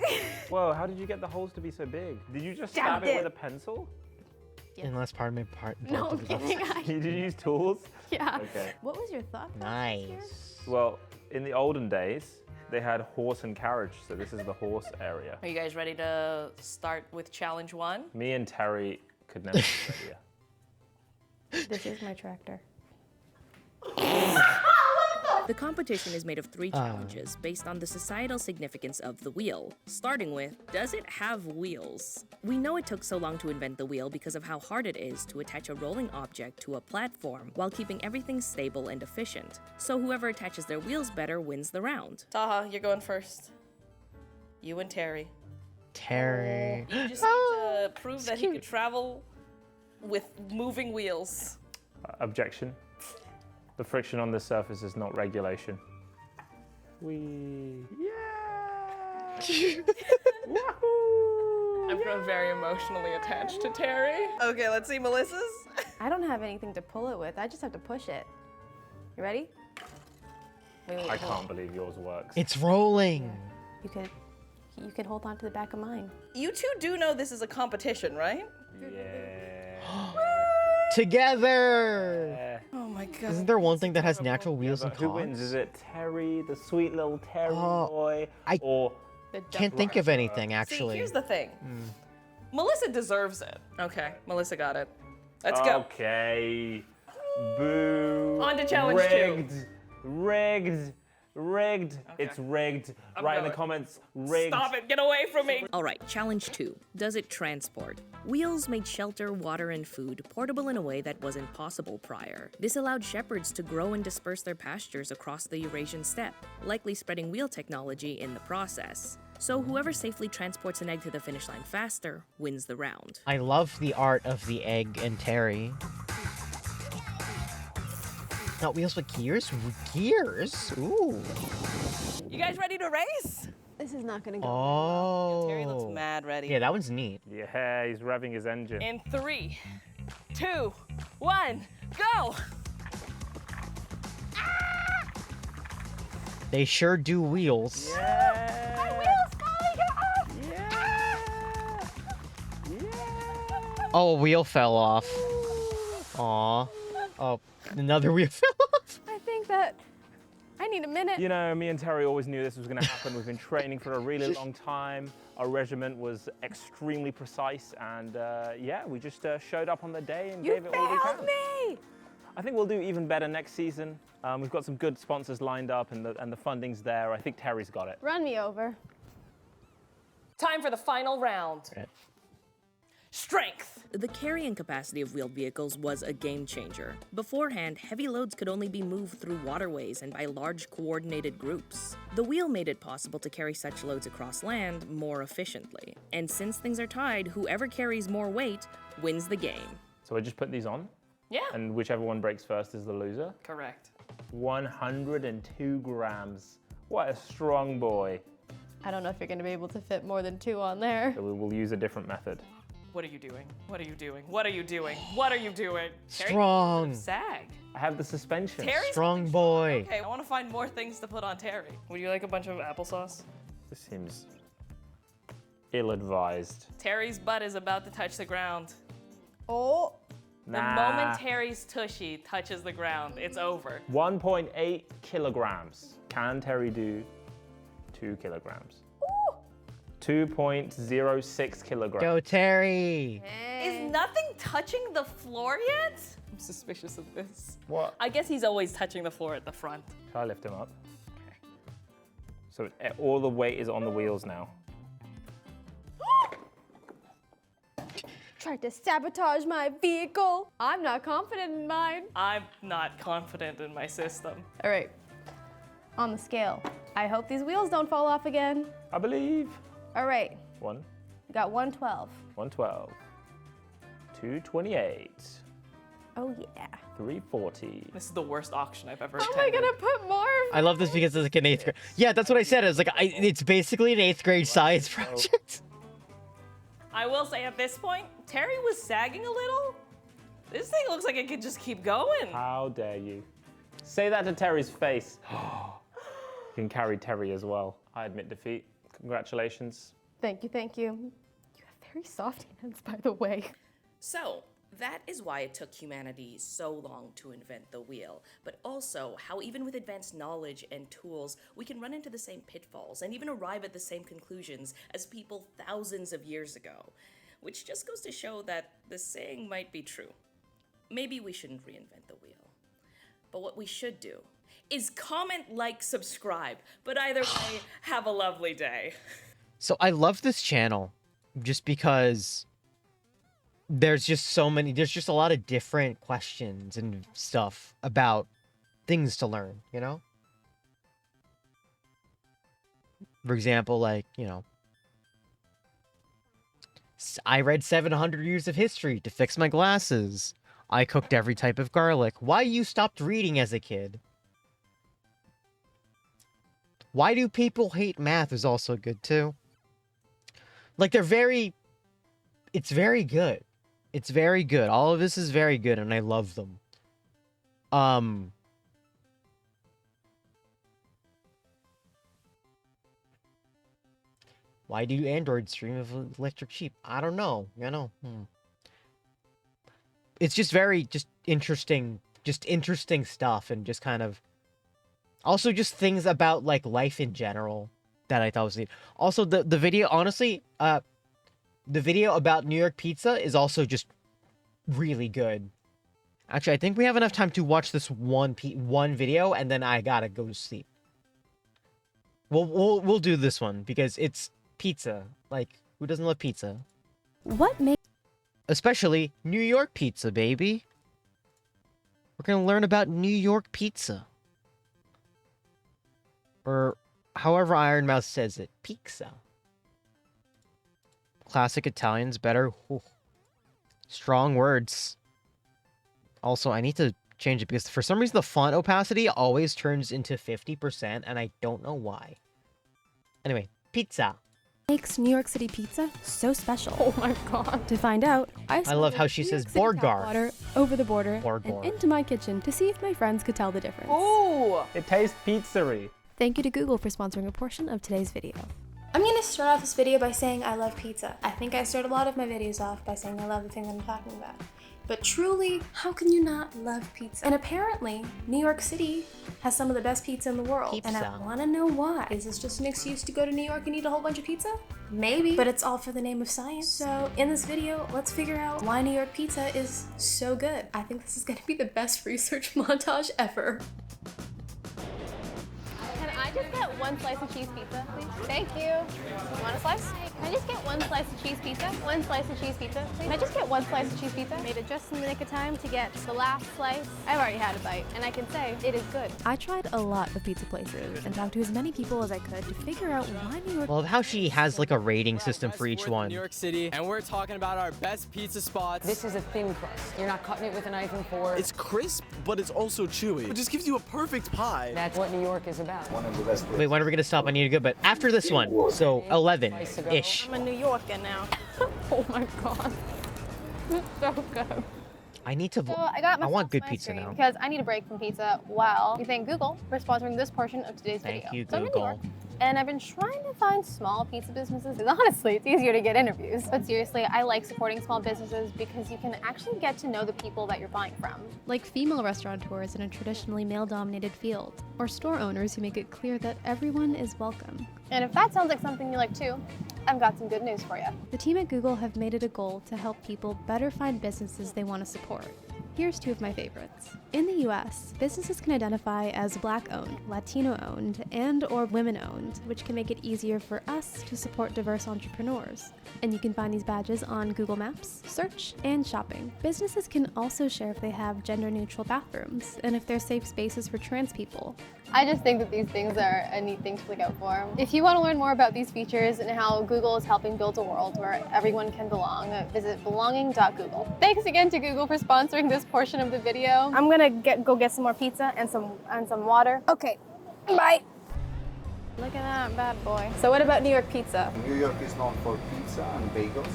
Speaker 4: Whoa, how did you get the holes to be so big? Did you just
Speaker 14: Stabbed
Speaker 4: stab it
Speaker 14: it.
Speaker 4: with a pencil?
Speaker 1: Unless part of my part.
Speaker 14: No, I'm kidding.
Speaker 4: Did you use tools?
Speaker 14: Yeah.
Speaker 4: Okay.
Speaker 14: What was your thought process here?
Speaker 1: Nice.
Speaker 4: Well, in the olden days, they had horse and carriage, so this is the horse area.
Speaker 15: Are you guys ready to start with challenge 1?
Speaker 4: Me and Terry could never be readier.
Speaker 14: This is my tractor.
Speaker 13: The competition is made of 3 challenges based on the societal significance of the wheel, starting with, does it have wheels? We know it took so long to invent the wheel because of how hard it is to attach a rolling object to a platform while keeping everything stable and efficient. So whoever attaches their wheels better wins the round.
Speaker 15: Taha, you're going first. You and Terry.
Speaker 1: Terry.
Speaker 15: You just need to prove that he could travel with moving wheels.
Speaker 4: Objection. The friction on this surface is not regulation. Whee!
Speaker 15: I've grown very emotionally attached to Terry. Okay, let's see Melissa's.
Speaker 14: I don't have anything to pull it with. I just have to push it. You ready? Wait,
Speaker 4: I can't believe yours works.
Speaker 1: It's rolling.
Speaker 14: You could hold on to the back of mine.
Speaker 15: You two do know this is a competition, right?
Speaker 4: Yeah.
Speaker 1: Together.
Speaker 15: Oh my god.
Speaker 1: Isn't there one thing that has natural wheels and
Speaker 4: Who
Speaker 1: cons?
Speaker 4: wins? Is it Terry, the sweet little Terry boy, or
Speaker 1: Can't think of anything actually.
Speaker 15: See, here's the thing. Melissa deserves it. Okay, Melissa got it. Let's go.
Speaker 4: Okay. Boo.
Speaker 15: On to challenge 2.
Speaker 4: Rigged. Okay. It's rigged. Write in the comments, rigged.
Speaker 15: Stop it, get away from me.
Speaker 13: All right, challenge 2. Does it transport? Wheels made shelter, water, and food portable in a way that wasn't possible prior. This allowed shepherds to grow and disperse their pastures across the Eurasian steppe, likely spreading wheel technology in the process. So whoever safely transports an egg to the finish line faster wins the round.
Speaker 1: I love the art of the egg and Terry. Not wheels but gears? Gears? Ooh.
Speaker 15: You guys ready to race?
Speaker 14: This is not gonna go.
Speaker 1: Oh.
Speaker 15: Terry looks mad ready.
Speaker 1: Yeah, that one's neat.
Speaker 4: Yeah, he's revving his engine.
Speaker 15: In 3, 2, 1, go!
Speaker 1: They sure do wheels.
Speaker 4: Yeah.
Speaker 14: My wheel's falling off!
Speaker 4: Yeah.
Speaker 1: Oh, a wheel fell off. Aw. Oh, another wheel fell off.
Speaker 14: I think that I need a minute.
Speaker 4: You know, me and Terry always knew this was going to happen. We've been training for a really long time. Our regiment was extremely precise, and yeah, we just showed up on the day and gave it all we can.
Speaker 14: Me!
Speaker 4: I think we'll do even better next season. We've got some good sponsors lined up, and the funding's there. I think Terry's got it.
Speaker 14: Run me over.
Speaker 15: Time for the final round.
Speaker 1: Okay.
Speaker 13: Strength! The carrying capacity of wheeled vehicles was a game changer. Beforehand, heavy loads could only be moved through waterways and by large coordinated groups. The wheel made it possible to carry such loads across land more efficiently. And since things are tied, whoever carries more weight wins the game.
Speaker 4: So I just put these on?
Speaker 15: Yeah.
Speaker 4: And whichever one breaks first is the loser?
Speaker 15: Correct.
Speaker 4: 102 grams. What a strong boy.
Speaker 14: I don't know if you're going to be able to fit more than 2 on there.
Speaker 4: So we will use a different method.
Speaker 15: What are you doing? What are you doing? What are you doing? What are you doing?
Speaker 1: Strong.
Speaker 15: Sag.
Speaker 4: I have the suspension.
Speaker 15: Terry's
Speaker 1: strong boy.
Speaker 15: Okay, I want to find more things to put on Terry. Would you like a bunch of applesauce?
Speaker 4: This seems ill-advised.
Speaker 15: Terry's butt is about to touch the ground.
Speaker 14: Oh.
Speaker 15: The moment Terry's tushy touches the ground, it's over.
Speaker 4: 1.8 kilograms. Can Terry do 2 kilograms? 2.06 kilograms.
Speaker 1: Go, Terry.
Speaker 15: Is nothing touching the floor yet? I'm suspicious of this.
Speaker 4: What?
Speaker 15: I guess he's always touching the floor at the front.
Speaker 4: Shall I lift him up? Okay. So all the weight is on the wheels now.
Speaker 14: Tried to sabotage my vehicle. I'm not confident in mine.
Speaker 15: I'm not confident in my system.
Speaker 14: All right. On the scale. I hope these wheels don't fall off again.
Speaker 4: I believe.
Speaker 14: All right.
Speaker 4: We
Speaker 14: got 112.
Speaker 4: 112. 228.
Speaker 14: Oh yeah.
Speaker 4: 340.
Speaker 15: This is the worst auction I've ever
Speaker 14: How
Speaker 15: attended.
Speaker 14: am I gonna put more?
Speaker 1: I love this because it's like an 8th grade. Yeah, that's what I said. It's like it's basically an 8th grade science project.
Speaker 15: I will say at this point, Terry was sagging a little. This thing looks like it could just keep going.
Speaker 4: How dare you? Say that to Terry's face. You can carry Terry as well. I admit defeat. Congratulations.
Speaker 14: Thank you, thank you. You have very soft hands, by the way.
Speaker 13: So, that is why it took humanity so long to invent the wheel, but also how even with advanced knowledge and tools, we can run into the same pitfalls and even arrive at the same conclusions as people thousands of years ago, which just goes to show that the saying might be true. Maybe we shouldn't reinvent the wheel. But what we should do is comment, like, subscribe, but either way, have a lovely day.
Speaker 1: So I love this channel just because there's just a lot of different questions and stuff about things to learn, you know? For example, like, you know, I read 700 years of history to fix my glasses. I cooked every type of garlic. Why you stopped reading as a kid? Why do people hate math is also good too. Like it's very good. It's very good. All of this is very good and I love them. Why do androids dream of electric sheep? I don't know, you know. It's just very interesting stuff and just kind of also just things about like life in general that I thought was neat. Also the video, honestly, the video about New York pizza is also just really good. Actually, I think we have enough time to watch this one video and then I gotta go to sleep. We'll do this one because it's pizza. Like, who doesn't love pizza?
Speaker 14: What makes...
Speaker 1: Especially New York pizza, baby. We're gonna learn about New York pizza. Or however Iron Mouse says it, pizza. Classic Italian's better. Ooh. Strong words. Also, I need to change it because for some reason the font opacity always turns into 50% and I don't know why. Anyway, pizza.
Speaker 16: Makes New York City pizza so special.
Speaker 14: Oh my god.
Speaker 16: To find out, I
Speaker 1: love how she says Borgar.
Speaker 16: Water over the border
Speaker 1: Borgar.
Speaker 16: and into my kitchen to see if my friends could tell the difference.
Speaker 15: Ooh!
Speaker 4: It tastes pizzery.
Speaker 16: Thank you to Google for sponsoring a portion of today's video.
Speaker 17: I'm gonna
Speaker 16: I start off this video by saying I love pizza. I think I start a lot of my videos off by saying I love the thing that I'm talking about. But truly, how can you not love pizza? And apparently, New York City has some of the best pizza in the world.
Speaker 1: Pizza.
Speaker 16: And I wanna know why. Is this just an excuse to go to New York and eat a whole bunch of pizza? Maybe, but it's all for the name of science. So in this video, let's figure out why New York pizza is so good. I think this is gonna be the best research montage ever.
Speaker 14: Can I just get one slice of cheese pizza, please? Thank you. You want a slice? Can I just get one slice of cheese pizza? One slice of cheese pizza, please? Can I just get one slice of cheese pizza? Made it just in the nick of time to get the last slice. I've already had a bite, and I can say it is good.
Speaker 17: I tried a lot of pizza places and talked to as many people as I could to figure out why New York...
Speaker 1: Well, how she has like a rating system for each one.
Speaker 18: New York City, and we're talking about our best pizza spots.
Speaker 19: This is a thin crust. You're not cutting it with a knife and fork.
Speaker 18: It's crisp, but it's also chewy. It just gives you a perfect pie.
Speaker 19: That's what New York is about.
Speaker 5: One of the best places.
Speaker 1: Wait, when are we gonna stop? I need to go, but after this one, so 11-ish.
Speaker 14: I'm a New Yorker now. Oh my god. It's so good.
Speaker 1: I need to.
Speaker 14: So I
Speaker 1: want good pizza now.
Speaker 14: Because I need a break from pizza. Well, we thank Google for sponsoring this portion of today's video.
Speaker 1: Thank you,
Speaker 14: So I'm in New
Speaker 1: Google.
Speaker 14: York, and I've been trying to find small pizza businesses. Honestly, it's easier to get interviews. But seriously, I like supporting small businesses because you can actually get to know the people that you're buying from.
Speaker 17: Like female restaurateurs in a traditionally male-dominated field, or store owners who make it clear that everyone is welcome.
Speaker 14: And if that sounds like something you like too, I've got some good news for you.
Speaker 17: The team at Google have made it a goal to help people better find businesses they want to support. Here's two of my favorites. In the US, businesses can identify as Black-owned, Latino-owned, and/or women-owned, which can make it easier for us to support diverse entrepreneurs. And you can find these badges on Google Maps, Search, and Shopping. Businesses can also share if they have gender-neutral bathrooms, and if they're safe spaces for trans people.
Speaker 14: I just think that these things are a neat thing to look out for. If you want to learn more about these features and how Google is helping build a world where everyone can belong, visit belonging.google. Thanks again to Google for sponsoring this portion of the video. I'm gonna go get some more pizza and some water. Okay, bye. Look at that bad boy. So what about New York pizza?
Speaker 5: New York is known for pizza and bagels.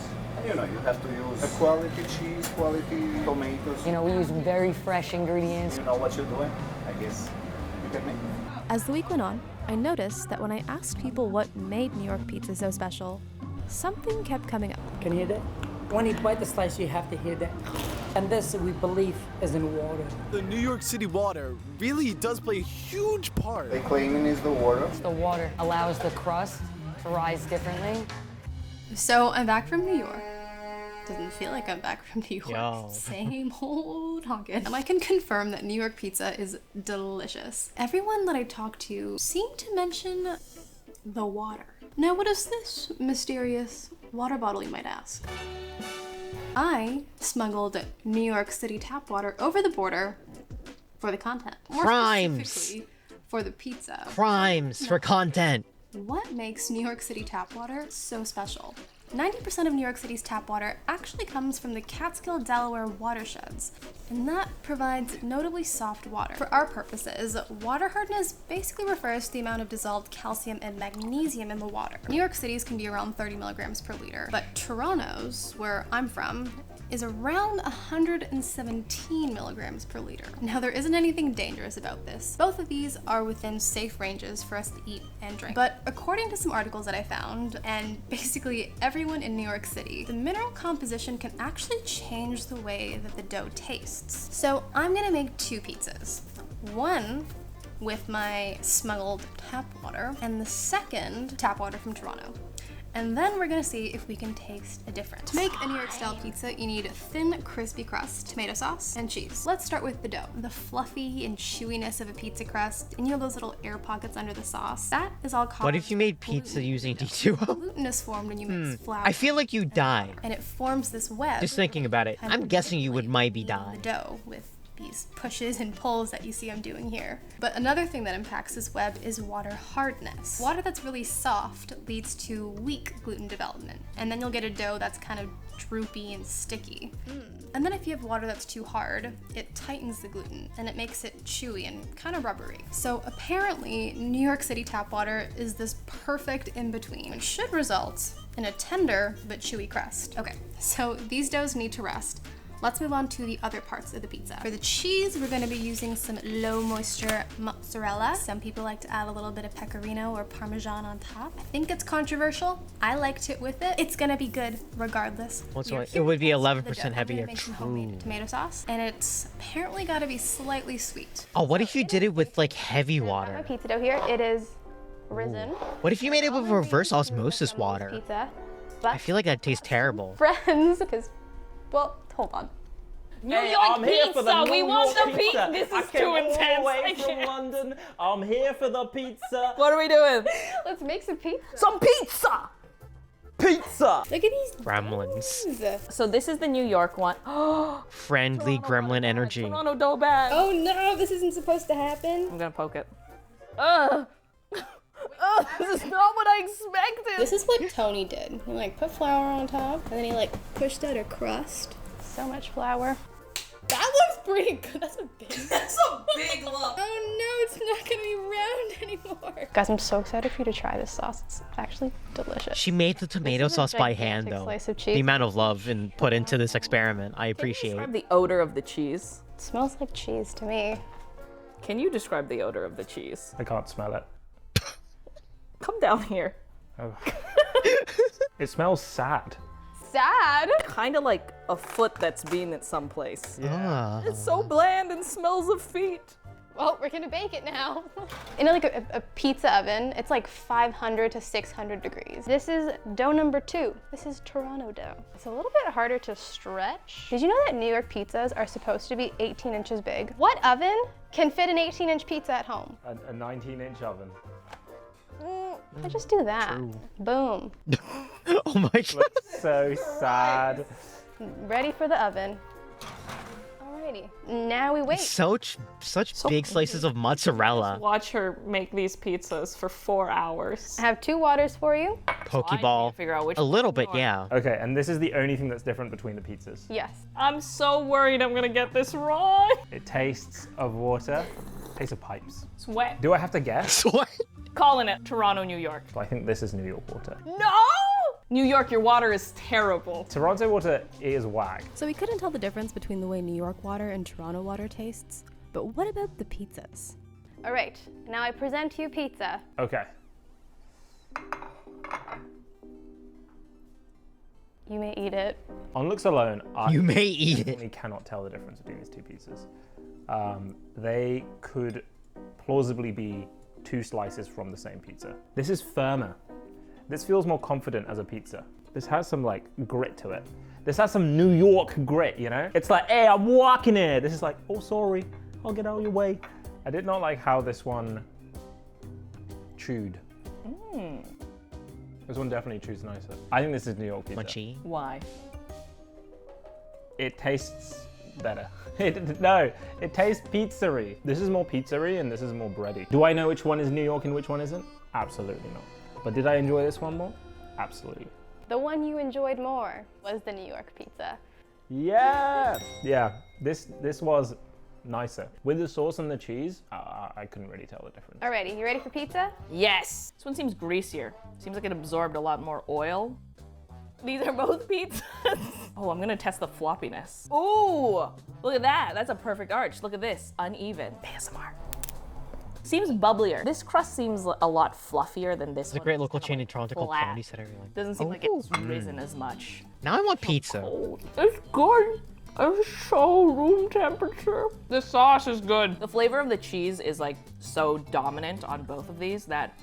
Speaker 5: You know, you have to use a quality cheese, quality tomatoes.
Speaker 19: You know, we use very fresh ingredients.
Speaker 5: You know what you're doing? I guess you can make it.
Speaker 17: As the week went on, I noticed that when I asked people what made New York pizza so special, something kept coming up.
Speaker 20: Can you hear that? When you bite the slice, you have to hear that. And this, we believe, is in water.
Speaker 18: The New York City water really does play a huge part.
Speaker 5: They claim it is the water.
Speaker 19: The water allows the crust to rise differently.
Speaker 16: So I'm back from New York. Doesn't feel like I'm back from New York.
Speaker 1: Yo.
Speaker 16: Same old honkin'. And I can confirm that New York pizza is delicious. Everyone that I talked to seemed to mention the water. Now what is this mysterious water bottle, you might ask? I smuggled New York City tap water over the border for the content. More
Speaker 1: Crimes.
Speaker 16: specifically, for the pizza.
Speaker 1: Crimes for content.
Speaker 16: What makes New York City tap water so special? 90% of New York City's tap water actually comes from the Catskill, Delaware watersheds, and that provides notably soft water. For our purposes, water hardness basically refers to the amount of dissolved calcium and magnesium in the water. New York City's can be around 30 milligrams per liter, but Toronto's, where I'm from, is around 117 milligrams per liter. Now, there isn't anything dangerous about this. Both of these are within safe ranges for us to eat and drink. But according to some articles that I found, and basically everyone in New York City, the mineral composition can actually change the way that the dough tastes. So I'm gonna make two pizzas. One with my smuggled tap water, and the second tap water from Toronto. And then we're gonna see if we can taste a difference. To make a New York style pizza, you need a thin, crispy crust, tomato sauce, and cheese. Let's start with the dough. The fluffy and chewiness of a pizza crust, and you know those little air pockets under the sauce? That is all caused.
Speaker 1: What if you made pizza using D2O?
Speaker 16: Gluten is formed when you mix flour.
Speaker 1: I feel like you died.
Speaker 16: And it forms this web.
Speaker 1: Just thinking about it. I'm guessing you would maybe die.
Speaker 16: The dough with these pushes and pulls that you see I'm doing here. But another thing that impacts this web is water hardness. Water that's really soft leads to weak gluten development, and then you'll get a dough that's kind of droopy and sticky. And then if you have water that's too hard, it tightens the gluten and it makes it chewy and kind of rubbery. So apparently, New York City tap water is this perfect in-between. It should result in a tender but chewy crust. Okay, so these doughs need to rest Let's move on to the other parts of the pizza. For the cheese, we're gonna be using some low moisture mozzarella. Some people like to add a little bit of pecorino or Parmesan on top. I think it's controversial. I liked it with it. It's gonna be good regardless.
Speaker 1: It would be 11% heavier.
Speaker 16: Make some homemade tomato sauce, and it's apparently gotta be slightly sweet.
Speaker 1: Oh, what if you did it with like heavy
Speaker 14: My
Speaker 1: water?
Speaker 14: pizza dough here, it is risen.
Speaker 1: What if you made it with reverse osmosis water?
Speaker 14: Pizza, but
Speaker 1: I feel like that tastes terrible.
Speaker 14: friends, because, well, hold on.
Speaker 15: New York pizza! We want the pizza! This is too intense!
Speaker 4: I came from London. I'm here for the pizza.
Speaker 15: What are we doing?
Speaker 14: Let's make some pizza.
Speaker 15: Some pizza!
Speaker 4: Pizza!
Speaker 14: Look at these
Speaker 1: Gremlins.
Speaker 15: So this is the New York one.
Speaker 1: Friendly gremlin energy.
Speaker 15: Toronto dough bag.
Speaker 14: Oh no, this isn't supposed to happen.
Speaker 15: I'm gonna poke it. This is not what I expected.
Speaker 14: This is what Tony did. He like put flour on top, and then he like pushed out a crust. So much flour. That looks pretty good. That's a big lump. Oh no, it's not gonna be round anymore. Guys, I'm so excited for you to try this sauce. It's actually delicious.
Speaker 1: She made the tomato sauce by hand,
Speaker 14: gigantic
Speaker 1: though.
Speaker 14: slice of cheese.
Speaker 1: The amount of love and put into this experiment, I appreciate.
Speaker 15: Describe the odor of the cheese.
Speaker 14: It smells like cheese to me.
Speaker 15: Can you describe the odor of the cheese?
Speaker 4: I can't smell it.
Speaker 15: Come down here.
Speaker 4: Oh. It smells sad.
Speaker 14: Sad?
Speaker 15: Kind of like a foot that's been at some place.
Speaker 1: Yeah.
Speaker 15: It's so bland and smells of feet.
Speaker 14: Well, we're gonna bake it now. In like a pizza oven, it's like 500 to 600 degrees. This is dough number 2. This is Toronto dough. It's a little bit harder to stretch. Did you know that New York pizzas are supposed to be 18 inches big? What oven can fit an 18-inch pizza at home?
Speaker 4: A 19-inch oven.
Speaker 14: I just do that.
Speaker 4: True.
Speaker 14: Boom.
Speaker 1: Oh my god.
Speaker 4: So sad.
Speaker 14: Ready for the oven. Alrighty. Now we wait.
Speaker 1: Such big slices of mozzarella.
Speaker 15: Watch her make these pizzas for 4 hours.
Speaker 14: I have 2 waters for you.
Speaker 1: Pokeball.
Speaker 15: Figure out which
Speaker 1: A little
Speaker 15: one's
Speaker 1: bit, yeah.
Speaker 4: Okay, and this is the only thing that's different between the pizzas.
Speaker 14: Yes.
Speaker 15: I'm so worried I'm gonna get this wrong.
Speaker 4: It tastes of water. Tastes of pipes.
Speaker 15: It's wet.
Speaker 4: Do I have to guess?
Speaker 1: What?
Speaker 15: Calling it Toronto, New York.
Speaker 4: I think this is New York water.
Speaker 15: No! New York, your water is terrible.
Speaker 4: Toronto water is whack.
Speaker 17: So we couldn't tell the difference between the way New York water and Toronto water tastes. But what about the pizzas?
Speaker 14: All right. Now I present to you pizza.
Speaker 4: Okay.
Speaker 14: You may eat it.
Speaker 4: On looks alone, I
Speaker 1: You may eat it.
Speaker 4: definitely cannot tell the difference between these two pieces. They could plausibly be 2 slices from the same pizza. This is firmer. This feels more confident as a pizza. This has some like grit to it. This has some New York grit, you know? It's like, hey, I'm walking here. This is like, oh, sorry, I'll get out of your way. I did not like how this one chewed. This one definitely chews nicer. I think this is New York pizza.
Speaker 1: Munchy.
Speaker 15: Why?
Speaker 4: It tastes better. No, it tastes pizzery. This is more pizzery and this is more bready. Do I know which one is New York and which one isn't? Absolutely not. But did I enjoy this one more? Absolutely.
Speaker 14: The one you enjoyed more was the New York pizza.
Speaker 4: Yeah! Yeah, this was nicer. With the sauce and the cheese, I couldn't really tell the difference.
Speaker 14: Alrighty, you ready for pizza?
Speaker 15: Yes. This one seems greasier. Seems like it absorbed a lot more oil. These are both pizzas. Oh, I'm gonna test the floppiness. Ooh, look at that. That's a perfect arch. Look at this, uneven. ASMR. Seems bubblier. This crust seems a lot fluffier than this
Speaker 1: It's a
Speaker 15: one.
Speaker 1: great local chain in Toronto called
Speaker 15: flat.
Speaker 1: Comedy Center.
Speaker 15: Doesn't seem like it's risen as much.
Speaker 1: Now I want pizza.
Speaker 15: It's good. It's so room temperature. The sauce is good. The flavor of the cheese is like so dominant on both of these that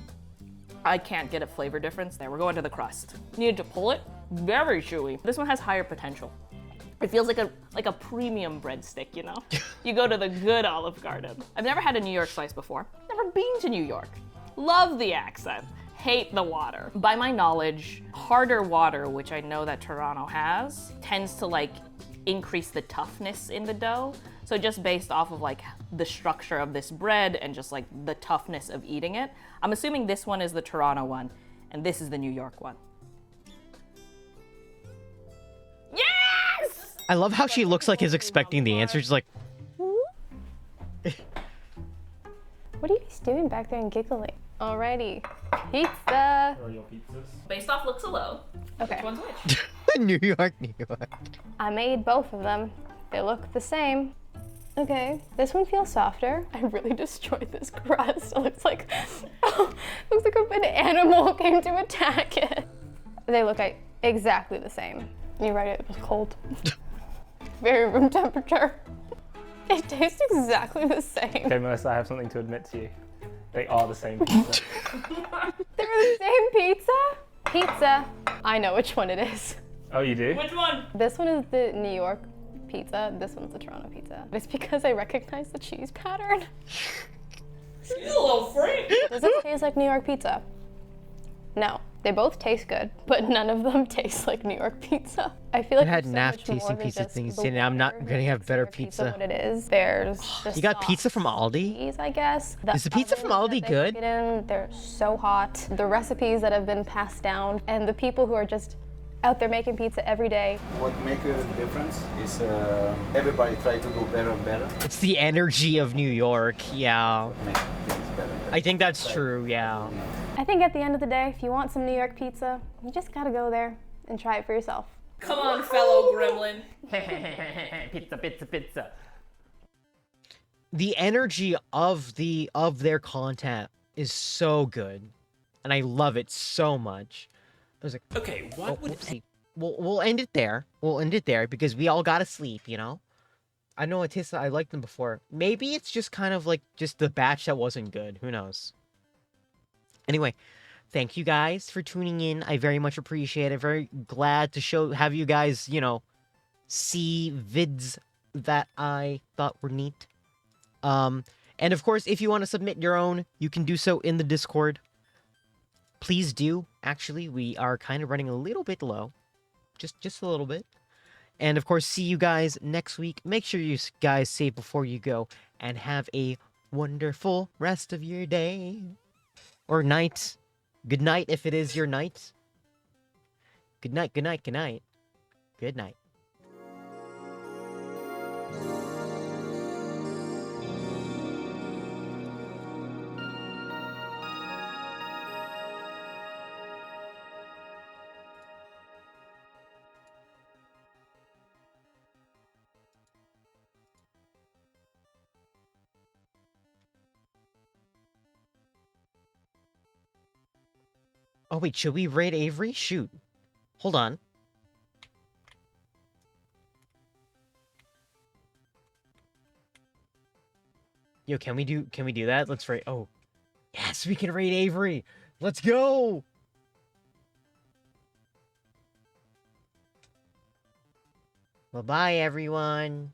Speaker 15: I can't get a flavor difference there. We're going to the crust. Needed to pull it. Very chewy. This one has higher potential. It feels like a premium breadstick, you know? You go to the good Olive Garden. I've never had a New York slice before. Never been to New York. Love the accent. Hate the water. By my knowledge, harder water, which I know that Toronto has, tends to like increase the toughness in the dough. So just based off of like the structure of this bread and just like the toughness of eating it, I'm assuming this one is the Toronto one and this is the New York one. Yes!
Speaker 1: I love how she looks like is expecting the answer. She's like,
Speaker 14: What are you guys doing back there and giggling? Alrighty, pizza.
Speaker 4: Are your pizzas?
Speaker 15: Based off looks alone.
Speaker 14: Okay.
Speaker 15: Which one's which?
Speaker 1: New York, New York.
Speaker 14: I made both of them. They look the same. Okay, this one feels softer. I really destroyed this crust. It looks like, looks like an animal came to attack it. They look like exactly the same. You're right, it was cold. Very room temperature. They taste exactly the same.
Speaker 4: Okay, Melissa, I have something to admit to you. They are the same pizza.
Speaker 14: They're the same pizza? Pizza. I know which one it is.
Speaker 4: Oh, you do?
Speaker 15: Which one?
Speaker 14: This one is the New York pizza. This one's the Toronto pizza. It's because I recognize the cheese pattern.
Speaker 15: She's a little freak.
Speaker 14: Does this taste like New York pizza? No. They both taste good, but none of them taste like New York pizza. I feel like
Speaker 1: I had
Speaker 14: there's
Speaker 1: naff
Speaker 14: so much
Speaker 1: tasting
Speaker 14: more
Speaker 1: pizza
Speaker 14: than just
Speaker 1: things,
Speaker 14: the
Speaker 1: and I'm not
Speaker 14: water
Speaker 1: gonna
Speaker 14: that
Speaker 1: have
Speaker 14: makes
Speaker 1: better
Speaker 14: New York
Speaker 1: pizza.
Speaker 14: What it is. There's the
Speaker 1: You got pizza from Aldi?
Speaker 14: cheese, I guess.
Speaker 1: Is the pizza from
Speaker 14: oven
Speaker 1: Aldi
Speaker 14: that they
Speaker 1: good?
Speaker 14: cook it in, they're so hot. The recipes that have been passed down, and the people who are just out there making pizza every day.
Speaker 5: What makes a difference is everybody try to do better and better.
Speaker 1: It's the energy of New York, yeah.
Speaker 5: Make things better.
Speaker 1: I think that's true, yeah.
Speaker 14: I think at the end of the day, if you want some New York pizza, you just gotta go there and try it for yourself.
Speaker 15: Come on, fellow gremlin.
Speaker 3: Pizza, pizza, pizza.
Speaker 1: The energy of their content is so good, and I love it so much. I was like,
Speaker 9: Okay, what would...
Speaker 1: whoopsie. We'll end it there. We'll end it there because we all gotta sleep, you know? I know Atissa, I liked them before. Maybe it's just kind of like just the batch that wasn't good. Who knows? Anyway, thank you guys for tuning in. I very much appreciate it. Very glad to have you guys, you know, see vids that I thought were neat. And of course, if you want to submit your own, you can do so in the Discord. Please do. Actually, we are kind of running a little bit low. Just a little bit. And of course, see you guys next week. Make sure you guys save before you go and have a wonderful rest of your day. Or night. Good night if it is your night. Good night, good night, good night. Good night. Oh wait, should we raid Avery? Shoot. Hold on. Yo, can we do that? Let's raid. Oh. Yes, we can raid Avery. Let's go. Bye-bye, everyone.